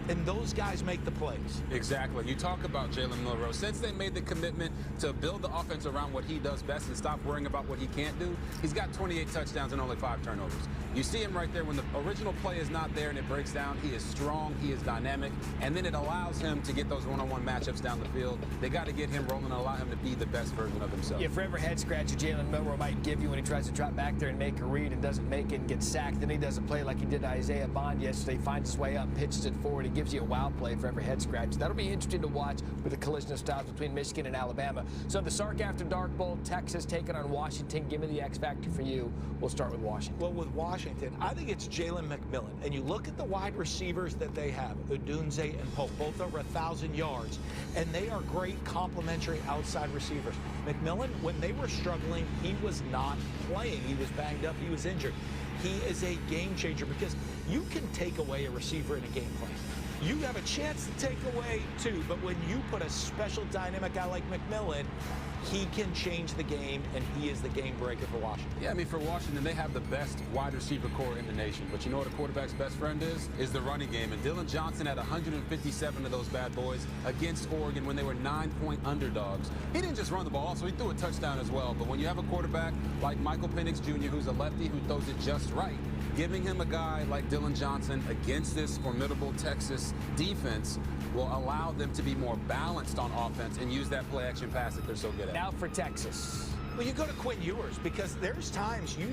and those guys make the plays. Exactly. You talk about Jalen Milroe. Since they made the commitment to build the offense around what he does best and stop worrying about what he can't do, he's got 28 touchdowns and only 5 turnovers. You see him right there when the original play is not there and it breaks down. He is strong, he is dynamic, and then it allows him to get those one-on-one matchups down the field. They got to get him rolling and allow him to be the best version of himself. Yeah, forever head scratcher Jalen Milroe might give you when he tries to drop back there and make a read and doesn't make it and gets sacked. Then he does a play like he did to Isaiah Bond yesterday, finds his way up, pitches it forward. He gives you a wow play for every head scratch. That'll be interesting to watch with the collision of styles between Michigan and Alabama. So the Sark After Dark Bowl, Texas taking on Washington. Give me the X factor for you. We'll start with Washington. Well, with Washington, I think it's Jalen McMillan. And you look at the wide receivers that they have, Odunze and Pope, both over 1,000 yards, and they are great complementary outside receivers. McMillan, when they were struggling, he was not playing. He was banged up. He was injured. He is a game changer because you can take away a receiver in a game plan. You have a chance to take away 2, but when you put a special dynamic guy like McMillan, he can change the game, and he is the game breaker for Washington. Yeah, I mean, for Washington, they have the best wide receiver core in the nation. But you know what a quarterback's best friend is the running game. And Dylan Johnson had 157 of those bad boys against Oregon when they were 9-point underdogs. He didn't just run the ball, so he threw a touchdown as well. But when you have a quarterback like Michael Penix Jr., who's a lefty who throws it just right, giving him a guy like Dylan Johnson against this formidable Texas defense will allow them to be more balanced on offense and use that play-action pass that they're so good at. Now for Texas. Well, you go to Quinn Ewers because there's times you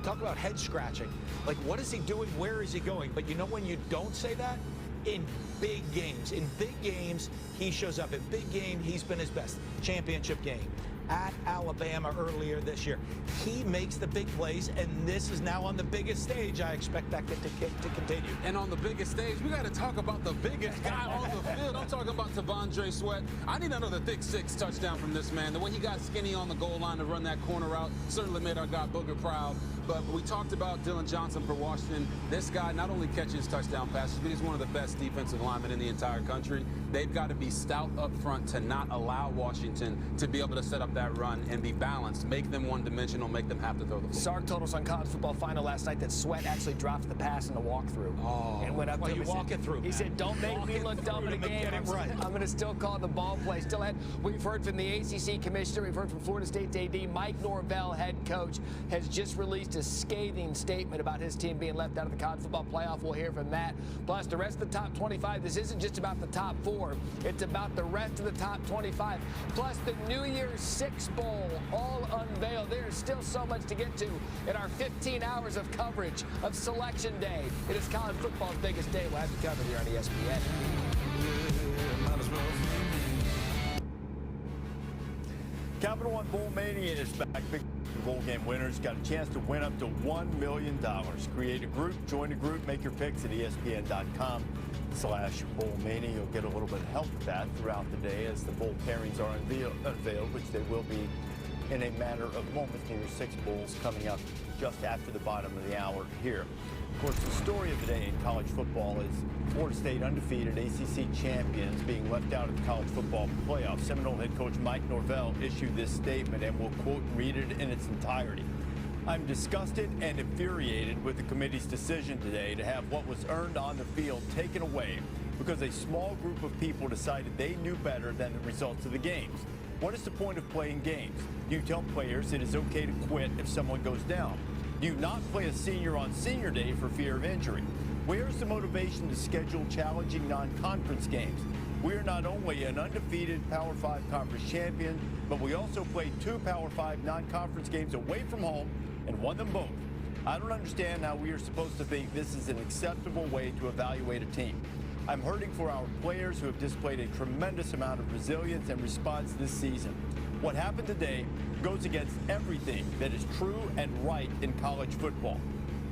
talk about head scratching. Like, what is he doing? Where is he going? But you know when you don't say that? In big games. In big games, he shows up. In big game, he's been his best. Championship game at Alabama earlier this year. He makes the big plays, and this is now on the biggest stage. I expect that to continue. And on the biggest stage, we got to talk about the biggest guy on the field. I'm talking about T'Vondre Sweat. I need another thick 6 touchdown from this man. The way he got skinny on the goal line to run that corner out certainly made our guy Booger proud. But we talked about Dylan Johnson for Washington. This guy not only catches touchdown passes, but he's one of the best defensive linemen in the entire country. They've got to be stout up front to not allow Washington to be able to set up that run and be balanced, make them one-dimensional, make them have to throw the ball. Sark told us on college football final last night that Sweat actually dropped the pass in the walkthrough. And went up to him and walk it through. He said, "Don't make me look dumb in a game. I'm going to still call the ball play." Still had. We've heard from the ACC commissioner. We've heard from Florida State AD. Mike Norvell, head coach, has just released a scathing statement about his team being left out of the college football playoff. We'll hear from that. Plus, the rest of the top 25. This isn't just about the top 4. It's about the rest of the top 25. Plus, the New Year's Six Bowl, all unveiled. There's still so much to get to in our 15 hours of coverage of Selection Day. It is college football's biggest day. We'll have you covered here on ESPN. Capital One Bowl Mania is back. Big bowl game winners got a chance to win up to $1 million. Create a group, join a group, make your picks at ESPN.com/BowlMania. You'll get a little bit of help with that throughout the day as the bowl pairings are unveiled, which they will be in a matter of moments. New Year's Six Bowls coming up just after the bottom of the hour here. Of course, the story of the day in college football is Florida State undefeated ACC champions being left out of the college football playoff. Seminole head coach Mike Norvell issued this statement, and we'll quote and read it in its entirety. "I'm disgusted and infuriated with the committee's decision today to have what was earned on the field taken away because a small group of people decided they knew better than the results of the games. What is the point of playing games? Do you tell players it is okay to quit if someone goes down? Do you not play a senior on senior day for fear of injury? Where is the motivation to schedule challenging non-conference games? We are not only an undefeated Power 5 conference champion, but we also played 2 Power 5 non-conference games away from home and won them both. I don't understand how we are supposed to think this is an acceptable way to evaluate a team. I'm hurting for our players who have displayed a tremendous amount of resilience and response this season. What happened today goes against everything that is true and right in college football.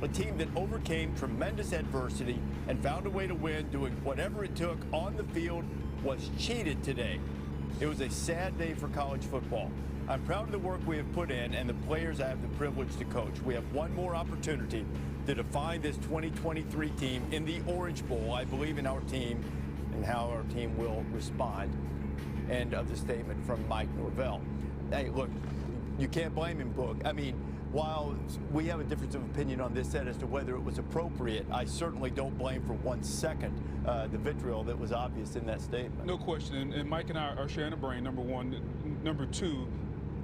A team that overcame tremendous adversity and found a way to win doing whatever it took on the field was cheated today. It was a sad day for college football. I'm proud of the work we have put in and the players I have the privilege to coach. We have one more opportunity to define this 2023 team in the Orange Bowl. I believe in our team and how our team will respond." End of the statement from Mike Norvell. Hey, look, you can't blame him, Book. I mean, while we have a difference of opinion on this set as to whether it was appropriate, I certainly don't blame for 1 second the vitriol that was obvious in that statement. No question, and Mike and I are sharing a brain, number one. Number two,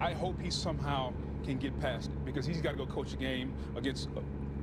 I hope he somehow can get past it, because he's got to go coach a game against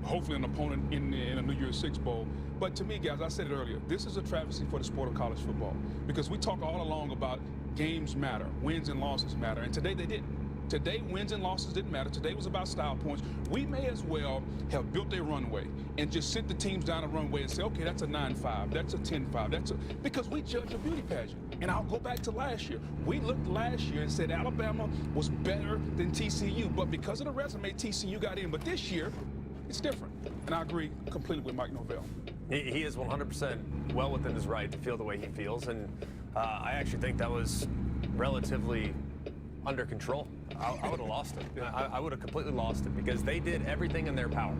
hopefully an opponent in a New Year's Six Bowl. But to me, guys, I said it earlier, this is a travesty for the sport of college football, because we talk all along about games matter, wins and losses matter, and today they didn't. Today, wins and losses didn't matter. Today was about style points. We may as well have built a runway and just sent the teams down a runway and say, okay, that's a 9-5, that's a 10-5, because we judge a beauty pageant. And I'll go back to last year. We looked last year and said Alabama was better than TCU, but because of the resume, TCU got in. But this year, it's different. And I agree completely with Mike Norvell. He is 100% well within his right to feel the way he feels, and I actually think that was relatively under control. I would have lost it. I would have completely lost it, because they did everything in their power.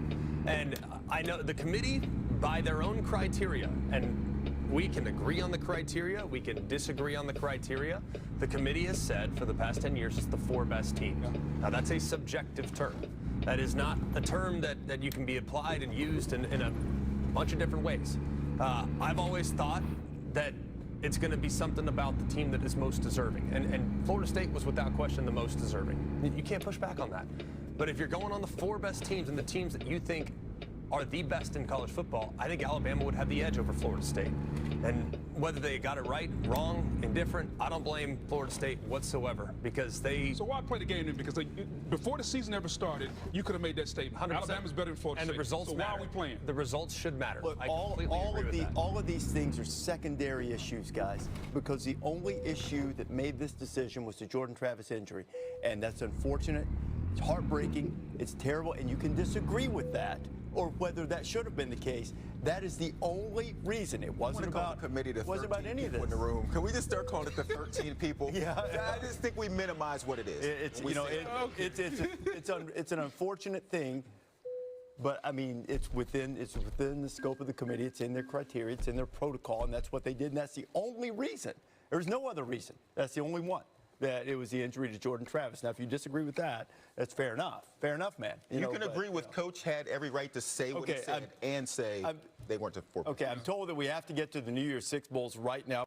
And I know the committee, by their own criteria, and we can agree on the criteria, we can disagree on the criteria. The committee has said for the past 10 years it's the 4 best teams. Now that's a subjective term. That is not a term that you can be applied and used in a bunch of different ways. I've always thought that it's going to be something about the team that is most deserving. And Florida State was without question the most deserving. You can't push back on that. But if you're going on the 4 best teams and the teams that you think are the best in college football, I think Alabama would have the edge over Florida State. And whether they got it right, wrong, indifferent, I don't blame Florida State whatsoever, because they... So why play the game then? Because before the season ever started, you could have made that statement. 100%. Alabama's better than Florida State. And the results so matter. why are we playing? The results should matter. Look, all of these things are secondary issues, guys, because the only issue that made this decision was the Jordan Travis injury. And that's unfortunate. It's heartbreaking. It's terrible. And you can disagree with that, or whether that should have been the case. That is the only reason. It wasn't about the committee. It wasn't about any of this in the room. Can we just start calling it the 13 people? Yeah. I just think we minimize what it is. It's an unfortunate thing, but I mean, it's within the scope of the committee. It's in their criteria. It's in their protocol, and that's what they did. And that's the only reason. There's no other reason. That's the only one. That it was the injury to Jordan Travis. Now, if you disagree with that, that's fair enough. Fair enough, man. You can agree with Coach had every right to say what he said and say they weren't the 4. Okay, I'm told that we have to get to the New Year's Six Bowls right now.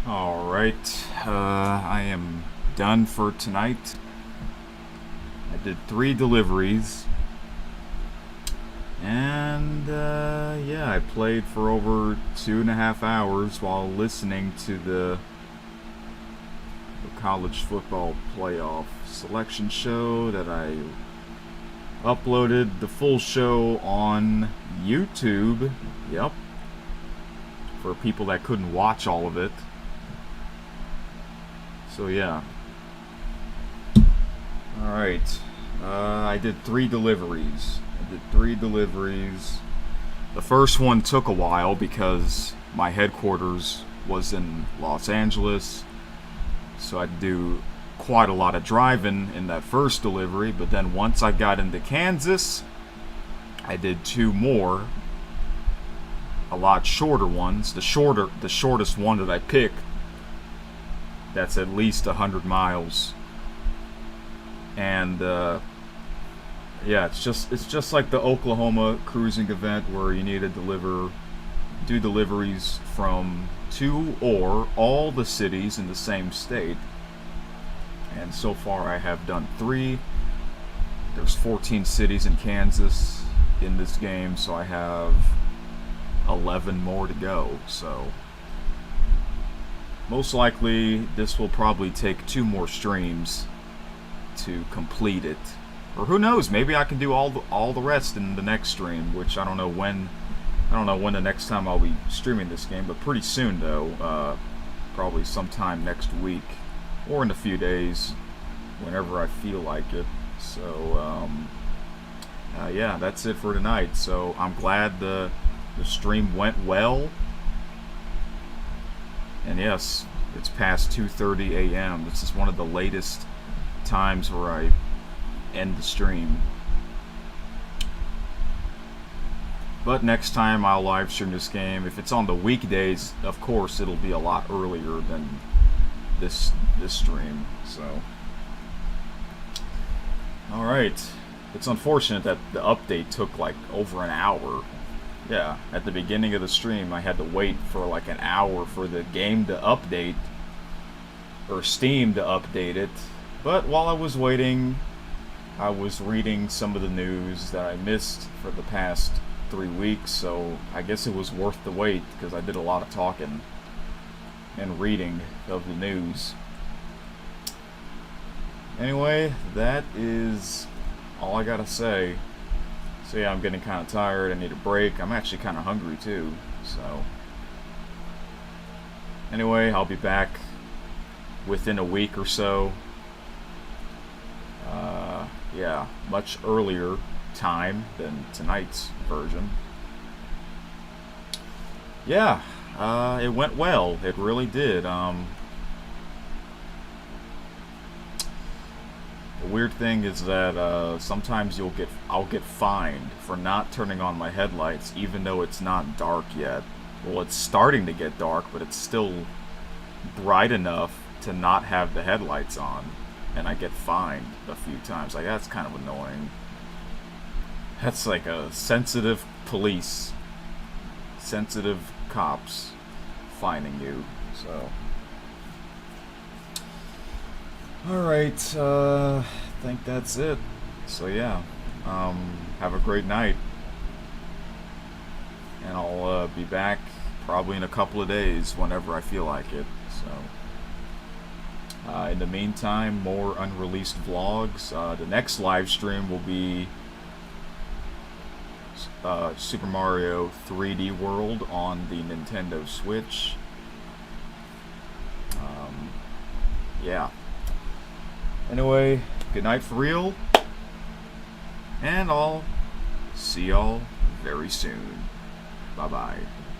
All right, I am done for tonight. I did 3 deliveries. And yeah, I played for over 2.5 hours while listening to the college football playoff selection show that I uploaded the full show on YouTube. Yep. For people that couldn't watch all of it. So yeah. Alright. I did 3 deliveries. The first one took a while because my headquarters was in Los Angeles, so I had to do quite a lot of driving in that first delivery. But then once I got into Kansas, I did 2 more, a lot shorter ones. The shortest one that I picked, that's at least 100 miles, and yeah, it's just like the Oklahoma cruising event where you need to do deliveries from 2 or all the cities in the same state. And so far I have done 3. There's 14 cities in Kansas in this game, so I have 11 more to go. So most likely this will probably take 2 more streams to complete it. Or who knows, maybe I can do all the rest in the next stream, which I don't know when the next time I'll be streaming this game, but pretty soon though, probably sometime next week or in a few days, whenever I feel like it. So yeah, that's it for tonight. So I'm glad the stream went well, and yes, it's past 2:30 a.m. This is one of the latest times where I end the stream. But next time I'll live stream this game. If it's on the weekdays, of course it'll be a lot earlier than this stream. So, all right. It's unfortunate that the update took like over an hour. Yeah, at the beginning of the stream, I had to wait for like an hour for the game to update, or Steam to update it. But while I was waiting, I was reading some of the news that I missed for the past 3 weeks, so I guess it was worth the wait because I did a lot of talking and reading of the news. Anyway, that is all I gotta say. So yeah, I'm getting kind of tired. I need a break. I'm actually kind of hungry too. So anyway, I'll be back within a week or so. Yeah, much earlier time than tonight's version. Yeah, it went well. It really did. The weird thing is that sometimes I'll get fined for not turning on my headlights even though it's not dark yet. Well, it's starting to get dark, but it's still bright enough to not have the headlights on, and I get fined a few times. Like, that's kind of annoying. That's like a sensitive police, sensitive cops fining you. So alright, I think that's it. So yeah, have a great night. And I'll be back probably in a couple of days whenever I feel like it. So in the meantime, more unreleased vlogs. The next live stream will be Super Mario 3D World on the Nintendo Switch. Yeah. Anyway, good night for real, and I'll see y'all very soon. Bye-bye.